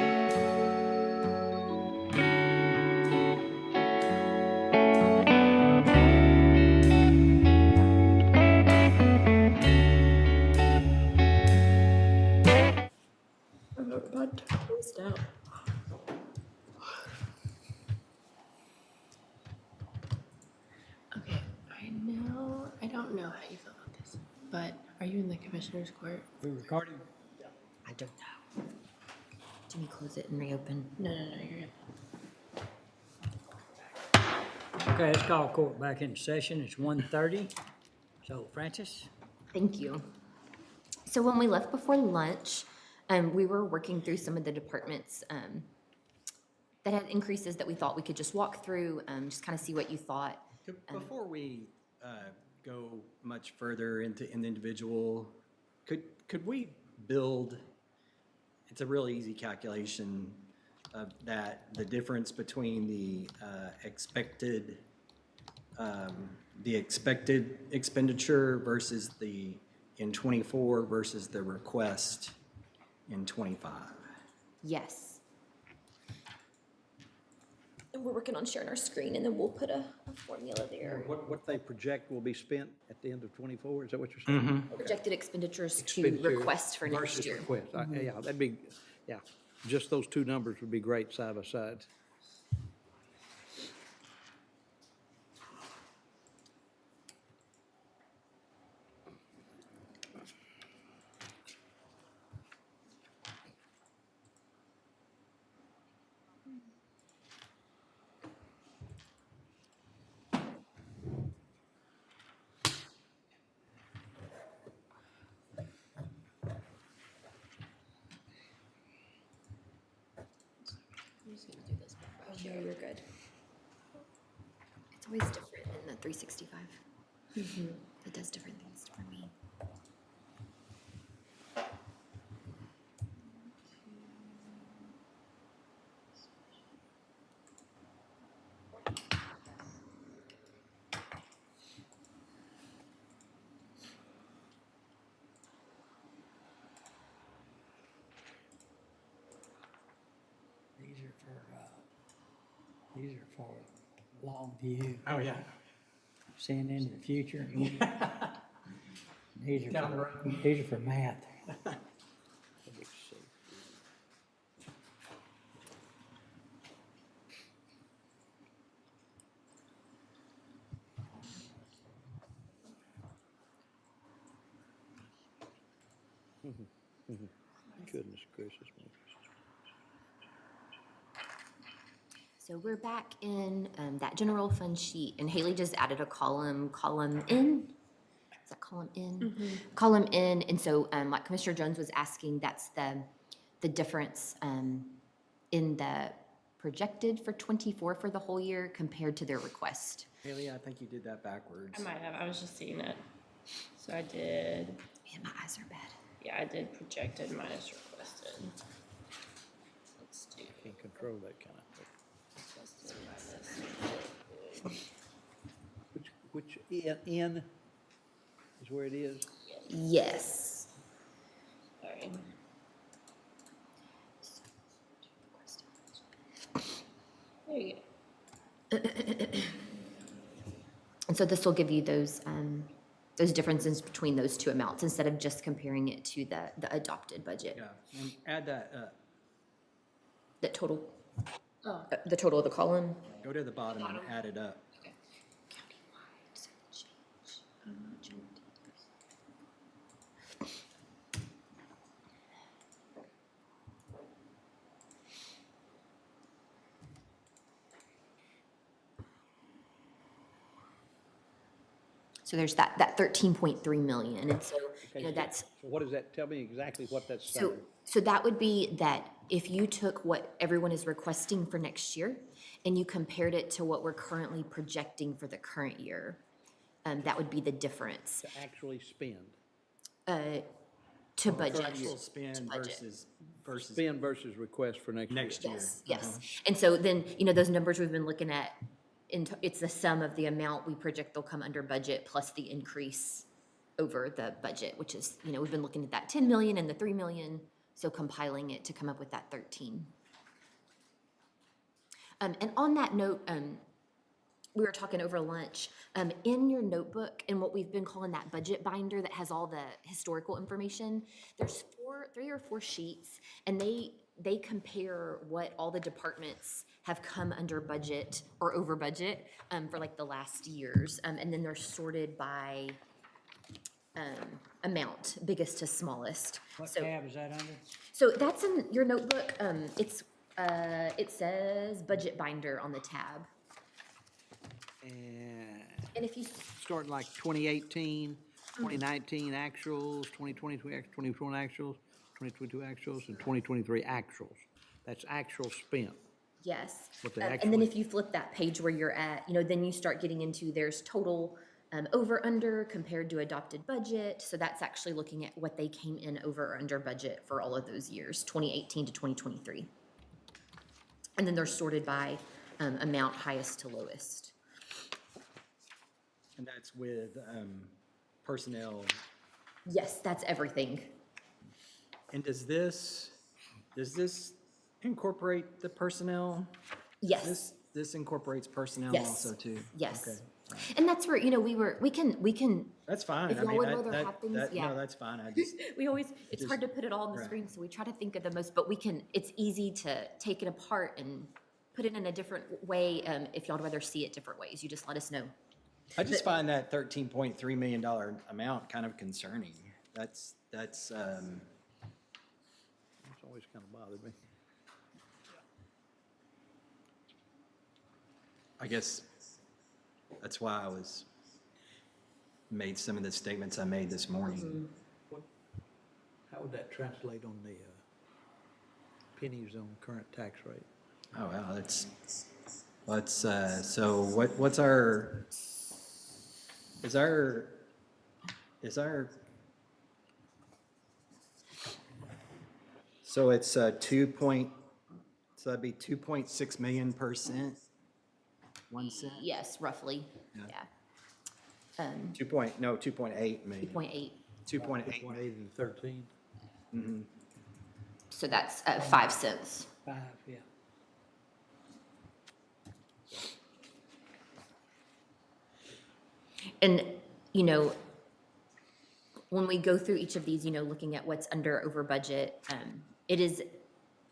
about to close out. Okay, I don't know how you feel about this, but are you in the commissioner's court? We recording? I don't know. Do we close it and reopen? No, you're good. Okay, let's call court back into session. It's 1:30. So Francis? Thank you. So when we left before lunch, we were working through some of the departments that had increases that we thought we could just walk through, just kind of see what you thought. Before we go much further into an individual, could we build, it's a really easy calculation of that, the difference between the expected expenditure versus the, in '24 versus the request in '25? Yes. And we're working on sharing our screen, and then we'll put a formula there. What they project will be spent at the end of '24, is that what you're saying? Projected expenditures to Expenditure request for next versus year. request. Yeah, that'd be, yeah, just those two numbers would be great side by side. I'm just gonna do this. Oh, no, you're good. It's always different in the 365. It does different things for me. These are for long view, Oh, yeah. seeing into the future. These are for math. Goodness gracious me. So we're back in that general fund sheet, and Haley just added a column in. Is that column in? Column in, and so like Commissioner Jones was asking, that's the difference in the projected for '24 for the whole year compared to their request. Haley, I think you did that backwards. I might have, I was just seeing it. So I did, Man, my eyes are bad. yeah, I did projected minus requested. Let's do Can't control that kind of thing. requested minus. Which N is where it is? Yes. Sorry. There you go. And so this will give you those differences between those two amounts instead of just comparing it to the adopted budget. Yeah, and add that up. The total, Oh. the total of the column. Go to the bottom and add it up. So there's that 13.3 million, and so, you know, Okay, that's, So what does that, tell me exactly what that's so, saying? so that would be that if you took what everyone is requesting for next year and you compared it to what we're currently projecting for the current year, that would be the difference, To actually spend. to budget. Actual spend budget. versus Spend versus request for next year. next year. Yes, yes. And so then, you know, those numbers we've been looking at, it's the sum of the amount we project they'll come under budget plus the increase over the budget, which is, you know, we've been looking at that 10 million and the 3 million. So compiling it to come up with that 13. And on that note, we were talking over lunch, in your notebook and what we've been calling that budget binder that has all the historical information, there's 3 or 4 sheets, and they compare what all the departments have come under budget or over budget, for like the last years. And then they're sorted by, amount, biggest to smallest. What So- tab is that under? So that's in your notebook, it says budget binder on the tab. And And if you, starting like 2018, 2019 actuals, 2022 actuals, 2022 actuals, and 2023 actuals. That's actual spent. yes. What they And then actually- if you flip that page where you're at, then you start getting into there's total over, under compared to adopted budget. So that's actually looking at what they came in over or under budget for all of those years, 2018 to 2023. And then they're sorted by amount highest to lowest. And that's with personnel. Yes, that's everything. And does this incorporate the personnel? Yes. This incorporates personnel Yes. also too? Yes. Okay. And that's where, we can, That's fine. If I y'all mean, would rather have things, yeah. No, that's fine. I just, we always, it's hard to put it all on the Right. screen, so we try to think of the most, but it's easy to take it apart and put it in a different way, if y'all would rather see it different ways, you just let us know. I just find that $13.3 million amount kind of concerning. That's, It's always kind of bothered me. I guess that's why I made some of the statements I made this morning. How would that translate on the pennies on current tax rate? Oh, wow, so what's our, is our, so it's so that'd be 2.6 million per cent? 1 cent? Yes, roughly, Yeah. yeah. 2.8 million. 2.8, 2.8 8 million. and 13? so that's 5 cents. 5, yeah. And, when we go through each of these, looking at what's under over budget,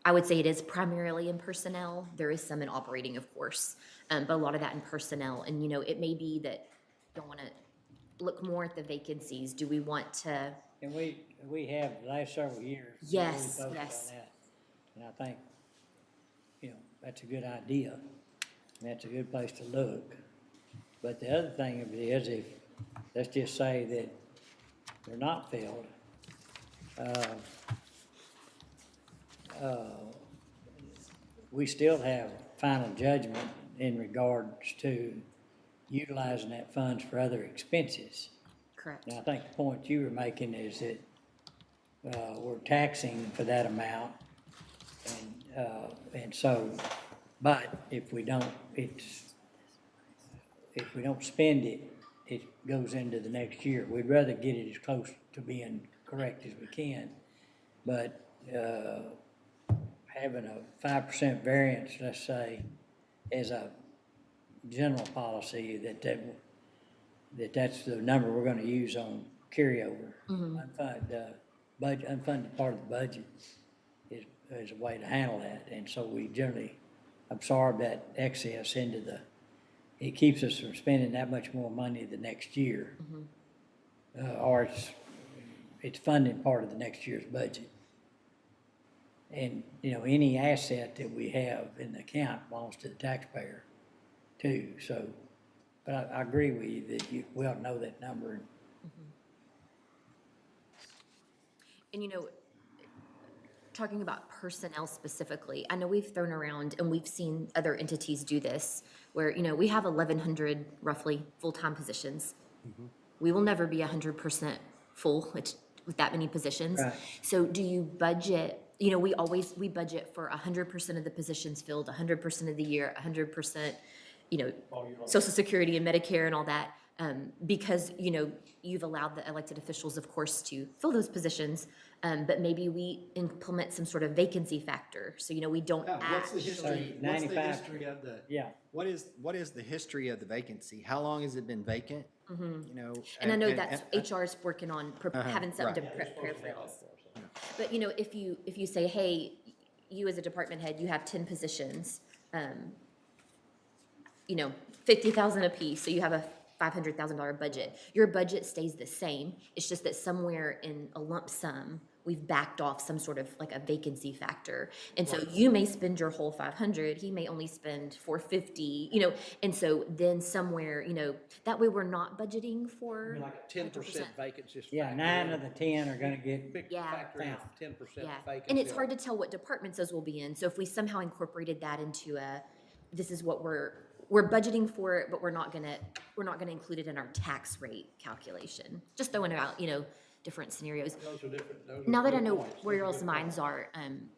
I would say it is primarily in personnel. There is some in operating, of course, but a lot of that in personnel. And, it may be that you want to look more at the vacancies. Do we want to, And we have the last several years. Yes, really focused on yes. that. And I think, that's a good idea, and that's a good place to look. But the other thing of it is, if, let's just say that they're not filled, we still have final judgment in regards to utilizing that funds for other expenses. correct? Now, I think the point you were making is that, we're taxing for that amount. And so, but if we don't spend it, it goes into the next year. We'd rather get it as close to being correct as we can. But, having a 5% variance, let's say, as a general policy, that's the number we're gonna use on carryover. Unfunded part of the budget is a way to handle that, and so we generally absorb that excess into it keeps us from spending that much more money the next year. Or it's funding part of the next year's budget. And, any asset that we have in the account belongs to the taxpayer too, so. But I agree with you that we ought to know that number. And talking about personnel specifically, I know we've thrown around and we've seen other entities do this, where, we have 1,100 roughly full-time positions. We will never be 100% full with that many positions. Right. So do you budget, we budget for 100% of the positions filled, 100% of the year, 100%, Social Security and Medicare and all that. Because, you know, you've allowed the elected officials, of course, to fill those positions, but maybe we implement some sort of vacancy factor, so, you know, we don't What's the actually. history, what's the 95. history of the? Yeah. What is the history of the vacancy? How long has it been vacant? You know? And I know that's, HR's working on having something to right. prepare for this. But, you know, if you say, hey, you as a department head, you have 10 positions, you know, 50,000 apiece, so you have a $500,000 budget. Your budget stays the same. It's just that somewhere in a lump sum, we've backed off some sort of like a vacancy factor. And so you may spend your whole 500, he may only spend 450, you know, and so then somewhere, you know, that way we're not budgeting for. Like a 10% vacancy. Yeah, 9 of the 10 are gonna get, Big Yeah. factor in 10% Yeah, vacancy. and it's hard to tell what departments those will be in, so if we somehow incorporated that into this is what we're budgeting for it, but we're not gonna include it in our tax rate calculation. Just throwing out, you know, different scenarios. Those are different. Those are Now that I good know points. where Those are y'all's good minds are,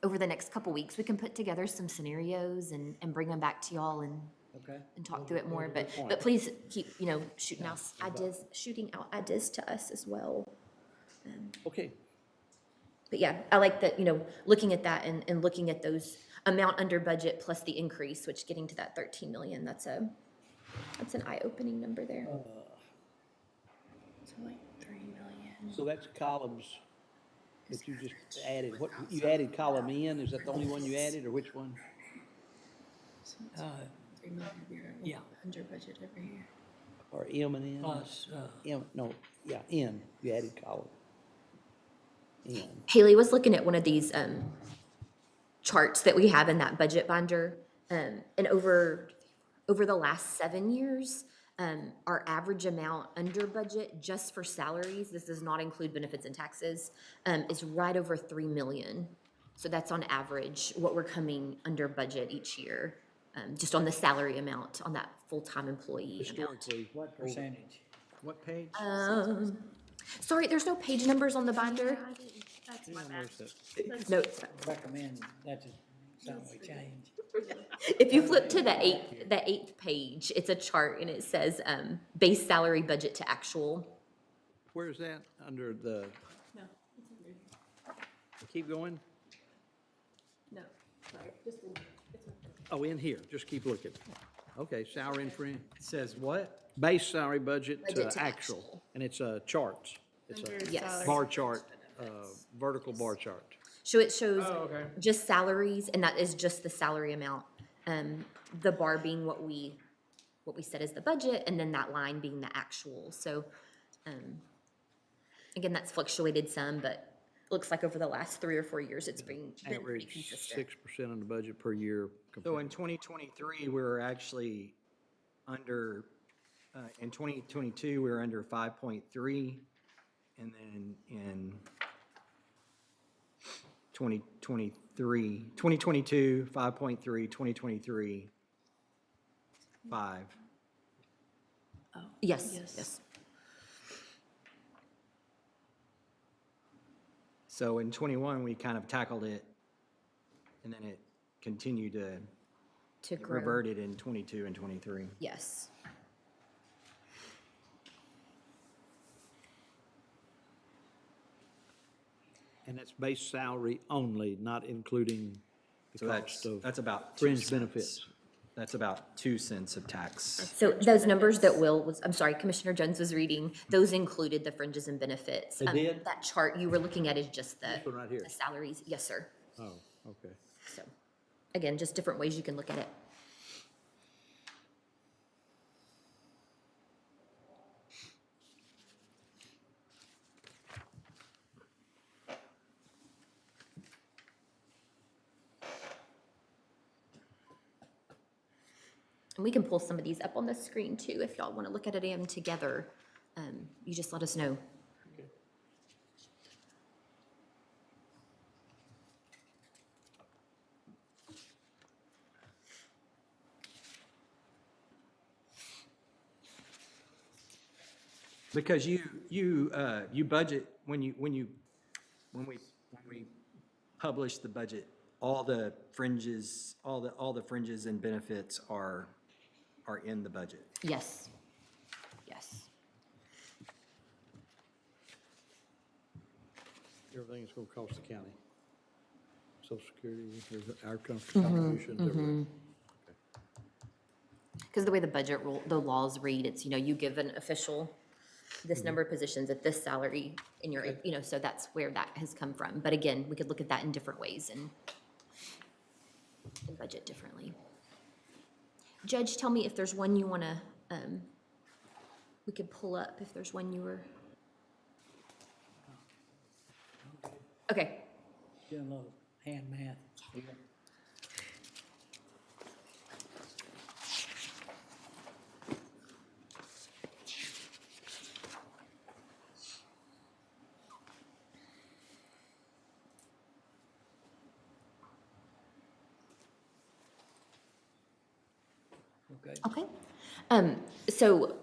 over the next couple weeks, we can put together some scenarios and bring them back to y'all and Okay. talk through it more, those are good but points. please keep, you know, shooting out ideas to us as well. Okay. But yeah, I like that, you know, looking at that and looking at those amount under budget plus the increase, which getting to that 13 million, that's an eye-opening number there. So like 3 million. So that's columns that you just added. What, you added column N? Is that the only one you added, or which one? So it's 3 million every year. yeah. Under budget every year. Or M and N? plus, M, no, yeah, N. You added column. N. Haley was looking at one of these charts that we have in that budget binder, and over the last 7 years, our average amount under budget just for salaries, this does not include benefits and taxes, is right over 3 million. So that's on average what we're coming under budget each year, just on the salary amount on that full-time employee amount. Historically. what percentage? What page? Sorry, there's no page numbers on the binder. That's my bad. No, it's fine. Recommend that's something we change. If you flip to the eighth page, it's a chart and it says, base salary budget to actual. Where is that? Under the, No, it's under here. keep going? No, sorry, just it's Oh, in here. Just keep looking. Okay, salary and fringe. It says what? Base salary budget Budget to to actual. actual. And it's charts. It's under a Yes. salary. bar chart, vertical bar chart. So it shows okay. just salaries, and that is just the salary amount. The bar being what we said is the budget, and then that line being the actual. So, again, that's fluctuated some, but looks like over the last 3 or 4 years, it's been pretty Average consistent. 6% on the budget per year. So in 2023, we were actually under, in 2022, we were under 5.3. And then in 2022, 5.3, 2023, 5. Yes, Yes. yes. So in 21, we kind of tackled it, and then it continued to To it grow. reverted in 22 and 23. Yes. And that's base salary only, not including So the cost of that's about 2 fringe cents. benefits. That's about 2 cents of tax. So those numbers that I'm sorry, Commissioner Jones was reading, those included the fringes and benefits. They did? That chart you were looking at is just This one right here. the salaries. Yes, sir. Oh, okay. So, again, just different ways you can look at it. And we can pull some of these up on the screen too, if y'all want to look at them together. You just let us know. Because you budget, when we publish the budget, all the fringes and benefits are in the budget. Yes. Yes. Everything's gonna cost the county. Social Security, our contributions, everything. Because the way the budget rule, the laws read, it's, you know, you give an official this number of positions at this salary in your, you know, so that's where that has come from. But again, we could look at that in different ways and budget differently. Judge, tell me if there's one you want to, we could pull up if there's one you were. Okay, Doing a little hand math here. Okay. okay. So,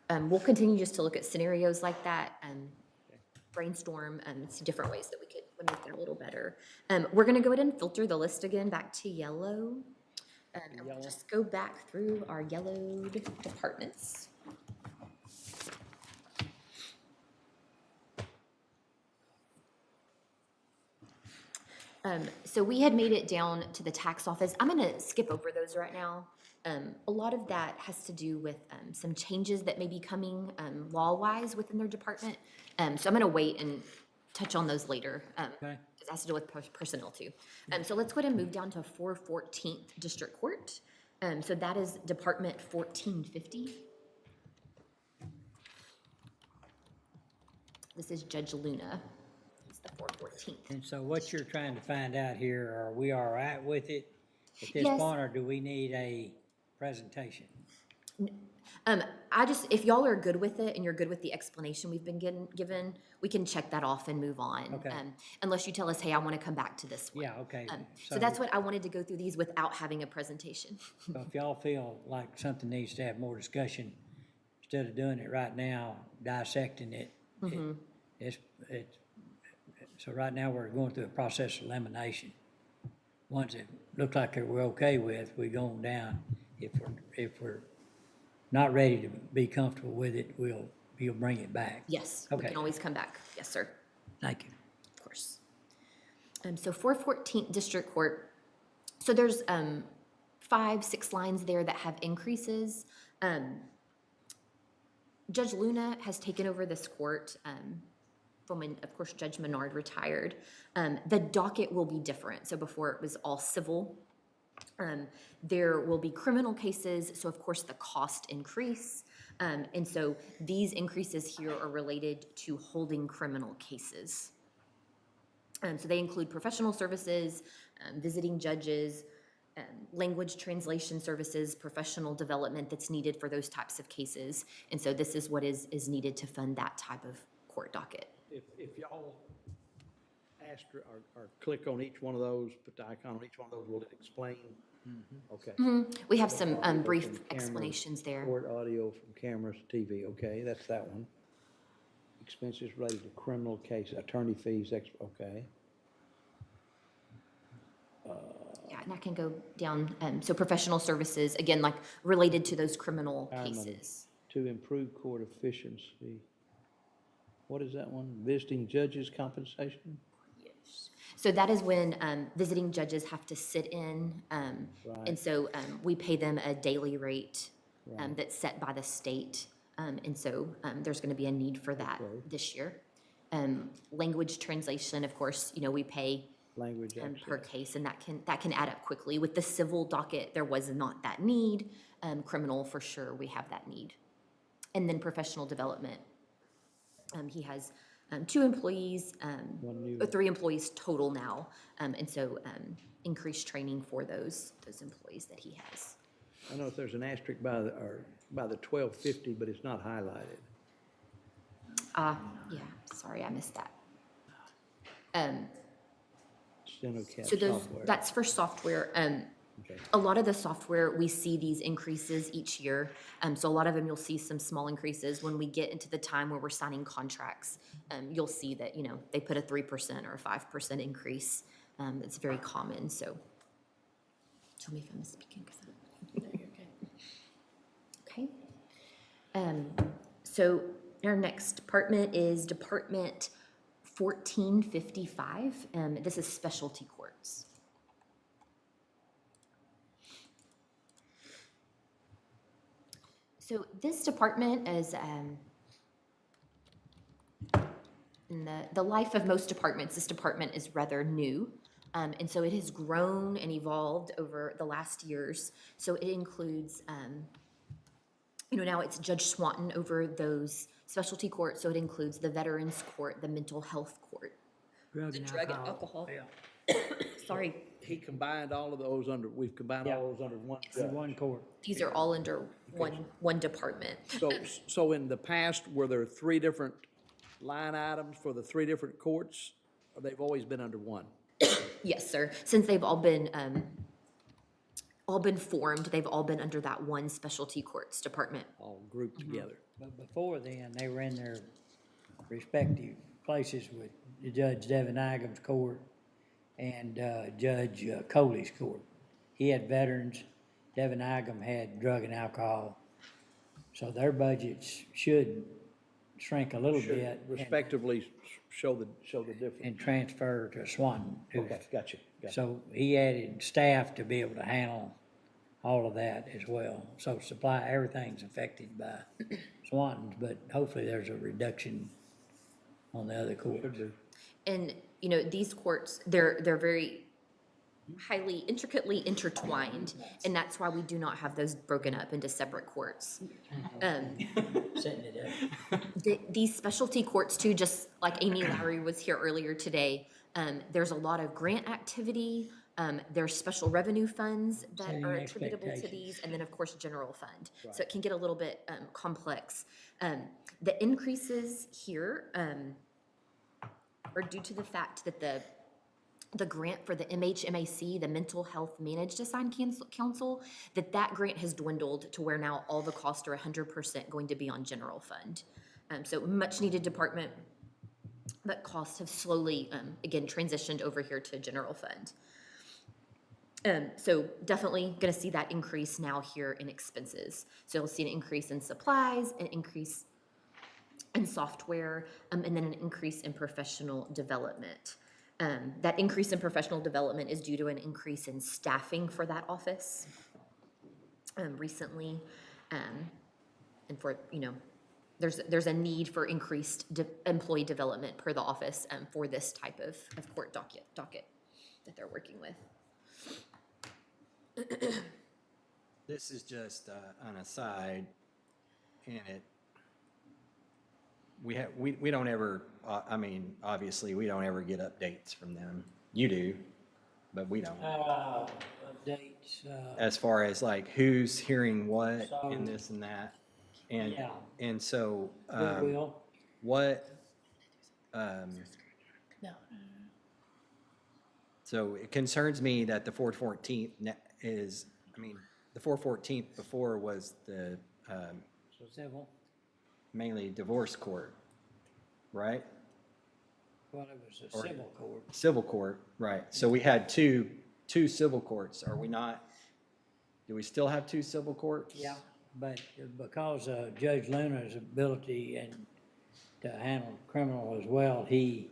we'll continue just to look at scenarios like that, brainstorm, see different ways that we could make that a little better. We're gonna go ahead and filter the list again back to yellow. And we'll just go back through our yellowed departments. So we had made it down to the tax office. I'm gonna skip over those right now. A lot of that has to do with some changes that may be coming law-wise within their department. So I'm gonna wait and touch on those later. Okay. It has to do with personnel too. So let's go ahead and move down to 414th District Court. So that is Department 1450. This is Judge Luna. It's the 414th. And so what you're trying to find out here, are we all right with it at this Yes. point, or do we need a presentation? I just, if y'all are good with it and you're good with the explanation we've been given, we can check that off and move on. Okay. Unless you tell us, hey, I want to come back to this one. Yeah, okay. So that's what I wanted to go through these without having a presentation. So if y'all feel like something needs to have more discussion, instead of doing it right now, dissecting it, it's, so right now we're going through a process of elimination. Ones that look like we're okay with, we go on down. If we're not ready to be comfortable with it, we'll bring it back. Yes, we Okay. can always come back. Yes, sir, Thank you. of course. So 414th District Court, so there's 5-6 lines there that have increases. Judge Luna has taken over this court from when, of course, Judge Menard retired. The docket will be different. So before it was all civil. There will be criminal cases, so of course the cost increase. And so these increases here are related to holding criminal cases. So they include professional services, visiting judges, language translation services, professional development that's needed for those types of cases. And so this is what is needed to fund that type of court docket. If y'all asterisk or click on each one of those, put the icon on each one of those, will it explain? Okay. We have some brief From cameras, explanations there. Court audio from cameras, TV, okay, that's that one. Expenses related to criminal case, attorney fees, okay. Yeah, and I can go down, so professional services, again, like related to those criminal Retirement cases. To improve court efficiency. What is that one? Visiting judges compensation? So that is when visiting judges have to sit in, and so we pay them a daily rate that's set by the state. And so there's going to be a need for that this year. Language translation, of course, you know, we pay Language per access. case, and that can add up quickly. With the civil docket, there was not that need. Criminal, for sure, we have that need. And then professional development. He has 2 employees, One new. 3 employees total now, and so increased training for those employees that he has. I know if there's an asterisk by the 1250, but it's not highlighted. Yeah, sorry, I missed that. StenoCAD So those, software. that's for software. Okay. A lot of the software, we see these increases each year. So a lot of them, you'll see some small increases. When we get into the time where we're signing contracts, you'll see that, you know, they put a 3% or a 5% increase. It's very common, so. Tell me if I'm speaking, 'cause I don't. No, you're good. Okay. So our next department is Department 1455. This is specialty courts. So this department is, in the life of most departments, this department is rather new. And so it has grown and evolved over the last years. So it includes, now it's Judge Swanton over those specialty courts. So it includes the Veterans Court, the Mental Health Court, Drug the and Drug and alcohol. Alcohol. Sorry, He combined all of those under, we've combined all those under one In judge. one court. these are all under one department. So in the past, were there three different line items for the three different courts? Or they've always been under one? Yes, sir. Since they've all been formed, they've all been under that one specialty courts department. All grouped together? But before then, they were in their respective places with Judge Devin Igam's court and Judge Coley's court. He had veterans, Devin Igam had drug and alcohol. So their budgets should shrink a little bit Respectively, show the difference. and transfer to Swanton. who's- Okay, gotcha. So he added staff to be able to handle all of that as well. So supply, everything's affected by Swanton's, but hopefully there's a reduction on the other courts. And, these courts, they're very highly intricately intertwined, and that's why we do not have those broken up into separate courts. Setting it up. These specialty courts too, just like Amy Lowry was here earlier today, there's a lot of grant activity. There's special revenue funds that Setting are attributable to expectations. these, and then of course, general fund. So it can get a little bit complex. The increases here are due to the fact that the grant for the MHMAC, the Mental Health Managed Assigned Council, that grant has dwindled to where now all the costs are 100% going to be on general fund. So much needed department, but costs have slowly, again, transitioned over here to general fund. So definitely gonna see that increase now here in expenses. So you'll see an increase in supplies, an increase in software, and then an increase in professional development. That increase in professional development is due to an increase in staffing for that office recently. And for, there's a need for increased employee development per the office for this type of court docket that they're working with. This is just an aside, and we don't ever, obviously, we don't ever get updates from them. You do, but we don't. Updates, As far as like who's hearing what So- and this and that. Yeah. And so, goodwill. what, No. so it concerns me that the 414th is, the 414th before was the So civil, mainly divorce court, right? well, it was a Or- civil court. Civil court, right. So we had two civil courts. Are we not, do we still have two civil courts? Yeah, but because of Judge Luna's ability and to handle criminal as well, he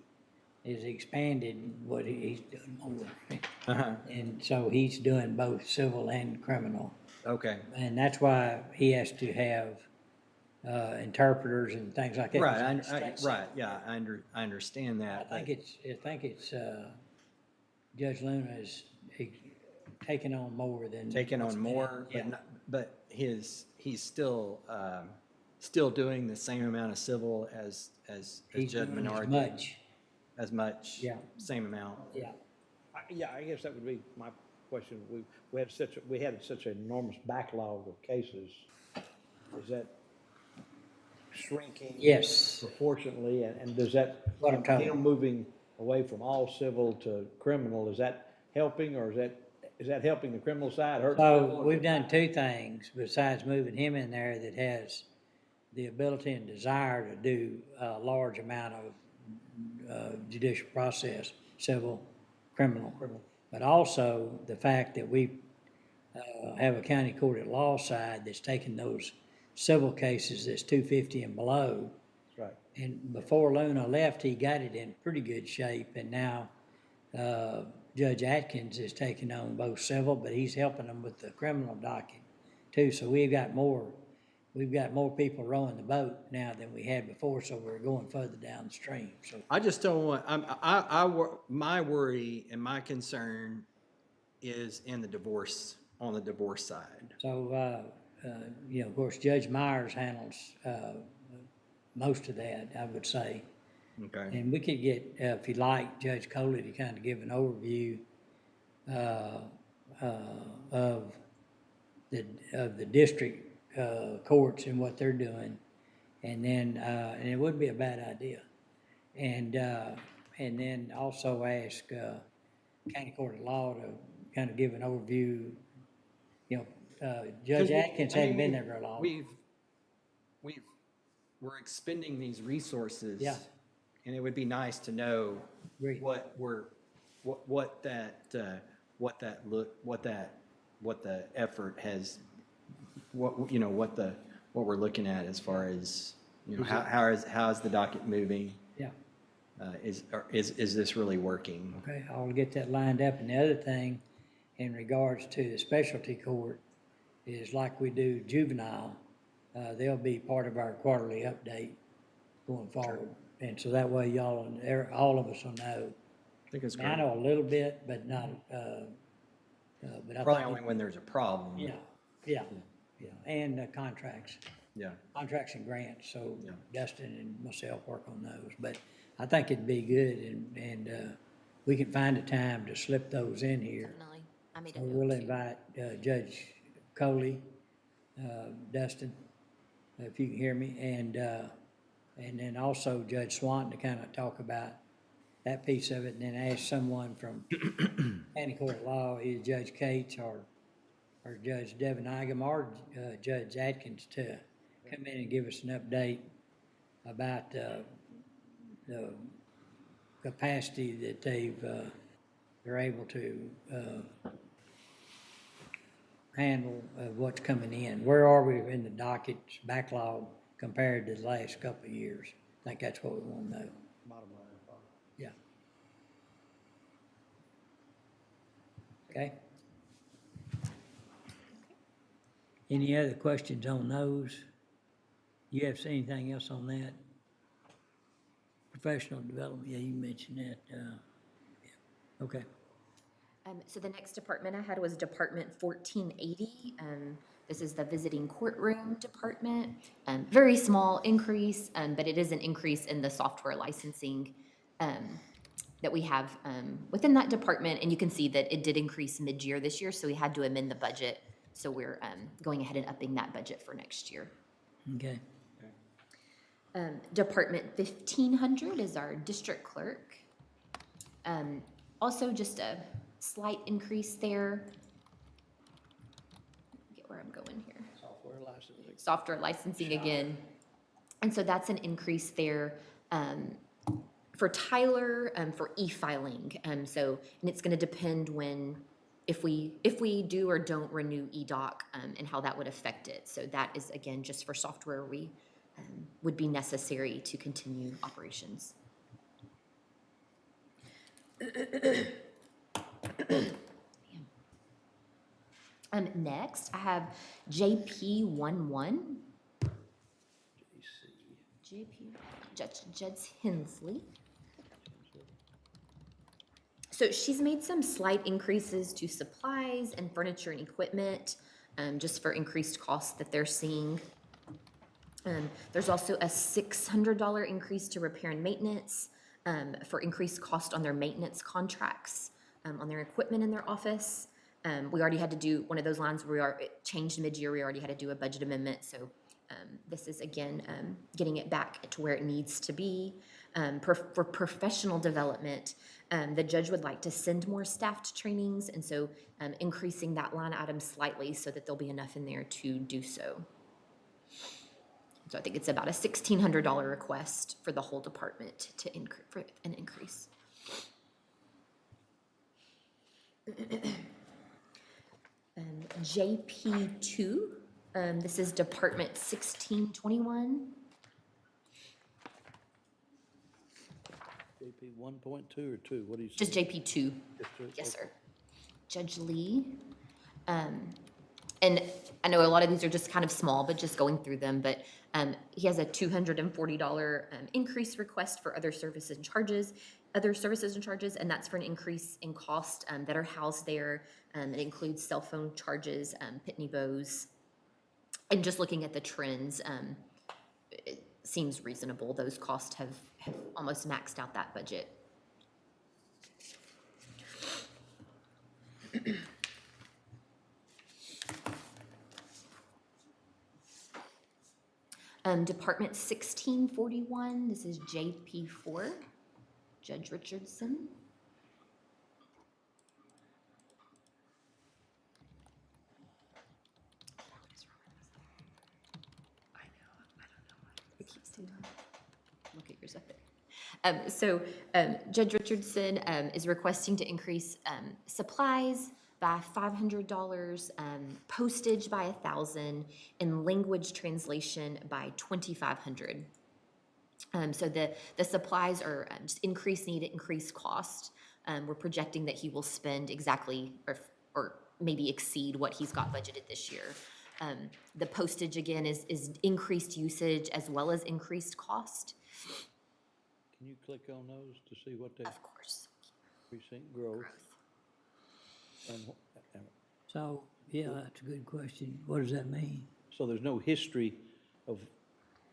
is expanded what he's doing more. Uh-huh. And so he's doing both civil and criminal. Okay. And that's why he has to have interpreters and things like that. Right, right, yeah, I understand I that. think it's Judge Luna is taking on more than. Taking what's on been- more, Yeah. but he's still, still doing the same amount of civil as He's Judge doing Menard as did? much, As much? Yeah. Same amount? yeah. I guess that would be my question. We had such an enormous backlog of cases. Is that shrinking? Yes. Proportionately, and does that, What I'm talking him moving away from all civil to criminal, is that helping, or is that helping the criminal side, hurting? the So criminal? we've done two things besides moving him in there that has the ability and desire to do a large amount of judicial process, civil, criminal. But also the fact that we have a county court at law side that's taking those civil cases that's 250 and below Right. And before Luna left, he got it in pretty good shape, and now, Judge Atkins is taking on both civil, but he's helping them with the criminal docket too, so we've got more people rowing the boat now than we had before, so we're going further downstream, so. I just don't want, my worry and my concern is in the divorce, on the divorce side. So, you know, of course, Judge Myers handles, most of that, I would say. Okay. And we could get, if you like, Judge Coley to kind of give an overview, of the district, courts and what they're doing. And then, and it wouldn't be a bad idea. And then also ask, County Court of Law to kind of give an overview. You know, Judge Atkins hadn't been there very long. We're expending these resources. Yeah. And it would be nice to know Agreed. what the effort has, what we're looking at as far as, you know, how is the docket moving? Yeah. Is this really working? Okay, I'll get that lined up. And the other thing, in regards to the specialty court, is like we do juvenile, they'll be part of our quarterly update going forward. And so that way y'all, all of us will know. I think it's I mean, I great. know a little bit, but not, but I Probably think, only when there's a problem. yeah, and contracts Yeah. and grants, so Yeah. Dustin and myself work on those. But I think it'd be good, and we can find a time to slip those in here. Definitely. I made a So note we'll too. invite Judge Coley, Dustin, if you can hear me, and then also Judge Swanton to kind of talk about that piece of it, and then ask someone from County Court of Law, either Judge Cates or Judge Devin Igam or Judge Atkins to come in and give us an update about the capacity that they're able to handle what's coming in. Where are we in the docket backlog compared to the last couple of years? I think that's what we want to know. Yeah. Okay. Any other questions on those? You have seen anything else on that? Professional development, yeah, you mentioned that, yeah. Okay. So the next department I had was Department 1480. This is the visiting courtroom department. Very small increase, but it is an increase in the software licensing that we have within that department. And you can see that it did increase mid-year this year, so we had to amend the budget. So we're going ahead and upping that budget for next year. Okay. Department 1500 is our district clerk. Also just a slight increase there. Get where I'm going here. Software licensing again. And so that's an increase there for Tyler for e-filing. And it's going to depend if we do or don't renew eDoc and how that would affect it. So that is again just for software we would be necessary to continue operations. Next, I have JP11. Judge Hensley. So she's made some slight increases to supplies and furniture and equipment, just for increased costs that they're seeing. There's also a $600 increase to repair and maintenance for increased cost on their maintenance contracts, on their equipment in their office. We already had to do one of those lines where it changed mid-year. We already had to do a budget amendment. So this is, again, getting it back to where it needs to be. For professional development, the judge would like to send more staff to trainings, and so increasing that line item slightly so that there'll be enough in there to do so. So I think it's about a $1,600 request for the whole department for an increase. JP2, this is Department 1621. JP 1.2 or 2, what do you say? Just JP two. Just two? Yes, sir. Judge Lee. And I know a lot of these are just kind of small, but just going through them, but he has a $240 increase request for other services and charges, and that's for an increase in cost that are housed there. It includes cell phone charges, Pitney Bowes. And just looking at the trends, it seems reasonable. Those costs have almost maxed out that budget. Department 1641, this is JP4, Judge Richardson. It keeps doing that. Look at yours up there. Judge Richardson is requesting to increase supplies by $500, postage by $1,000, and language translation by $2,500. So the supplies are just increased cost. We're projecting that he will spend exactly or maybe exceed what he's got budgeted this year. The postage, again, is increased usage as well as increased cost. Can you click on those to see what they Of course. precinct growth? And So, yeah, that's a good question. What does that mean? so there's no history of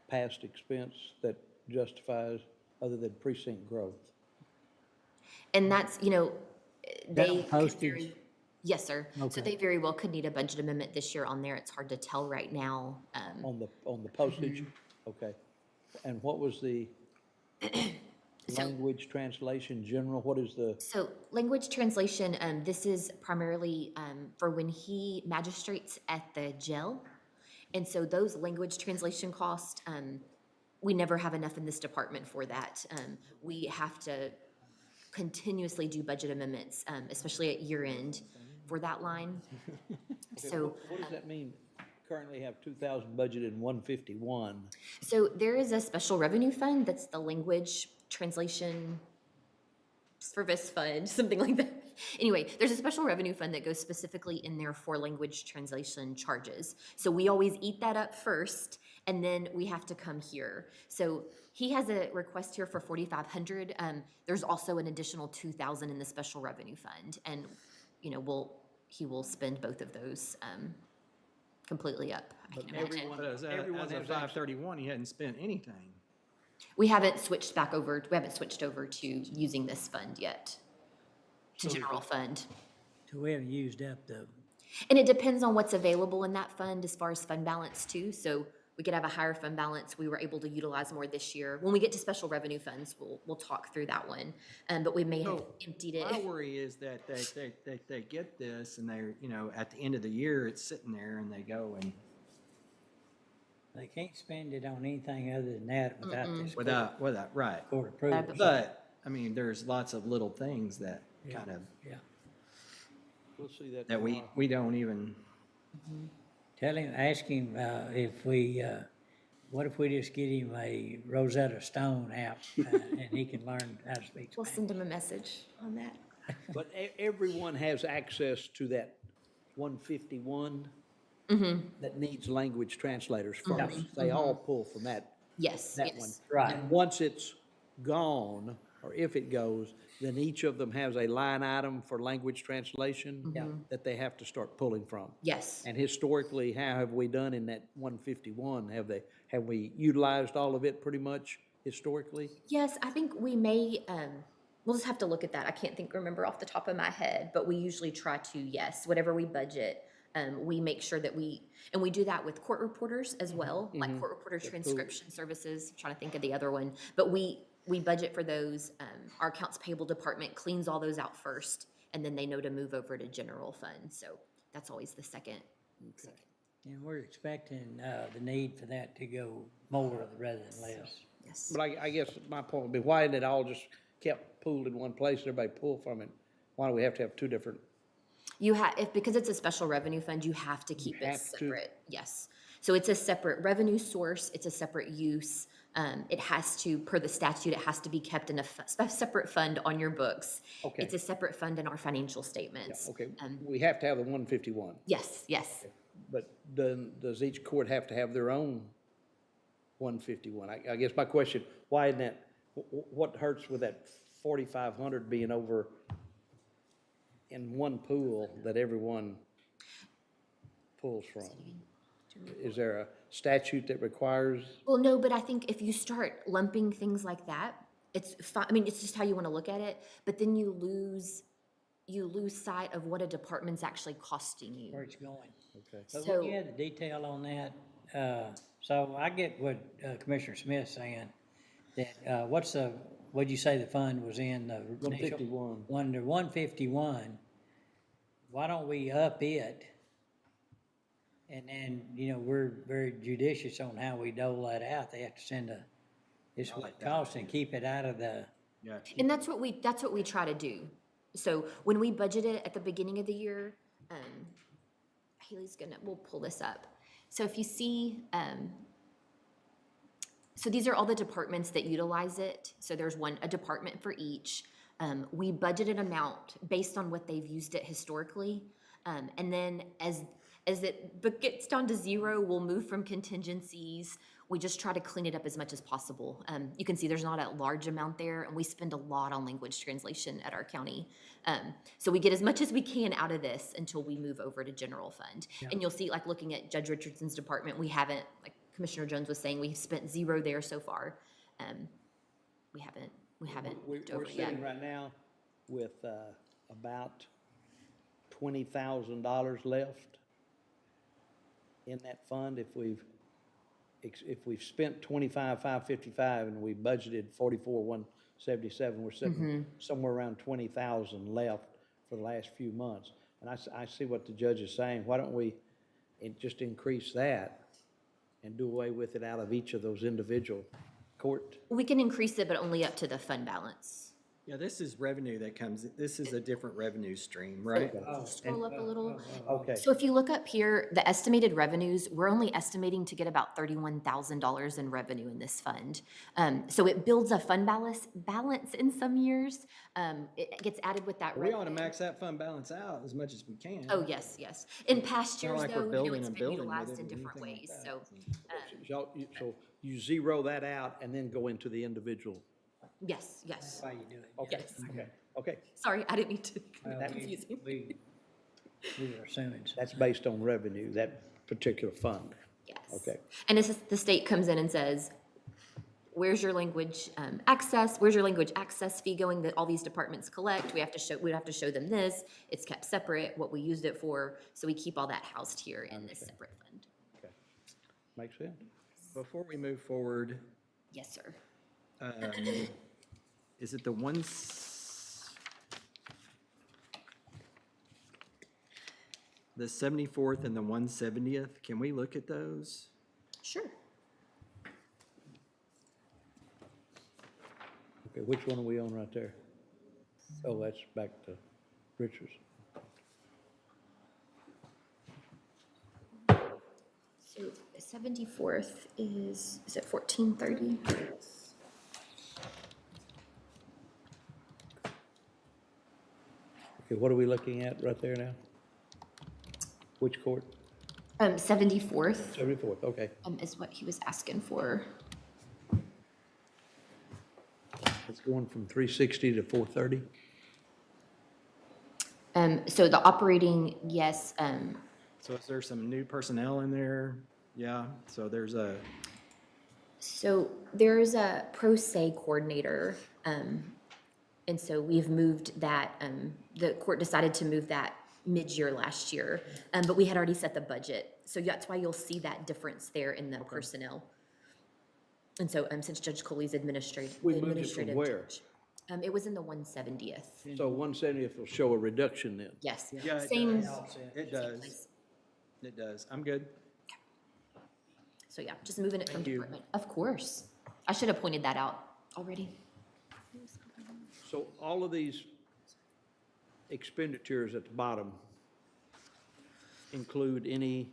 past expense that justifies other than precinct growth. And that's, they. on could postage? very- Yes, sir. So Okay. they very well could need a budget amendment this year on there. It's hard to tell right now. On the postage? Okay. And what was the language translation general? What is the, So language translation, this is primarily for when he magistrates at the jail. And so those language translation costs, we never have enough in this department for that. We have to continuously do budget amendments, especially at year end for that line. So, what does that mean? Currently have 2,000 budgeted in 151. so there is a special revenue fund that's the language translation service fund, something like that. Anyway, there's a special revenue fund that goes specifically in there for language translation charges. So we always eat that up first, and then we have to come here. So he has a request here for 4,500. There's also an additional 2,000 in the special revenue fund, and he will spend both of those completely up. I can imagine. But as Everyone of has 5/31, he hadn't spent anything. We haven't switched over to using this fund yet, to general fund. So we haven't used up the, And it depends on what's available in that fund as far as fund balance too. So we could have a higher fund balance. We were able to utilize more this year. When we get to special revenue funds, we'll talk through that one. But we may have So, emptied it. My worry is that they get this and they're, at the end of the year, it's sitting there and they go and they can't spend it on anything other than that without this without, right. court approval. But, there's lots of little things that Yeah. kind of, Yeah. We'll see that that tomorrow. we don't even, Ask him, what if we just get him a Rosetta Stone app and he can learn how to speak We'll Spanish? send them a message on that. But everyone has access to that 151 that needs language translators first. They all pull from that Yes, one. yes. Right. And once it's gone, or if it goes, then each of them has a line item for language translation that they have to start pulling from. Yes. And historically, how have we done in that 151? Have we utilized all of it pretty much historically? Yes, I think we may, we'll just have to look at that. I can't remember off the top of my head, but we usually try to, yes, whatever we budget, we make sure that we do that with court reporters as well, like court reporter transcription services. I'm trying to think of the other one, but we budget for those. Our accounts payable department cleans all those out first, and then they know to move over to general fund. So that's always the second. And we're expecting, the need for that to go more rather than less. Yes. But I guess my point would be, why isn't it all just kept pooled in one place, everybody pull from it? Why do we have to have two different? Because it's a special revenue fund, you have to keep it have to? separate. Yes. So it's a separate revenue source, it's a separate use. It has to, per the statute, it has to be kept in a separate fund on your books. Okay. It's a separate fund in our financial statements. Okay, we have to have the 151, Yes, yes. but then, does each court have to have their own 151? I guess my question, why isn't that, what hurts with that 4,500 being over in one pool that everyone pulls from? Is there a statute that requires? Well, no, but I think if you start lumping things like that, it's fine. I mean, it's just how you want to look at it, but then you lose sight of what a department's actually costing you. Where it's going. Okay. But So- we had the detail on that. So I get what Commissioner Smith's saying, that, what'd you say the fund was in? The initial- 151. The 151. Why don't we up it? And then, we're very judicious on how we dole that out. They have to send it's what it costs and keep it out of the, Yeah. And that's what we try to do. So when we budget it at the beginning of the year, we'll pull this up. So if you see, so these are all the departments that utilize it. So there's a department for each. We budget an amount based on what they've used it historically. And then as it gets down to zero, we'll move from contingencies. We just try to clean it up as much as possible. You can see there's not a large amount there, and we spend a lot on language translation at our county. So we get as much as we can out of this until we move over to general fund. And you'll see, like looking at Judge Richardson's department, we haven't, like Commissioner Jones was saying, we've spent zero there so far. We haven't moved We're over yet. sitting right now with about $20,000 left in that fund. If we've spent 25,555 and we budgeted 44,177, we're sitting somewhere around 20,000 left for the last few months. And I see what the judge is saying. Why don't we just increase that and do away with it out of each of those individual court? We can increase it, but only up to the fund balance. Yeah, this is revenue that comes, this is a different revenue stream, right? Scroll up a little. Okay. So if you look up here, the estimated revenues, we're only estimating to get about $31,000 in revenue in this fund. So it builds a fund balance in some years. It gets added with that We revenue. want to max that fund balance out as much as we can. Oh, yes, yes. In past It's not years, like we're though, building it's and been building with utilized it in or different anything like ways, that. so, So you zero that out and then go into the individual? yes, yes. that's why you do it. Yes. Okay, Sorry, I didn't mean to Well, that confusing. we were assuming. so. that's based on revenue, that particular fund. Yes. Okay. And it's just, the state comes in and says, where's your language access? Where's your language access fee going that all these departments collect? We have to show them this. It's kept separate, what we used it for. So we keep all that housed here in this separate fund. Okay. Makes sense. Before we move forward, Yes, sir. is it the 74th and the 170th? Can we look at those? Sure. Okay, which one are we on right there? Oh, that's back to Richards. So 74th is it 1430? Okay, what are we looking at right there now? Which court? 74th 74th, okay. is what he was asking for. It's going from 360 to 430? So the operating, yes, So is there some new personnel in there? Yeah, so there's a, so there's a pro se coordinator, and so we've moved that, the court decided to move that mid-year last year, but we had already set the budget. So that's why you'll see that difference there in the personnel. And so, since Judge Coley's administrative. We moved it from where? judge, it was in the 170th. So 170th will show a reduction then? Yes. yeah, it Same. does. It does. It does. I'm good. So yeah, just moving it from Thank you. department. Of course. I should have pointed that out already. So all of these expenditures at the bottom include any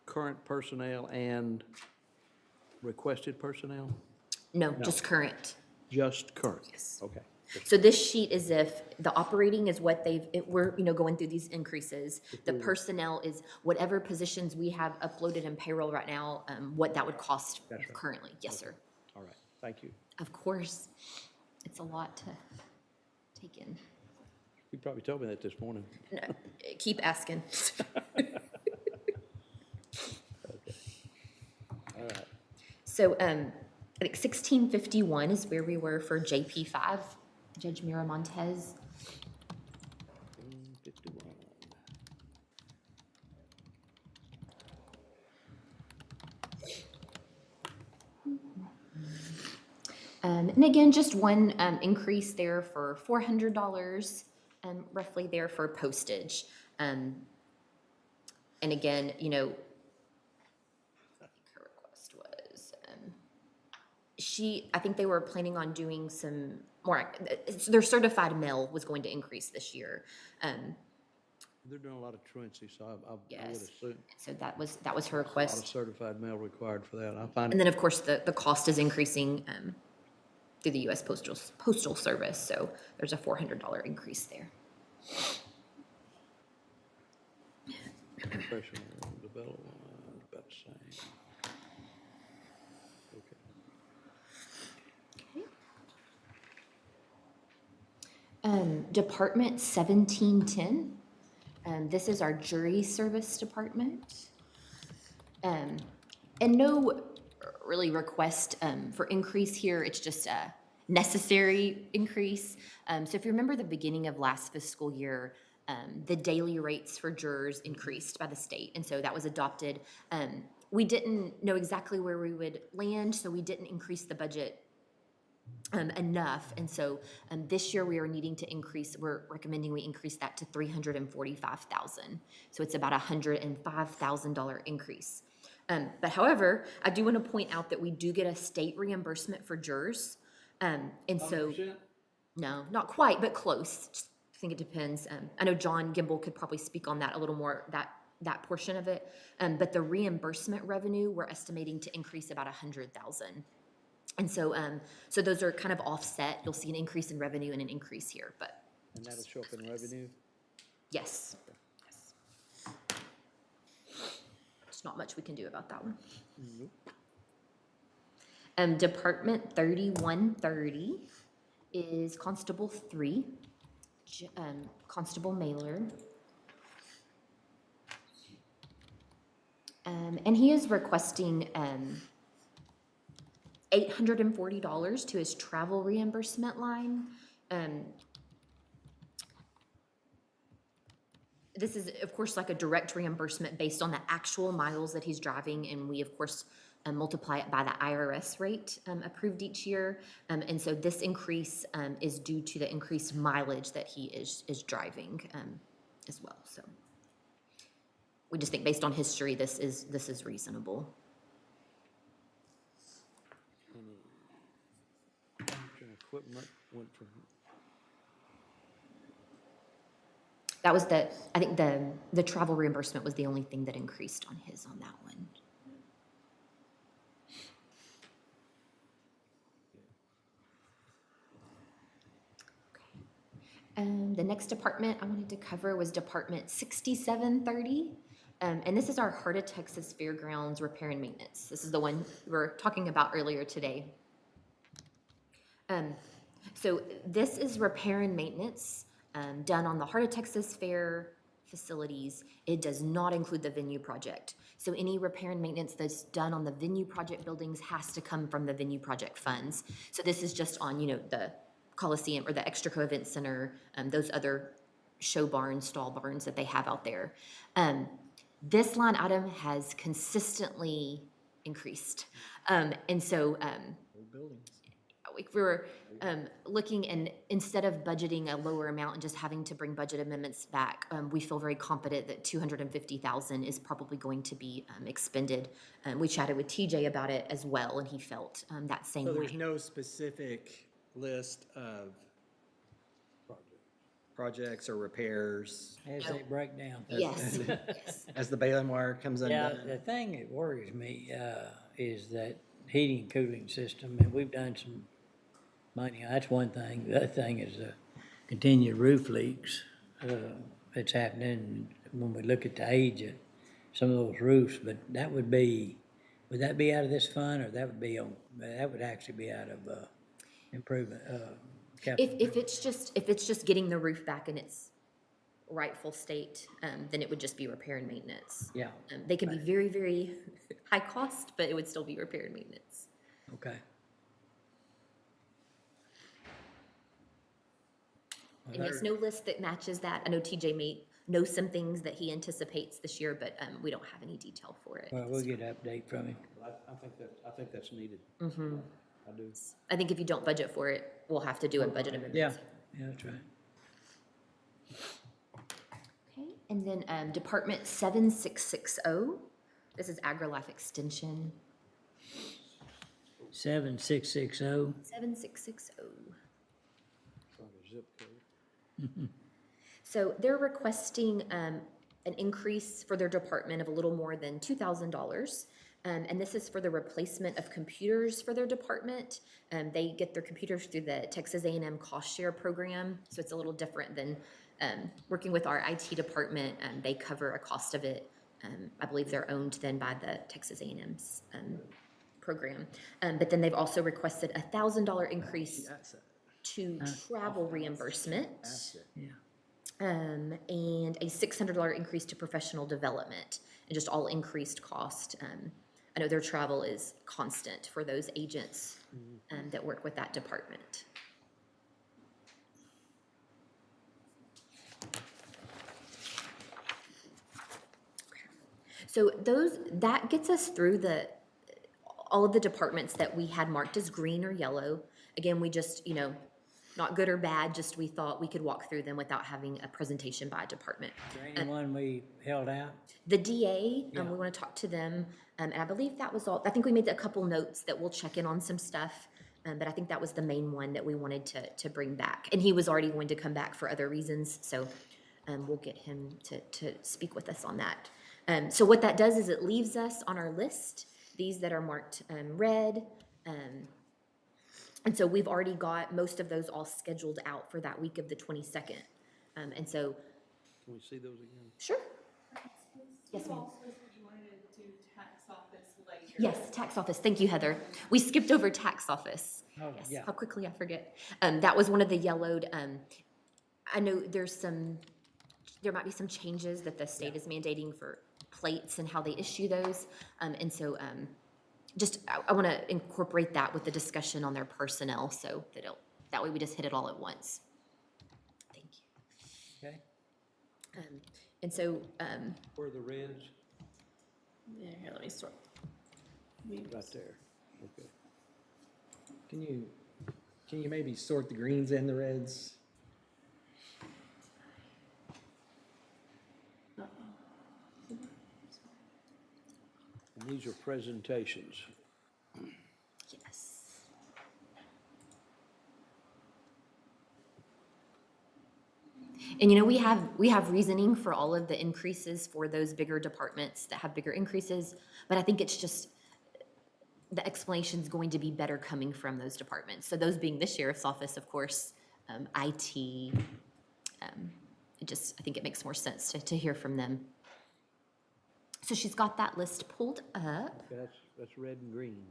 current personnel and requested personnel? No, just current. Just current? Yes. Okay. So this sheet is if the operating is what we're, going through these increases. The personnel is whatever positions we have uploaded in payroll right now, what that would cost That's right. currently. Yes, sir. All right, thank you. Of course. It's a lot to take in. You probably told me that this morning. No, keep asking. All right. So, I think 1651 is where we were for JP5, Judge Miramontes. 51. And again, just one increase there for $400, roughly there for postage. And again, I think her request was, I think they were planning on doing some more, their certified mail was going to increase this year. They're doing a lot of truancy, so I would Yes. assume So that was her a lot of request. certified mail required for that. I find And then, of course, the cost is increasing through the U.S. Postal Service, so there's a $400 increase there. professional development, about the same. Okay. Department 1710, this is our jury service department. And no really request for increase here, it's just a necessary increase. So if you remember the beginning of last fiscal year, the daily rates for jurors increased by the state, and so that was adopted. We didn't know exactly where we would land, so we didn't increase the budget enough, and so this year we are needing to increase, we're recommending we increase that to $345,000. So it's about a $105,000 increase. But however, I do want to point out that we do get a state reimbursement for jurors. And so, 100%? no, not quite, but close. Just, I think it depends. I know John Gimble could probably speak on that a little more, that portion of it. But the reimbursement revenue, we're estimating to increase about 100,000. And so, so those are kind of offset. You'll see an increase in revenue and an increase here, but And that'll show up in revenue? yes. Yes. There's not much we can do about that one. Department 3130 is Constable 3, Constable Mailer. And he is requesting $840 to his travel reimbursement line. This is, of course, like a direct reimbursement based on the actual miles that he's driving, and we, of course, multiply it by the IRS rate approved each year. And so this increase is due to the increased mileage that he is driving as well. So we just think based on history, this is reasonable. Equipment went from, That was I think the travel reimbursement was the only thing that increased on that one. The next department I wanted to cover was Department 6730. And this is our Heart of Texas Fairgrounds Repair and Maintenance. This is the one we were talking about earlier today. So this is repair and maintenance done on the Heart of Texas Fair facilities. It does not include the venue project. So any repair and maintenance that's done on the venue project buildings has to come from the venue project funds. So this is just on, the Coliseum or the Extraco Event Center, those other show barns, stall barns that they have out there. This line item has consistently increased. And so we were looking, and instead of budgeting a lower amount and just having to bring budget amendments back, we feel very confident that $250,000 is probably going to be expended. We chatted with TJ about it as well, and he felt that same So way. there's no specific list of projects or repairs As they break down. Yes, yes. as the baling wire comes Yeah, undone? the thing that worries me is that heating and cooling system, and we've done some money. That's one thing. The other thing is continued roof leaks that's happening when we look at the age of some of those roofs. But that would be, would that be out of this fund, or that would be on, that would actually be out of improvement, capital? If it's just getting the roof back in its rightful state, then it would just be repair and maintenance. Yeah, They can be very, very high cost, but it would still be repair and maintenance. okay. He makes no list that matches that. I know TJ knows some things that he anticipates this year, but we don't have any detail for it. Well, we'll get an update from him. I think that's needed. Mm-hmm. I do. I think if you don't budget for it, we'll have to do a budget amendment. Yeah, that's right. Okay, and then Department 7660, this is AgriLife Extension, 7660. 7660. Zip code. So they're requesting an increase for their department of a little more than $2,000. And this is for the replacement of computers for their department. They get their computers through the Texas A&M cost share program. So it's a little different than working with our IT department. They cover a cost of it. I believe they're owned then by the Texas A&M's program. But then they've also requested a $1,000 increase to travel reimbursement. Yeah. And a $600 increase to professional development, and just all increased cost. I know their travel is constant for those agents that work with that department. So that gets us through all of the departments that we had marked as green or yellow. Again, we just, not good or bad, just we thought we could walk through them without having a presentation by department. Is there anyone we held out? The DA, Yeah. we want to talk to them, and I believe that was all. I think we made a couple notes that we'll check in on some stuff, but I think that was the main one that we wanted to bring back. And he was already going to come back for other reasons, so we'll get him to speak with us on that. So what that does is it leaves us on our list, these that are marked red, and so we've already got most of those all scheduled out for that week of the 22nd. And so, Can we see those again? sure. Yes, ma'am. Also said you wanted to do tax office later. Yes, tax office. Thank you, Heather. We skipped over tax office. Oh, Yes, yeah. how quickly I forget. That was one of the yellowed. I know there might be some changes that the state is mandating for plates and how they issue those. And so I want to incorporate that with the discussion on their personnel so that way we just hit it all at once. Thank you. Okay. And so, Where are the reds? Yeah, here, let me sort. Right there. Okay. Can you maybe sort the greens and the reds? And these are presentations. yes. And we have reasoning for all of the increases for those bigger departments that have bigger increases, but I think it's just the explanation is going to be better coming from those departments. So those being the sheriff's office, of course, IT. I think it makes more sense to hear from them. So she's got that list pulled up. Okay, that's red and green.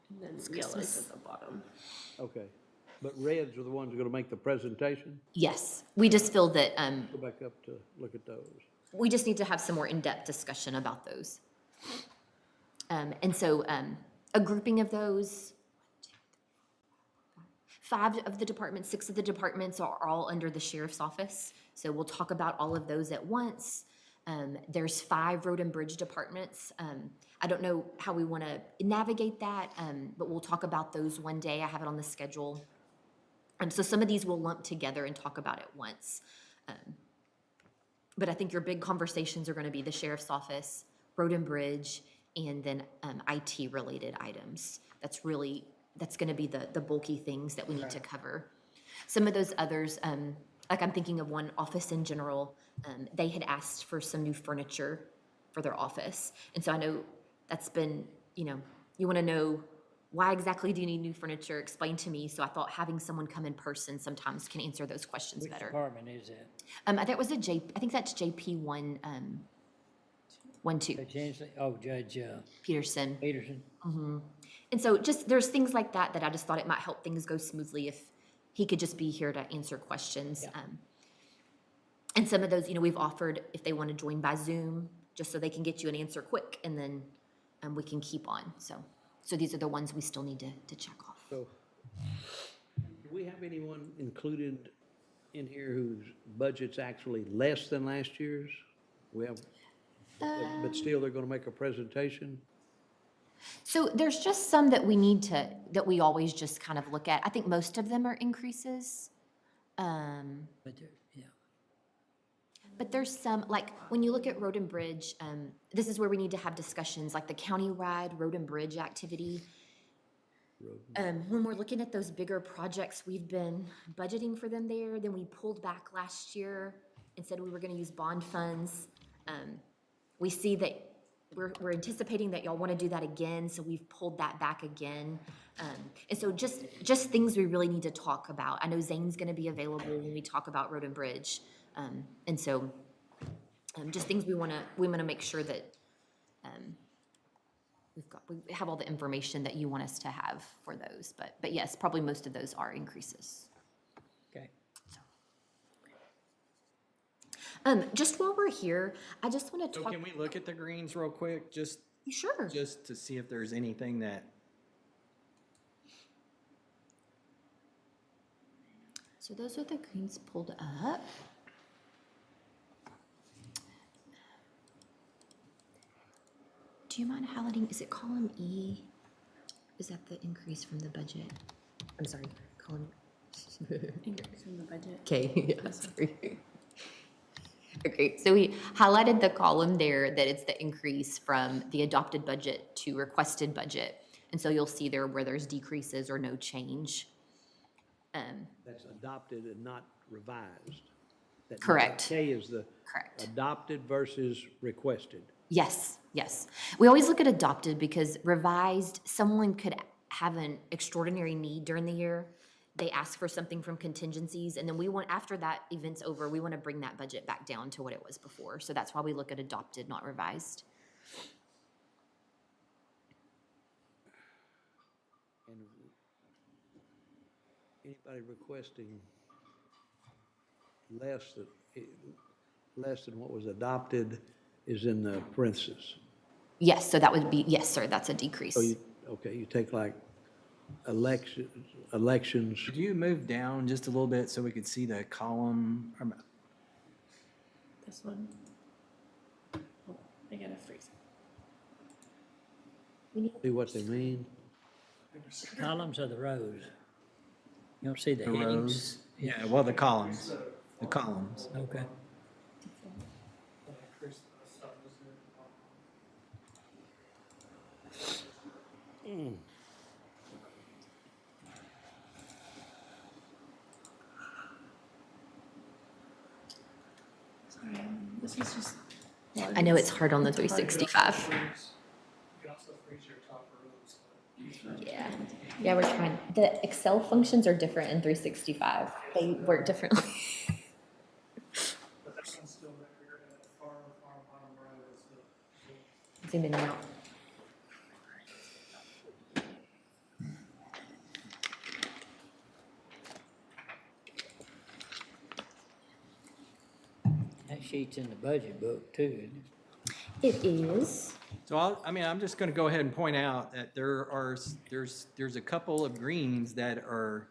And then Christmas. yellows at the bottom. Okay. But reds are the ones that are gonna make the presentation? Yes, we just feel that Go back up to look at those. we just need to have some more in-depth discussion about those. And so a grouping of those, 5 of the departments, 6 of the departments are all under the sheriff's office. So we'll talk about all of those at once. There's 5 road and bridge departments. I don't know how we want to navigate that, but we'll talk about those one day. I have it on the schedule. So some of these we'll lump together and talk about at once. But I think your big conversations are going to be the sheriff's office, road and bridge, and then IT-related items. That's going to be the bulky things that we need to cover. Some of those others, like I'm thinking of one office in general, they had asked for some new furniture for their office. And so I know that's been, you you want to know why exactly do you need new furniture? Explain to me. So I thought having someone come in person sometimes can answer those questions Which better. department is that? That was I think that's JP 1-2, Judge Hensley? Oh, Judge Peterson. Peterson? And so just, there's things like that that I just thought it might help things go smoothly if he could just be here to answer questions. And some of those, we've offered if they want to join by Zoom, just so they can get you an answer quick, and then we can keep on. So these are the ones we still need to check off. So, do we have anyone included in here whose budget's actually less than last year's? We have, but still they're gonna make a presentation? So there's just some that that we always just kind of look at. I think most of them are increases. But yeah. But there's some, like, when you look at Road and Bridge, this is where we need to have discussions, like the county-wide Road and Bridge activity. When we're looking at those bigger projects, we've been budgeting for them there, then we pulled back last year and said we were gonna use bond funds. We see that we're anticipating that y'all wanna do that again, so we've pulled that back again. And so just things we really need to talk about. I know Zane's gonna be available when we talk about Road and Bridge. And so, just things we wanna make sure that, we have all the information that you want us to have for those, but yes, probably most of those are increases. Okay. Just while we're here, I just wanna So talk. can we look at the greens real quick, just Sure. to see if there's anything that, So those are the greens pulled up. Do you mind highlighting, is it column E? Is that the increase from the budget? I'm sorry, column. Increase in the budget. Okay, yeah, sorry. Okay, so we highlighted the column there that it's the increase from the adopted budget to requested budget. And so you'll see there where there's decreases or no change. That's adopted and not revised. That Correct. K is the Correct. adopted versus requested. Yes, yes. We always look at adopted because revised, someone could have an extraordinary need during the year. They ask for something from contingencies, and then after that event's over, we want to bring that budget back down to what it was before. So that's why we look at adopted, not revised. And anybody requesting less than what was adopted is in the parentheses. Yes, so that would be, yes, sir, that's a decrease. So you take like elections. could you move down just a little bit so we could see the column? This one. Oh, I gotta freeze. See what they mean? Columns are the rows. You don't see the The headings? rows? Yeah, well, the columns, Okay. Sorry, this is just. I know it's hard on the It's hard. 365. You can also freeze your top rows. Yeah. Yeah, we're trying. The Excel functions are different in 365. They work differently. But that one's still there, at far bottom right is the. Zoom in and out. That sheet's in the budget book too, isn't It is. So I'm just gonna go ahead and point out that there's a couple of greens that are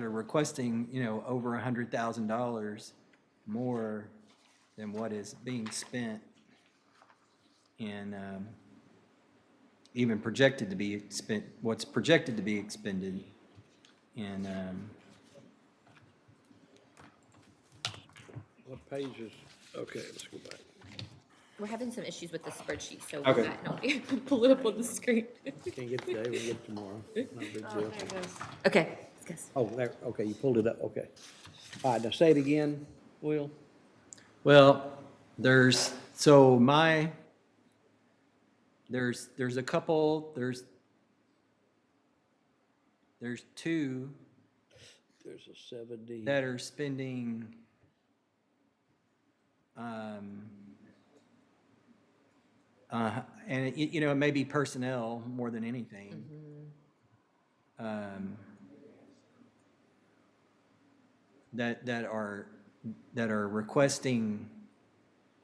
requesting, over $100,000 more than what is being spent and, even projected to be spent, what's projected to be expended in, What pages? Okay, let's go back. We're having some issues with the spreadsheet, so Okay. we might not be able to pull it up on the screen. Can't get today, we'll get it tomorrow. Not a big Oh, deal. there it goes. Okay. Yes. Oh, there, okay, you pulled it up, okay. All right, now say it again, Will. well, so there's a couple, there's two There's a 70. that are spending, and it may be personnel more than anything. That are requesting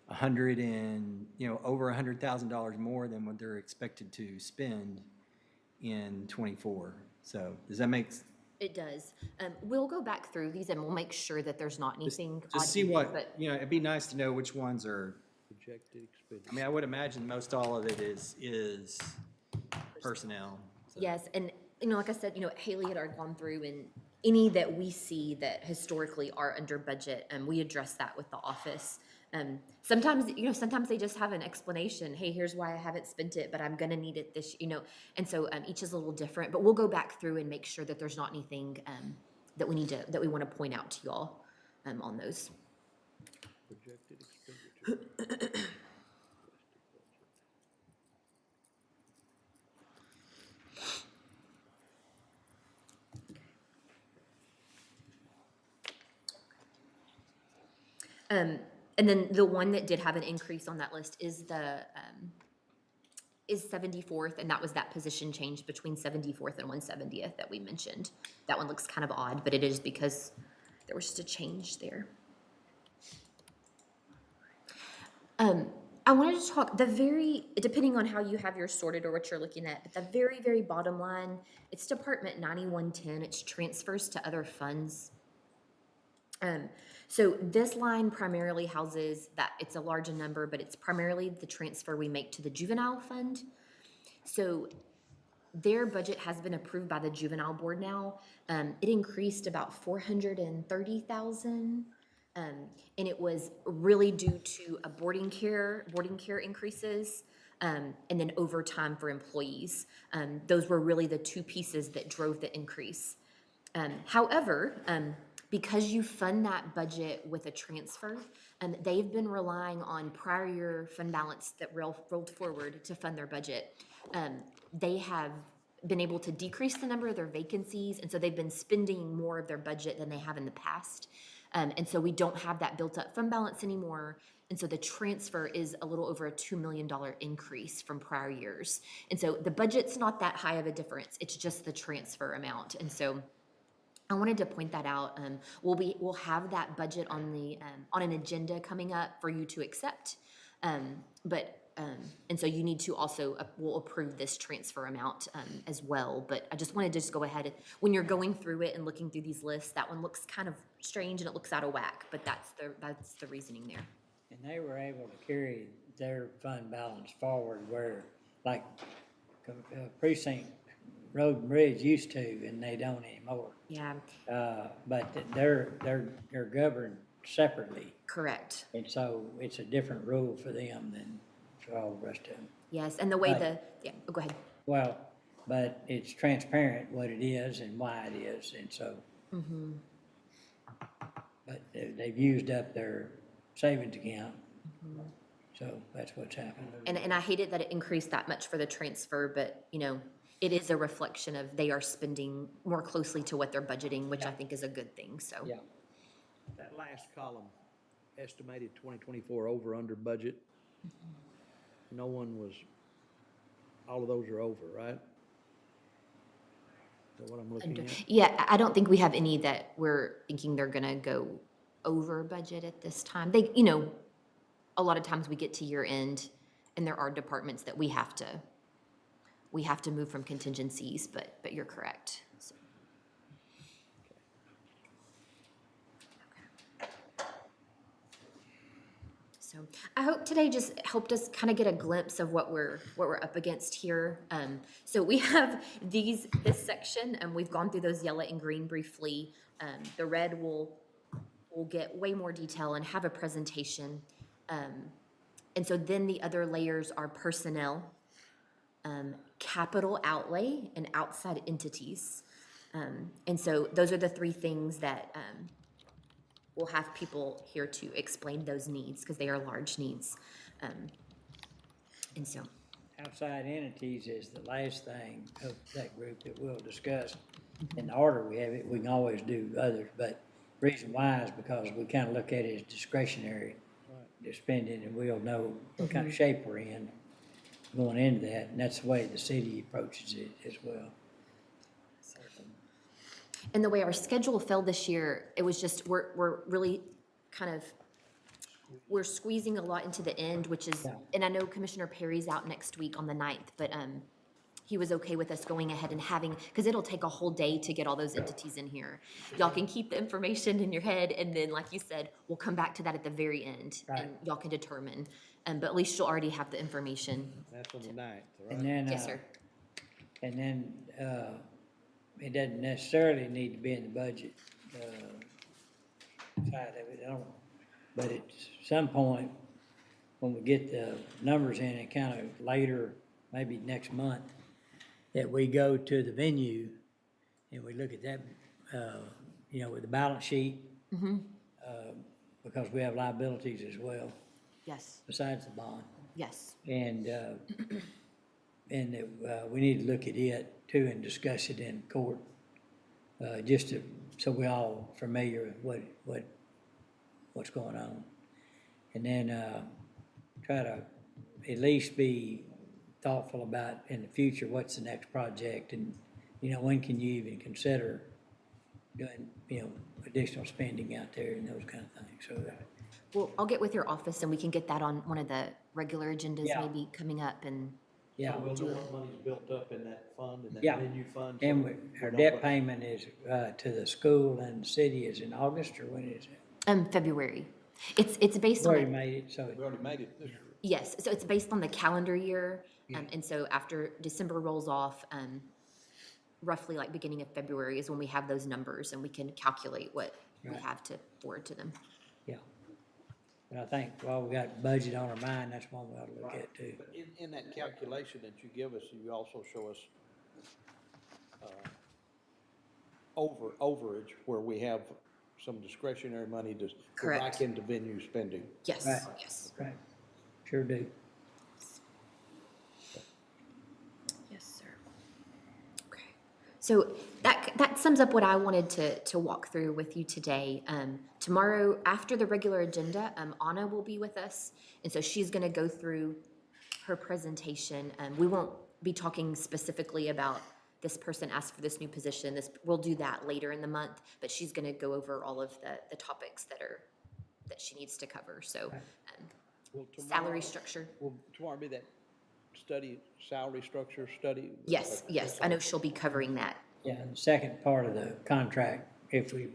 over $100,000 more than what they're expected to spend in '24. So does that make, It does. We'll go back through these and we'll make sure that there's not anything. just odd see in here, what, but- it'd be nice to know which ones are, Projected expenditure. I mean, I would imagine most all of it is personnel. So. Yes, and, like I said, Haley had already gone through and any that we see that historically are under budget, and we address that with the office. Sometimes they just have an explanation, hey, here's why I haven't spent it, but I'm gonna need it this, and so, each is a little different, but we'll go back through and make sure that there's not anything, that we wanna point out to y'all, on those. Projected expenditure. And then the one that did have an increase on that list is is 74th, and that was that position change between 74th and 170th that we mentioned. That one looks kind of odd, but it is because there was just a change there. I wanted to talk, depending on how you have yours sorted or what you're looking at, but the very, very bottom line, it's Department 9110, it's transfers to other funds. So this line primarily houses that, it's a large number, but it's primarily the transfer we make to the juvenile fund. So their budget has been approved by the juvenile board now. It increased about 430,000. And it was really due to a boarding care increases, and then overtime for employees. Those were really the two pieces that drove the increase. However, because you fund that budget with a transfer, they've been relying on prior year fund balance that rolled forward to fund their budget. They have been able to decrease the number of their vacancies, and so they've been spending more of their budget than they have in the past. And so we don't have that built up fund balance anymore. And so the transfer is a little over a $2 million increase from prior years. And so the budget's not that high of a difference. It's just the transfer amount. And so I wanted to point that out. We'll have that budget on an agenda coming up for you to accept. And so you need to also, we'll approve this transfer amount as well. But I just wanted to just go ahead, when you're going through it and looking through these lists, that one looks kind of strange and it looks out of whack, but that's the reasoning there. And they were able to carry their fund balance forward where, like, Precinct Road and Bridge used to, and they don't anymore. Yeah, But they're governed separately, correct. and so it's a different rule for them than for all the rest of them. Yes, and the way Right. go ahead. Well, but it's transparent what it is and why it is, and so. But they've used up their savings account, so that's what's happened. And I hated that it increased that much for the transfer, but, it is a reflection of they are spending more closely to what they're budgeting, which I think is a good thing, so. Yeah. That last column, estimated 2024 over under budget. No one was, all of those are over, right? Is that what I'm looking at? Yeah, I don't think we have any that we're thinking they're gonna go over budget at this time. They, a lot of times we get to year end and there are departments that we have to move from contingencies, but you're correct. So. So I hope today just helped us kind of get a glimpse of what we're up against here. So we have this section, and we've gone through those yellow and green briefly. The red will get way more detail and have a presentation. And so then the other layers are personnel, capital outlay, and outside entities. And so those are the three things that we'll have people here to explain those needs because they are large needs. And so, outside entities is the last thing of that group that we'll discuss. In the order we have it, we can always do others, but reason why is because we kind of look at it as discretionary spending, and we'll know what kind of shape we're in going into that, and that's the way the city approaches it as well. And the way our schedule fell this year, it was just, we're really kind of, we're squeezing a lot into the end, which is, and I know Commissioner Perry's out next week on the 9th, but he was okay with us going ahead and having, because it'll take a whole day to get all those entities in here. Y'all can keep the information in your head, and then, like you said, we'll come back to that at the very end, and y'all can determine. But at least you'll already have the information. That's on the 9th, right? And then, Yes, sir. and then, it doesn't necessarily need to be in the budget, side of it, I don't, but at some point, when we get the numbers in and kind of later, maybe next month, that we go to the venue and we look at that, you know, with the balance sheet, because we have liabilities as well, Yes, besides the bond. yes. And, and that, we need to look at it too and discuss it in court, just to, so we all familiar with what's going on. And then, try to at least be thoughtful about in the future, what's the next project, and, you know, when can you even consider doing, you know, additional spending out there and those kind of things, so. Well, I'll get with your office and we can get that on one of the regular agendas Yeah. maybe coming up and, Yeah, We'll know what money's built up in that fund, in that Yeah. venue fund. so and we our know debt what- payment is, to the school and the city is in August, or when is it? February. It's based We've on, already made it, so, We already made it this year. yes, so it's based on the calendar year. And so after December rolls off, roughly like beginning of February is when we have those numbers and we can calculate what we Right. have to forward to them. yeah. But I think while we got budget on our mind, that's one we ought to look at too. But in that calculation that you give us, you also show us overage, where we have some discretionary money to go Correct. back into venue spending. Yes, Right. yes. Right, sure do. Yes, sir. Okay. So that sums up what I wanted to walk through with you today. Tomorrow, after the regular agenda, Anna will be with us, and so she's gonna go through her presentation. We won't be talking specifically about this person asked for this new position. We'll do that later in the month, but she's gonna go over all of the topics that she needs to cover, so. Will Salary structure. Will tomorrow be that salary structure study? Yes, yes, I know she'll be covering that. Yeah, and the second part of the contract, if we,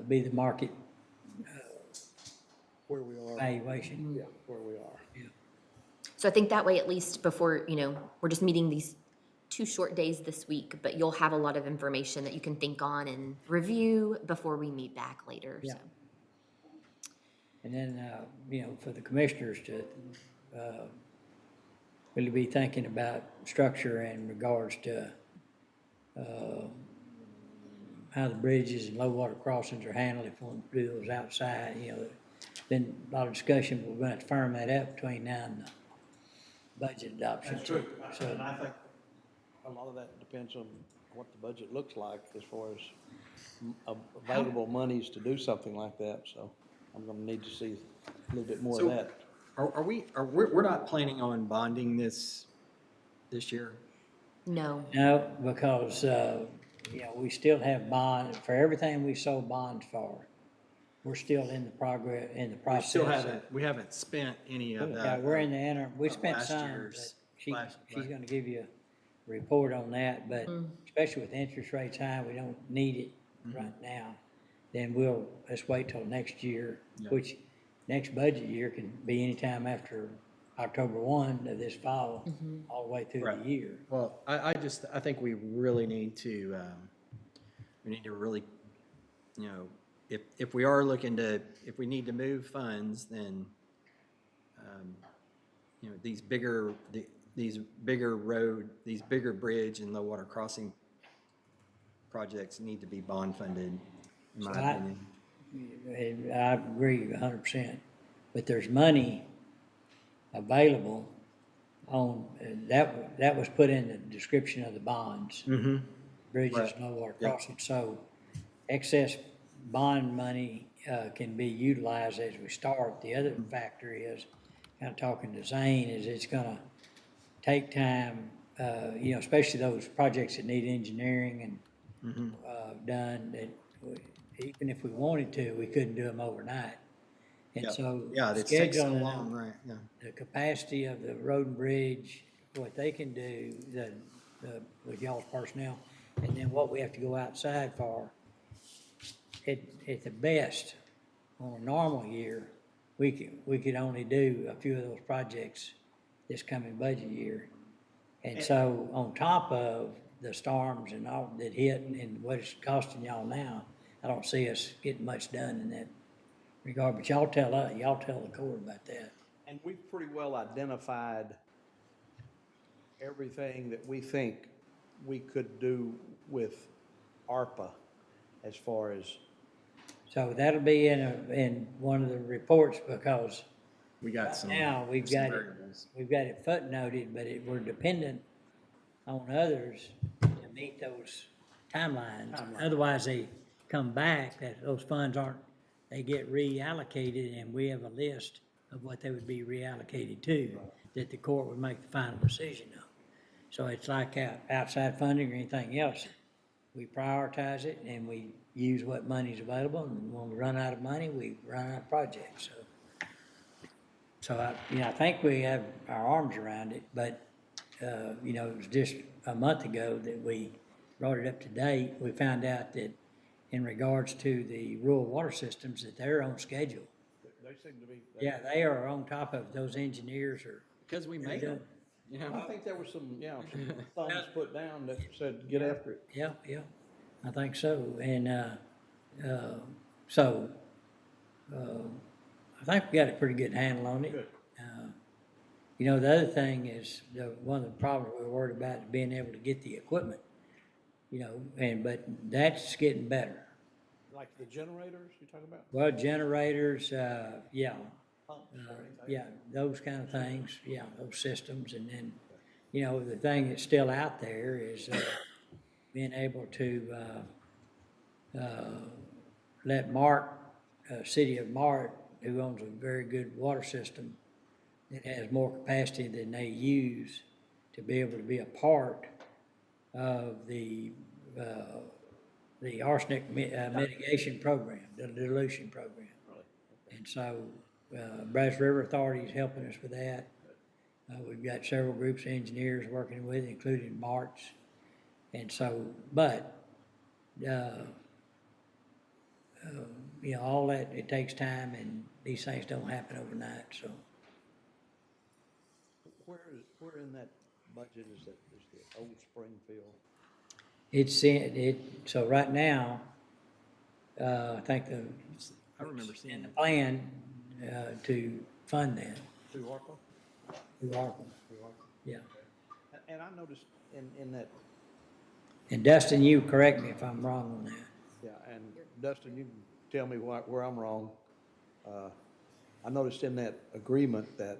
be the market Where we are. valuation. Yeah, where we are. So I think that way, at least before, we're just meeting these 2 short days this week, but you'll have a lot of information that you can think on and review before we meet back later, Yeah. so. And then, you know, for the commissioners to, really be thinking about structure in regards to, how the bridges and low water crossings are handled if one builds outside, you know. Been a lot of discussion, but we're gonna have to firm that up between now and the budget adoption. That's true. So, And I think a lot of that depends on what the budget looks like as far as available monies to do something like that, so I'm gonna need to see a little bit more of So- that. We're not planning on bonding this year? No, no, because, you know, we still have bonds, for everything we sold bonds for, we're still in the process. We haven't spent any of Yeah, that. we're in the interim, we of spent last some, year's- but she's right. gonna give you a report on that, but especially with interest rates high, we don't need it right now. Then let's wait till next year, Yeah. which next budget year can be anytime after October 1 of this fall, all the way through Right. the year. Well, I think we really need to, really, if we are looking to, if we need to move funds, then, these bigger bridge and low water crossing projects need to be bond funded, in my So I- opinion. And I agree 100%, but there's money available, on, that was put in the description of the bonds. Mm-hmm. Bridges, Right. no water Yep. crossing, so excess bond money, can be utilized as we start. The other factor is, kind of talking to Zane, is it's gonna take time, especially those projects that need engineering and, done, that even if we wanted to, we couldn't do them overnight. And Yep. so Yeah, it takes so scheduling long, out right, yeah. the capacity of the road and bridge, what they can do, with y'all's personnel, and then what we have to go outside for. At the best, on a normal year, we could only do a few of those projects this coming budget year. And so on top of the storms and all that hit and what it's costing y'all now, I don't see us getting much done in that regard, but y'all tell the court about that. And we've pretty well identified everything that we think we could do with ARPA as far as, So that'll be in one of the reports, because We got some. now we've some got it, variables. we've got it footnoted, but we're dependent on others to meet those timelines. Otherwise, they come back, that those funds they get reallocated, and we have a list of what they would be reallocated to, that the court would make the final decision on. So it's like outside funding or anything else. We prioritize it and we use what money's available, and when we run out of money, we run out of projects, So I think we have our arms around it, but, it was just a month ago that we brought it up to date. We found out that in regards to the rural water systems, that they're on schedule. they seem to be. Yeah, they are on top of those engineers are. Because we made them, you I know? think there was some thumbs put down that said, get after it. Yeah, I think so, and, I think we got a pretty good handle on it. Good. The other thing is, one of the problems we're worried about is being able to get the equipment, but that's getting better. Like the generators you talk about? Well, generators, yeah, Pumps or anything? yeah, those kind of things, yeah, those systems, and then, the thing that's still out there is, being able to, let Mart, City of Mart, who owns a very good water system that has more capacity than they use, to be able to be a part of the arsenic mitigation program, the dilution program. And so, Brazos River Authority is helping us with that. We've got several groups of engineers working with, including March. And so, but, all that, it takes time, and these things don't happen overnight, so. Where in that budget is the old Springfield? So right now, I think I remember seeing in the it. plan, to fund that Through ARPA? through ARPA, yeah. And I noticed in that, And Dustin, you correct me if I'm wrong on that. yeah, and Dustin, you can tell me where I'm wrong. I noticed in that agreement that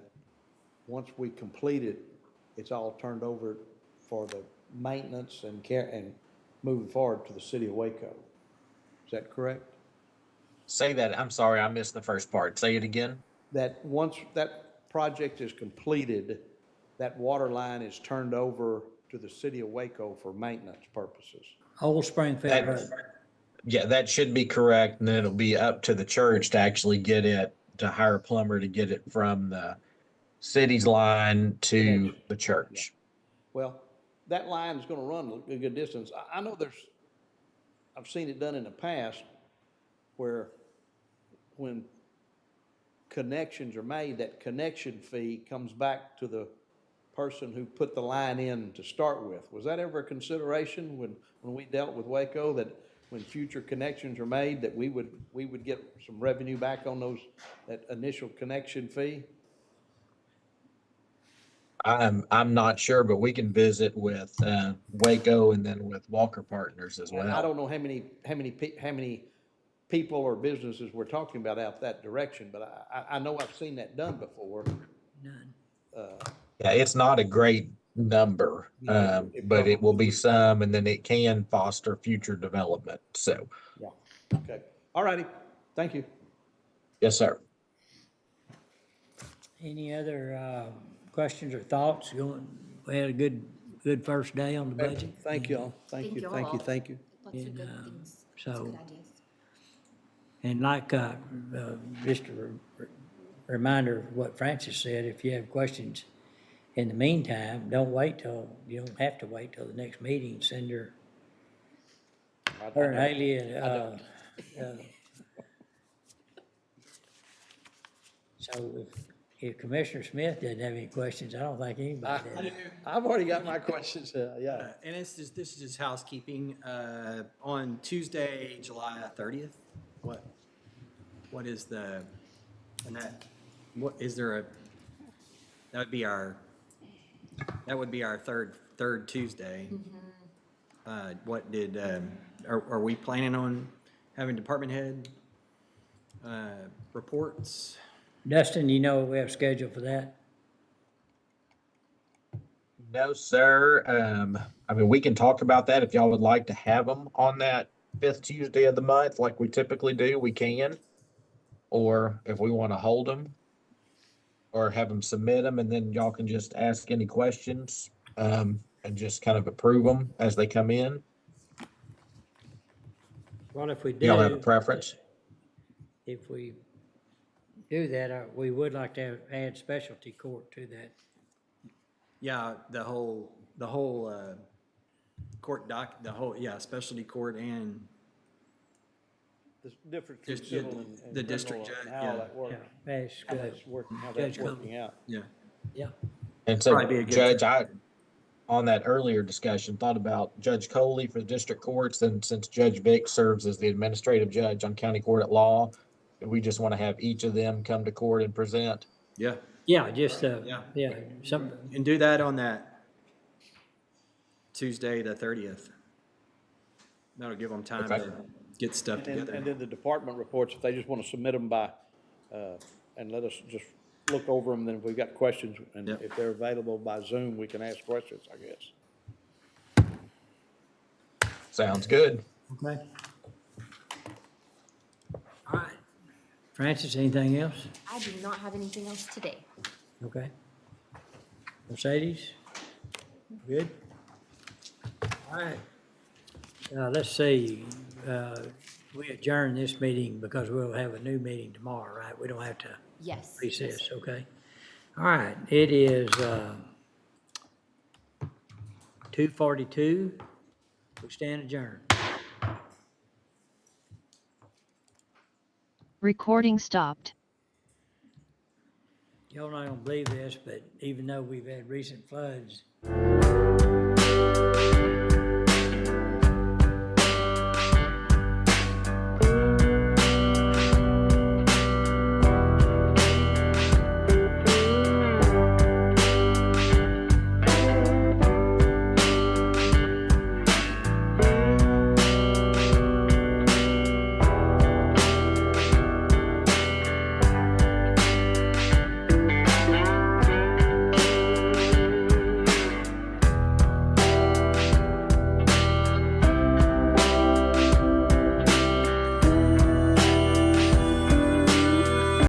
once we complete it, it's all turned over for the maintenance and care and moving forward to the city of Waco. Is that correct? Say that, I'm sorry, I missed the first part. Say it again. That once that project is completed, that water line is turned over to the city of Waco for maintenance purposes. Old Springfield Road. Yeah, that should be correct, and then it'll be up to the church to actually get it, to hire a plumber to get it from the city's line to the church. Well, that line is gonna run a good distance. I know I've seen it done in the past where when connections are made, that connection fee comes back to the person who put the line in to start with. Was that ever a consideration when we dealt with Waco, that when future connections are made, that we would get some revenue back on that initial connection fee? I'm not sure, but we can visit with Waco and then with Walker Partners as And I well. don't know how many people or businesses we're talking about out that direction, but I know I've seen that done before. None. Yeah, it's not a great number, No, it but it will be probably- some, and then it can foster future development. So, Yeah, okay. All righty, thank you. yes, sir. Any other questions or thoughts? We had a good first day on the budget. Thank you all, thank you, thank you, all. thank you. Lots of good And, things, lots of so- good ideas. And like, just a reminder of what Francis said, if you have questions in the meantime, you don't have to wait till the next meeting. Send her and Haley, so if Commissioner Smith doesn't have any questions, I don't think anybody does. I've already got my questions, yeah. And this is just housekeeping. On Tuesday, July 30th, what is the, and that, what, is there a, that would be our third Tuesday. What did, are we planning on having department head reports? Dustin, you know what we have scheduled for that? No, sir. I mean, we can talk about that if y'all would like to have them on that 5th Tuesday of the month, like we typically do, we can. Or if we want to hold them, or have them submit them, and then y'all can just ask any questions, and just kind of approve them as they come in. Well, if we do. Y'all have a preference? If we do that, we would like to add specialty court to that. Yeah, the whole court specialty court and The difference between Just, civil and the criminal district judge, and how yeah. that works. That's How good. that's working, how Judge that's Cole. working out. yeah. Yeah. And so, Probably be a good Judge, on that earlier discussion, thought about Judge Coley for the district courts, and since Judge Vick serves as the administrative judge on county court at law, we just want to have each of them come to court and present. Yeah, Yeah, just, Yeah. some, and do that on that Tuesday, the 30th. That'll give them time Okay. to get stuff And then, together. and then the department reports, if they just want to submit them by, and let us just look over them, then if we've got questions, and Yep. if they're available by Zoom, we can ask questions, I guess. Sounds good. okay. All right. Francis, anything else? I do not have anything else today. Okay. Mercedes? Good? All right. Let's see, we adjourn this meeting because we'll have a new meeting tomorrow, right? We don't have to Yes. recess, okay? All right, it is 2:42. We stand adjourned. Recording stopped. Y'all not gonna believe this, but even though we've had recent floods,